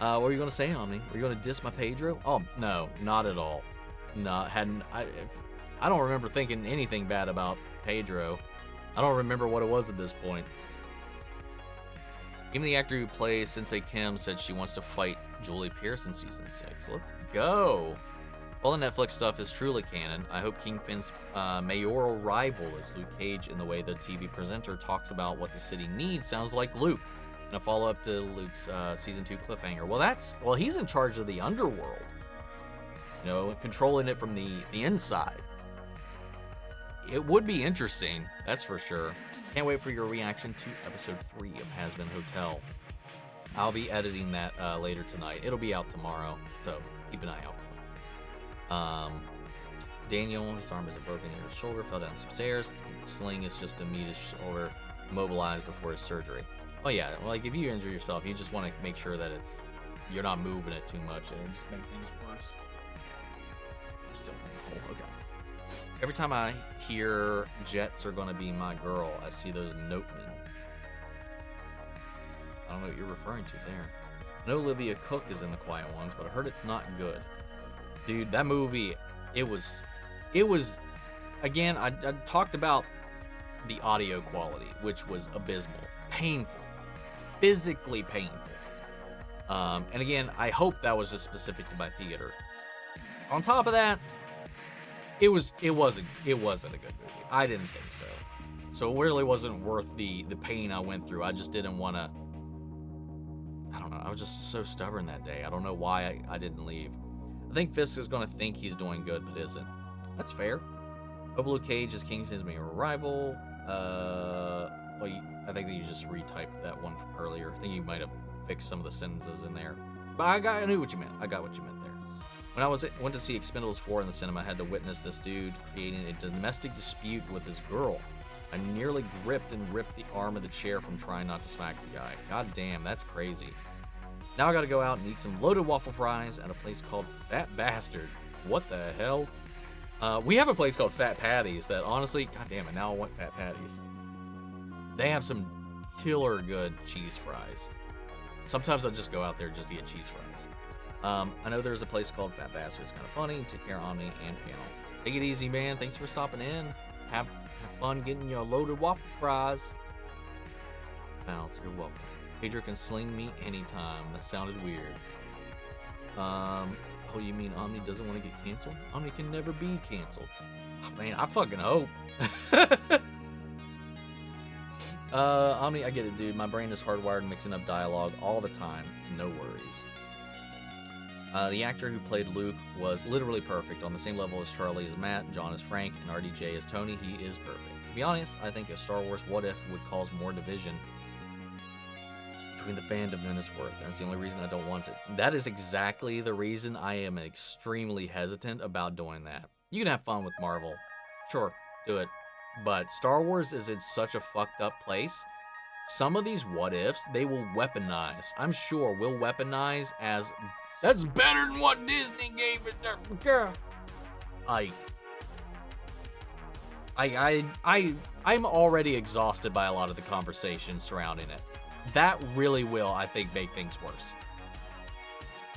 What were you going to say, Omni? Were you going to diss my Pedro? Oh, no, not at all. No, hadn't. I don't remember thinking anything bad about Pedro. I don't remember what it was at this point. Even the actor who plays Sensei Kim said she wants to fight Julie Pierce in season 6. Let's go. All the Netflix stuff is truly canon. I hope Kingpin's mayoral rival is Luke Cage in the way the TV presenter talks about what the city needs sounds like Luke. And a follow-up to Luke's season 2 cliffhanger. Well, he's in charge of the underworld. You know, controlling it from the inside. It would be interesting, that's for sure. Can't wait for your reaction to episode 3 of Hasbin Hotel. I'll be editing that later tonight. It'll be out tomorrow, so keep an eye out for that. Daniel, his arm is broken near his shoulder, fell down some stairs. The sling is just to meet his shoulder, immobilized before his surgery. Oh yeah, like if you injure yourself, you just want to make sure that you're not moving it too much and just make things worse. Still in the hole, okay. Every time I hear Jets are gonna be my girl, I see those notemen. I don't know what you're referring to there. I know Olivia Cook is in The Quiet Ones, but I heard it's not good. Dude, that movie, it was, again, I talked about the audio quality, which was abysmal, painful, physically painful. And again, I hope that was just specific to my theater. On top of that, it wasn't a good movie. I didn't think so. So it really wasn't worth the pain I went through. I just didn't want to. I don't know. I was just so stubborn that day. I don't know why I didn't leave. I think Fisk is going to think he's doing good, but isn't. That's fair. Hope Luke Cage is Kingpin's main rival. I think that you just retyped that one from earlier. I think you might have fixed some of the sentences in there. But I knew what you meant. I got what you meant there. When I went to see Expendables 4 in the cinema, I had to witness this dude creating a domestic dispute with his girl. I nearly gripped and ripped the arm of the chair from trying not to smack the guy. God damn, that's crazy. Now I gotta go out and eat some loaded waffle fries at a place called Fat Bastard. What the hell? We have a place called Fat Patties that honestly, god damn it, now I want Fat Patties. They have some killer good cheese fries. Sometimes I just go out there just to get cheese fries. I know there's a place called Fat Bastard. It's kind of funny. Take care, Omni and Panel. Take it easy, man. Thanks for stopping in. Have fun getting your loaded waffle fries. Bounce, you're welcome. Pedro can sling me anytime. That sounded weird. Oh, you mean Omni doesn't want to get canceled? Omni can never be canceled. Oh, man, I fucking hope. Omni, I get it, dude. My brain is hardwired mixing up dialogue all the time. No worries. The actor who played Luke was literally perfect, on the same level as Charlie as Matt, John as Frank, and RDJ as Tony. He is perfect. To be honest, I think a Star Wars What If would cause more division between the fandom than it's worth. That's the only reason I don't want it. That is exactly the reason I am extremely hesitant about doing that. You can have fun with Marvel. Sure, do it. But Star Wars is in such a fucked up place. Some of these what ifs, they will weaponize. I'm sure will weaponize as that's better than what Disney gave it. I'm already exhausted by a lot of the conversation surrounding it. That really will, I think, make things worse.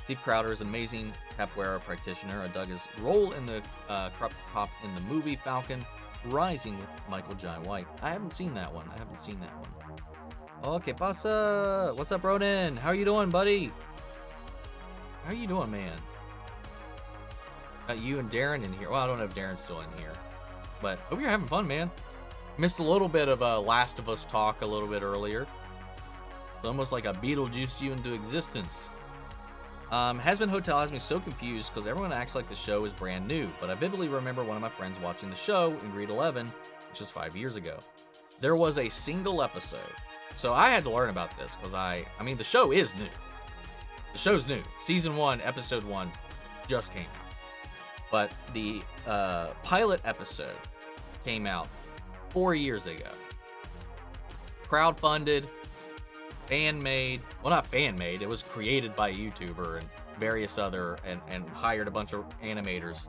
Steve Crowder is an amazing capoeira practitioner. I dug his role in the crop in the movie Falcon Rising with Michael Jai White. I haven't seen that one. Okay, pasa. What's up, Ronan? How are you doing, buddy? How are you doing, man? Got you and Darren in here. Well, I don't know if Darren's still in here, but hope you're having fun, man. Missed a little bit of Last of Us talk a little bit earlier. It's almost like I Beetlejuiced you into existence. Hasbin Hotel has me so confused because everyone acts like the show is brand new, but I vividly remember one of my friends watching the show in grade 11, which was 5 years ago. There was a single episode. So I had to learn about this because I mean, the show is new. The show's new. Season 1, episode 1 just came out. But the pilot episode came out 4 years ago. Crowdfunded, fan-made. Well, not fan-made. It was created by a YouTuber and various other, and hired a bunch of animators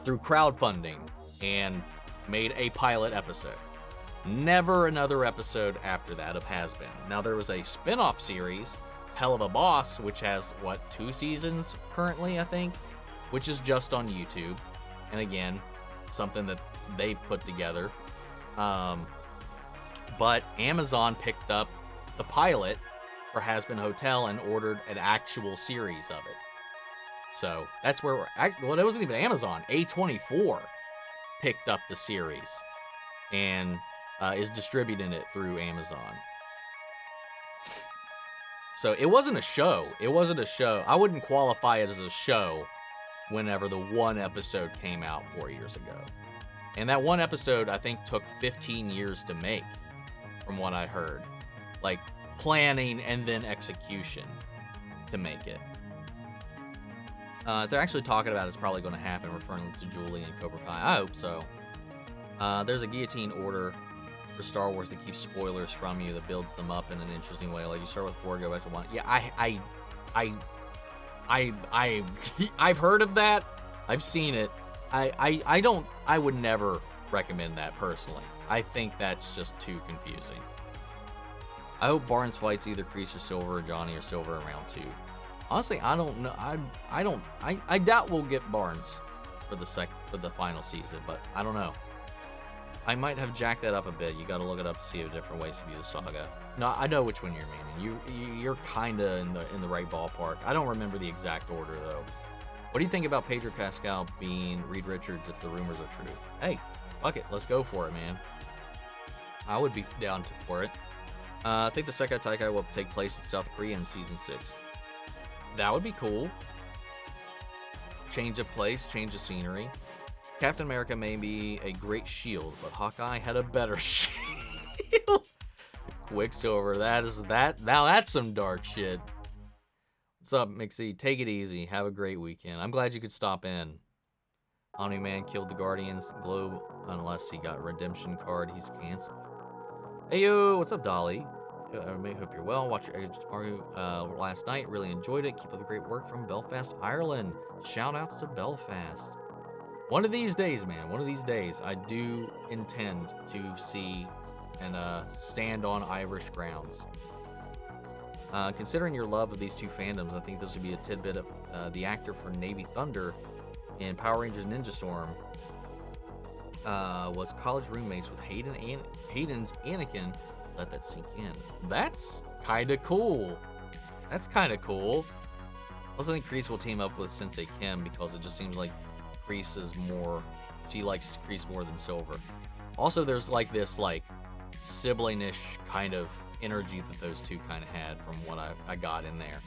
through crowdfunding and made a pilot episode. Never another episode after that of Hasbin. Now, there was a spin-off series, Hell of a Boss, which has, 2 seasons currently, I think? which is just on YouTube. And again, something that they've put together. But Amazon picked up the pilot for Hasbin Hotel and ordered an actual series of it. So that's where we're at. Well, it wasn't even Amazon. A24 picked up the series and is distributing it through Amazon. So it wasn't a show. It wasn't a show. I wouldn't qualify it as a show whenever the one episode came out 4 years ago. And that one episode, I think, took 15 years to make, from what I heard. Like, planning and then execution to make it. They're actually talking about it's probably going to happen, referring to Julie and Cobra Kai. I hope so. There's a guillotine order for Star Wars that keeps spoilers from you, that builds them up in an interesting way. Like, you start with 4, go back to 1. Yeah, I've heard of that. I've seen it. I would never recommend that personally. I think that's just too confusing. I hope Barnes fights either Kreese or Silver or Johnny or Silver in round 2. Honestly, I don't know. I doubt we'll get Barnes for the final season, but I don't know. I might have jacked that up a bit. You got to look it up to see different ways to view the saga. No, I know which one you're meaning. You're kind of in the right ballpark. I don't remember the exact order though. What do you think about Pedro Pascal being Reed Richards if the rumors are true? Hey, fuck it, let's go for it, man. I would be down for it. I think the Sekai Taikai will take place in South Korea in season 6. That would be cool. Change of place, change of scenery. Captain America may be a great shield, but Hawkeye had a better shield. Quicksilver, now that's some dark shit. What's up, Mixie? Take it easy. Have a great weekend. I'm glad you could stop in. Omni-Man killed the Guardians Globe unless he got a redemption card. He's canceled. Hey, yo, what's up, Dolly? I hope you're well. Watch your Edge Mario last night. Really enjoyed it. Keep up the great work from Belfast, Ireland. Shout outs to Belfast. One of these days, man, one of these days, I do intend to see and stand on Irish grounds. Considering your love of these two fandoms, I think this would be a tidbit of the actor for Navy Thunder in Power Rangers Ninja Storm was college roommates with Hayden's Anakin. Let that sink in. That's kind of cool. That's kind of cool. I also think Kreese will team up with Sensei Kim because it just seems like Kreese is more, she likes Kreese more than Silver. Also, there's like this like sibling-ish kind of energy that those two kind of had from what I got in there.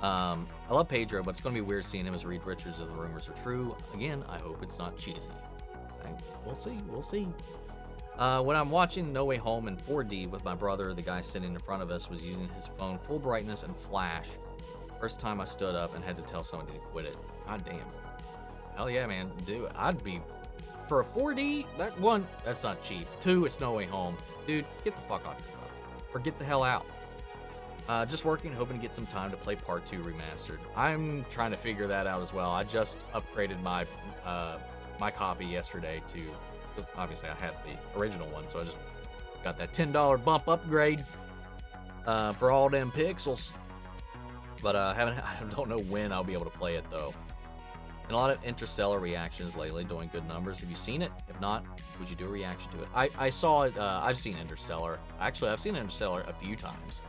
I love Pedro, but it's going to be weird seeing him as Reed Richards if the rumors are true. Again, I hope it's not cheesy. We'll see. We'll see. When I'm watching No Way Home in 4D with my brother, the guy sitting in front of us was using his phone full brightness and flash. First time I stood up and had to tell somebody to quit it. God damn. Hell yeah, man. Do it. I'd be... For a 4D, that's not cheap. 2, it's No Way Home. Dude, get the fuck off your phone. Or get the hell out. Just working, hoping to get some time to play Part 2 Remastered. I'm trying to figure that out as well. I just upgraded my my copy yesterday to... Because obviously I had the original one, so I just got that $10 bump upgrade for all them pixels. But I don't know when I'll be able to play it, though. And a lot of Interstellar reactions lately, doing good numbers. Have you seen it? If not, would you do a reaction to it? I saw it. I've seen Interstellar. Actually, I've seen Interstellar a few times.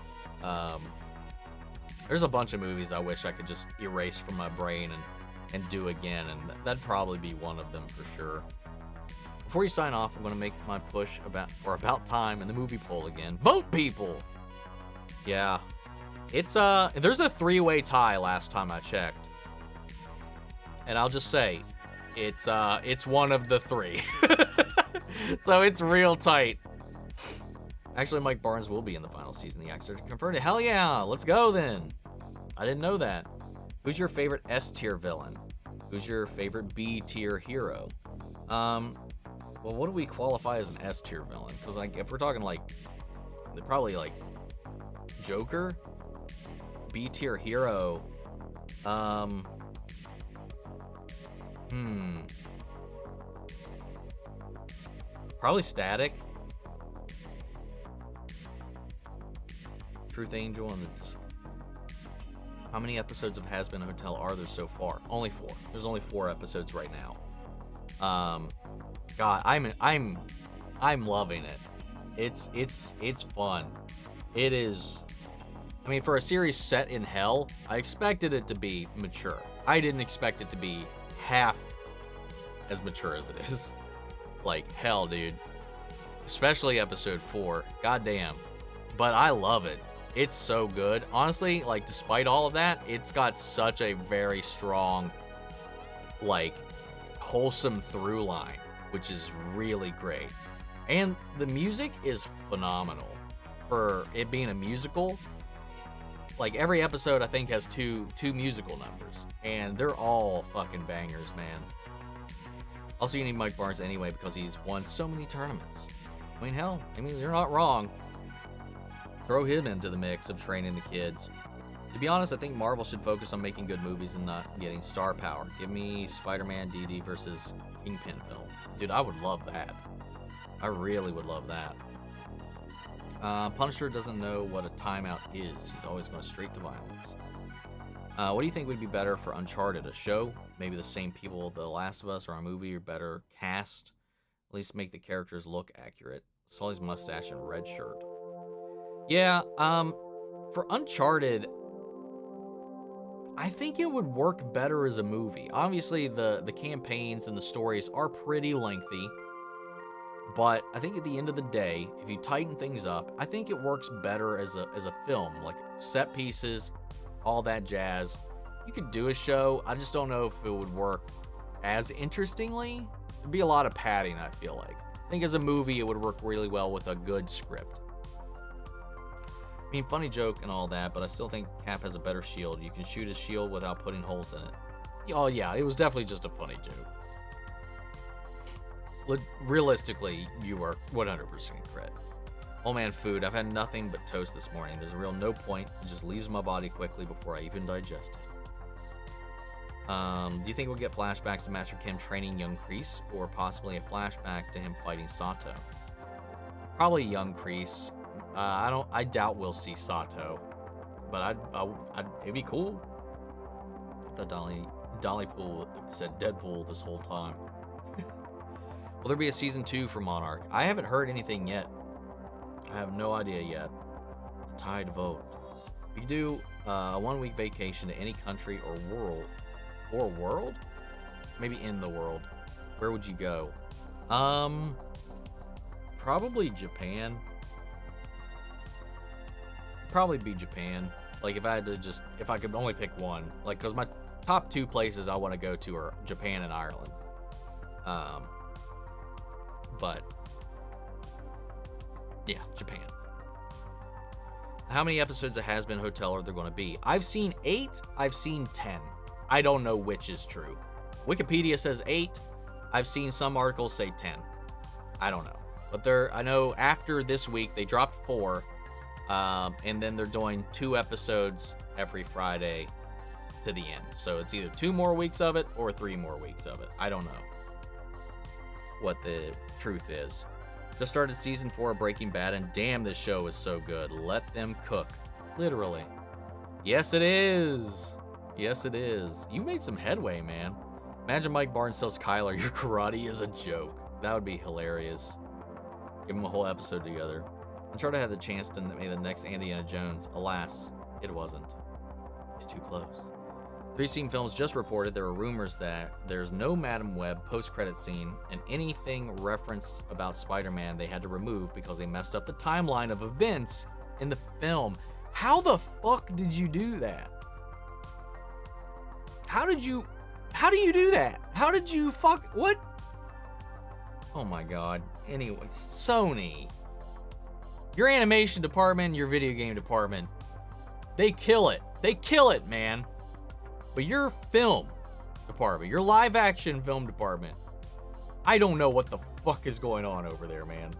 There's a bunch of movies I wish I could just erase from my brain and do again, and that'd probably be one of them for sure. Before you sign off, I'm going to make my push about time in the movie poll again. Vote, people! Yeah. It's there's a 3-way tie last time I checked. And I'll just say, it's one of the 3. So it's real tight. Actually, Mike Barnes will be in the final season. The actor confirmed it. Hell yeah, let's go then. I didn't know that. Who's your favorite S-tier villain? Who's your favorite B-tier hero? Well, what do we qualify as an S-tier villain? Because like, if we're talking like, probably like Joker, B-tier hero. Probably Static. Truth Angel and the How many episodes of Hasbin Hotel are there so far? Only 4. There's only 4 episodes right now. God, I'm loving it. It's fun. It is. I mean, for a series set in hell, I expected it to be mature. I didn't expect it to be half as mature as it is. Like, hell, dude. Especially episode 4. Goddamn. But I love it. It's so good. Honestly, like, despite all of that, it's got such a very strong, like, wholesome through line, which is really great. And the music is phenomenal. For it being a musical, like, every episode, I think, has two musical numbers. And they're all fucking bangers, man. Also, you need Mike Barnes anyway because he's won so many tournaments. I mean, hell, you're not wrong. Throw him into the mix of training the kids. To be honest, I think Marvel should focus on making good movies and not getting star power. Give me Spider-Man DD versus Kingpin film. Dude, I would love that. I really would love that. Punisher doesn't know what a timeout is. He's always going straight to violence. What do you think would be better for Uncharted? A show? Maybe the same people, The Last of Us, or a movie, or better cast? At least make the characters look accurate. Sully's mustache and red shirt. Yeah, for Uncharted, I think it would work better as a movie. Obviously, the campaigns and the stories are pretty lengthy. But I think at the end of the day, if you tighten things up, I think it works better as a film. Like, set pieces, all that jazz. You could do a show. I just don't know if it would work as interestingly. There'd be a lot of padding, I feel like. I think as a movie, it would work really well with a good script. I mean, funny joke and all that, but I still think Cap has a better shield. You can shoot his shield without putting holes in it. Oh, yeah, it was definitely just a funny joke. Realistically, you are 100% correct. Oh man, food. I've had nothing but toast this morning. There's a real no point. It just leaves my body quickly before I even digest it. Do you think we'll get flashbacks to Master Kim training young Kreese, or possibly a flashback to him fighting Sato? Probably young Kreese. I doubt we'll see Sato, but it'd be cool. I thought Dolly Pool said Deadpool this whole time. Will there be a season 2 for Monarch? I haven't heard anything yet. I have no idea yet. A tied vote. We could do a 1-week vacation to any country or world. Maybe in the world. Where would you go? Probably Japan. Probably be Japan. Like, if I could only pick one. Like, because my top 2 places I want to go to are Japan and Ireland. But yeah, Japan. How many episodes of Hasbin Hotel are there going to be? I've seen 8. I've seen 10. I don't know which is true. Wikipedia says 8. I've seen some articles say 10. I don't know. But I know after this week, they dropped 4. And then they're doing 2 episodes every Friday to the end. So it's either 2 more weeks of it or 3 more weeks of it. I don't know what the truth is. Just started season 4 of Breaking Bad, and damn, this show is so good. Let them cook. Literally. Yes, it is. Yes, it is. You made some headway, man. Imagine Mike Barnes tells Kyler your karate is a joke. That would be hilarious. Give him a whole episode together. Uncharted had the chance to make the next Indiana Jones. Alas, it wasn't. He's too close. 3 Scene Films just reported there were rumors that there's no Madam Web post-credit scene, and anything referenced about Spider-Man they had to remove because they messed up the timeline of events in the film. How the fuck did you do that? How do you do that? How did you what? Oh my god. Anyway, Sony. Your animation department, your video game department, they kill it. They kill it, man. But your film department, your live action film department, I don't know what the fuck is going on over there, man.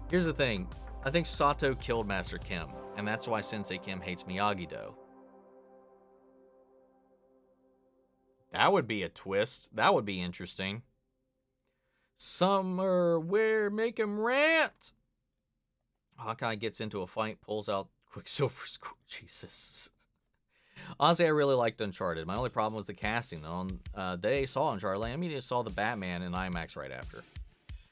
Here's the thing. I think Sato killed Master Kim, and that's why Sensei Kim hates Miyagi-Do. That would be a twist. That would be interesting. Summer, make him rant. Hawkeye gets into a fight, pulls out Quicksilver's. Jesus. Honestly, I really liked Uncharted. My only problem was the casting. On the day I saw Uncharted, I immediately saw the Batman in IMAX right after.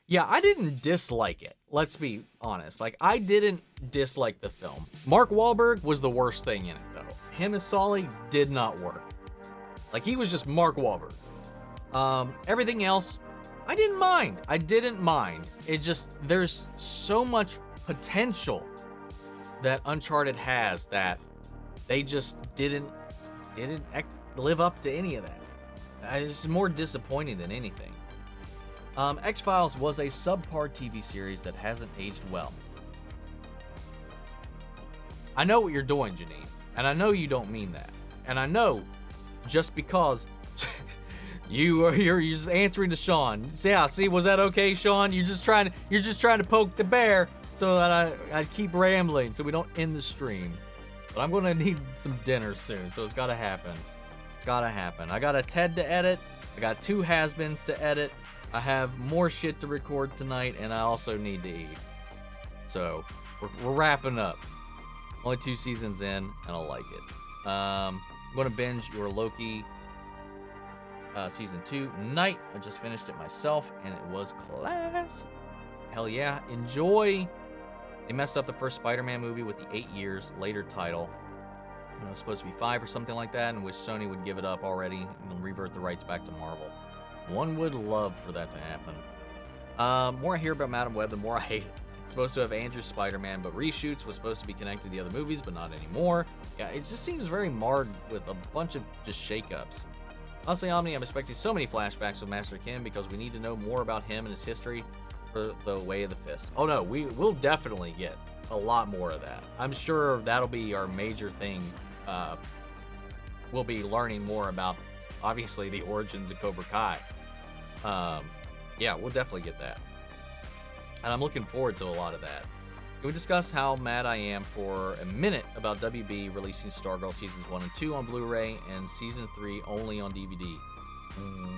Yeah, I didn't dislike it. Let's be honest. Like, I didn't dislike the film. Mark Wahlberg was the worst thing in it, though. Him as Sully did not work. Like, he was just Mark Wahlberg. Everything else, I didn't mind. I didn't mind. It just, there's so much potential that Uncharted has that they just didn't live up to any of that. It's more disappointing than anything. X-Files was a subpar TV series that hasn't aged well. I know what you're doing, Janine, and I know you don't mean that. And I know just because you're just answering to Sean. See, was that okay, Sean? You're just trying to poke the bear so that I keep rambling so we don't end the stream. But I'm gonna need some dinner soon, so it's gotta happen. It's gotta happen. I got a TED to edit. I got 2 has-beens to edit. I have more shit to record tonight, and I also need to eat. So, we're wrapping up. Only 2 seasons in, and I like it. I'm going to binge your Loki Season 2 tonight. I just finished it myself, and it was class. Hell yeah. Enjoy. They messed up the first Spider-Man movie with the 8 years later title. It was supposed to be 5 or something like that, and wish Sony would give it up already and revert the rights back to Marvel. One would love for that to happen. More I hear about Madam Web, the more I hate it. It's supposed to have Andrew's Spider-Man, but reshoots was supposed to be connected to the other movies, but not anymore. Yeah, it just seems very marred with a bunch of just shakeups. Honestly, Omni, I'm expecting so many flashbacks with Master Kim because we need to know more about him and his history for the Way of the Fist. Oh no, we'll definitely get a lot more of that. I'm sure that'll be our major thing. We'll be learning more about, obviously, the origins of Cobra Kai. Yeah, we'll definitely get that. And I'm looking forward to a lot of that. Can we discuss how mad I am for a minute about WB releasing Stargirl Seasons 1 and 2 on Blu-ray and Season 3 only on DVD?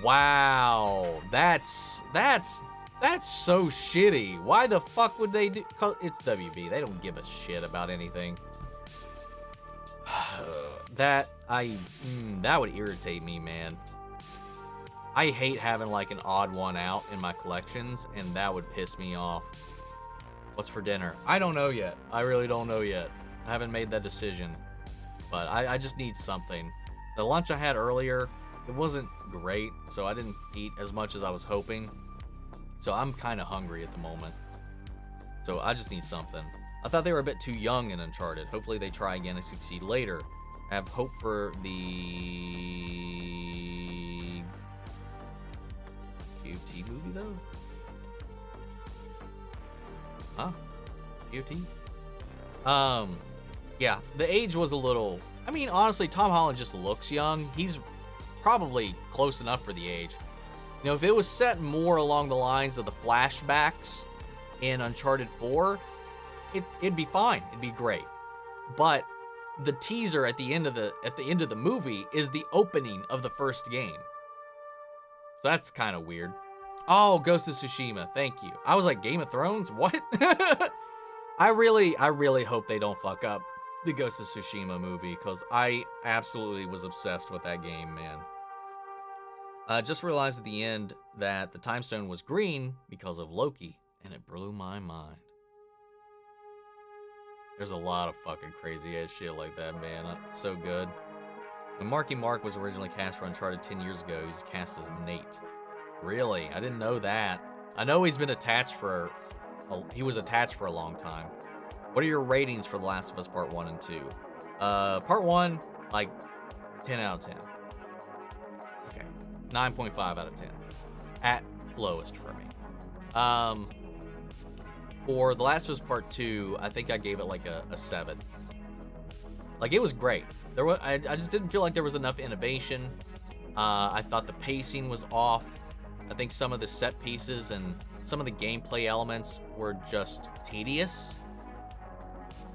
Wow, that's so shitty. Why the fuck would they do? 'Cause it's WB. They don't give a shit about anything. That would irritate me, man. I hate having like an odd one out in my collections, and that would piss me off. What's for dinner? I don't know yet. I really don't know yet. I haven't made that decision, but I just need something. The lunch I had earlier, it wasn't great, so I didn't eat as much as I was hoping. So I'm kind of hungry at the moment. So I just need something. I thought they were a bit too young in Uncharted. Hopefully they try again and succeed later. I have hope for the GOT movie though? Huh? GOT? Yeah, the age was a little... I mean, honestly, Tom Holland just looks young. He's probably close enough for the age. You know, if it was set more along the lines of the flashbacks in Uncharted 4, it'd be fine. It'd be great. But the teaser at the end of the movie is the opening of the first game. So that's kind of weird. Oh, Ghost of Tsushima. Thank you. I was like, Game of Thrones? What? I really hope they don't fuck up the Ghost of Tsushima movie, because I absolutely was obsessed with that game, man. Just realized at the end that the time stone was green because of Loki, and it blew my mind. There's a lot of fucking crazy ass shit like that, man. It's so good. When Marky Mark was originally cast for Uncharted 10 years ago, he was cast as Nate. Really? I didn't know that. I know he's been attached for... he was attached for a long time. What are your ratings for The Last of Us Part 1 and 2? Part 1, like, 10 out of 10. Okay. 9.5 out of 10. At lowest for me. For The Last of Us Part 2, I think I gave it like a 7. Like, it was great. I just didn't feel like there was enough innovation. I thought the pacing was off. I think some of the set pieces and some of the gameplay elements were just tedious.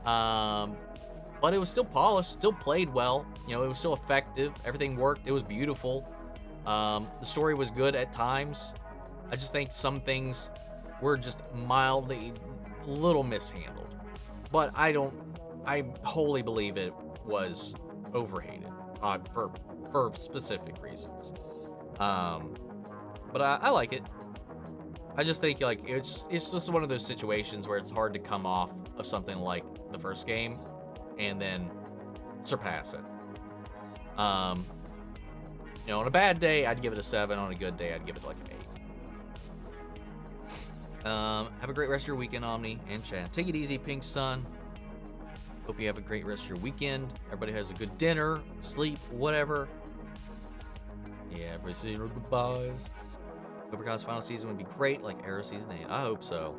But it was still polished, still played well. You know, it was still effective. Everything worked. It was beautiful. The story was good at times. I just think some things were just mildly, little mishandled. But I wholly believe it was overhated for specific reasons. But I like it. I just think like it's just one of those situations where it's hard to come off of something like the first game and then surpass it. On a bad day, I'd give it a 7. On a good day, I'd give it like an 8. Have a great rest of your weekend, Omni and chat. Take it easy, Pink Sun. Hope you have a great rest of your weekend. Everybody has a good dinner, sleep, whatever. Yeah, everybody say your goodbyes. Cobra Kai's final season would be great, like Arrow Season 8. I hope so.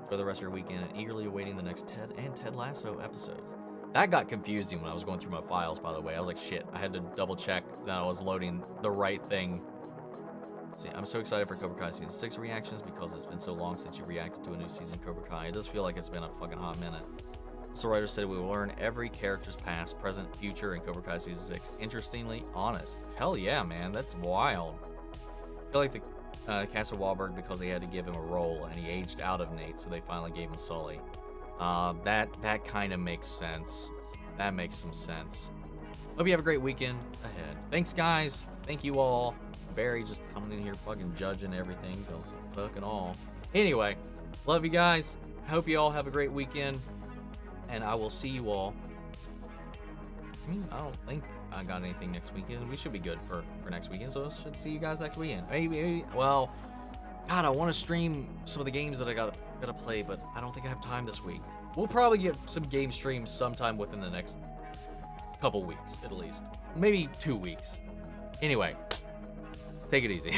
Enjoy the rest of your weekend and eagerly awaiting the next Ted and Ted Lasso episodes. That got confusing when I was going through my files, by the way. I was like, shit, I had to double check that I was loading the right thing. See, I'm so excited for Cobra Kai Season 6 reactions because it's been so long since you reacted to a new season of Cobra Kai. It does feel like it's been a fucking hot minute. So writer said we will learn every character's past, present, future in Cobra Kai Season 6. Interestingly honest. Hell yeah, man. That's wild. I feel like the Castle Wahlberg, because they had to give him a role and he aged out of Nate, so they finally gave him Sully. That kind of makes sense. That makes some sense. Hope you have a great weekend ahead. Thanks, guys. Thank you all. Barry just coming in here fucking judging everything because fucking all. Anyway, love you guys. Hope you all have a great weekend. And I will see you all. I don't think I got anything next weekend. We should be good for next weekend, so I should see you guys next weekend. Maybe, well, God, I want to stream some of the games that I gotta play, but I don't think I have time this week. We'll probably get some game streams sometime within the next couple weeks, at least. Maybe 2 weeks. Anyway, take it easy.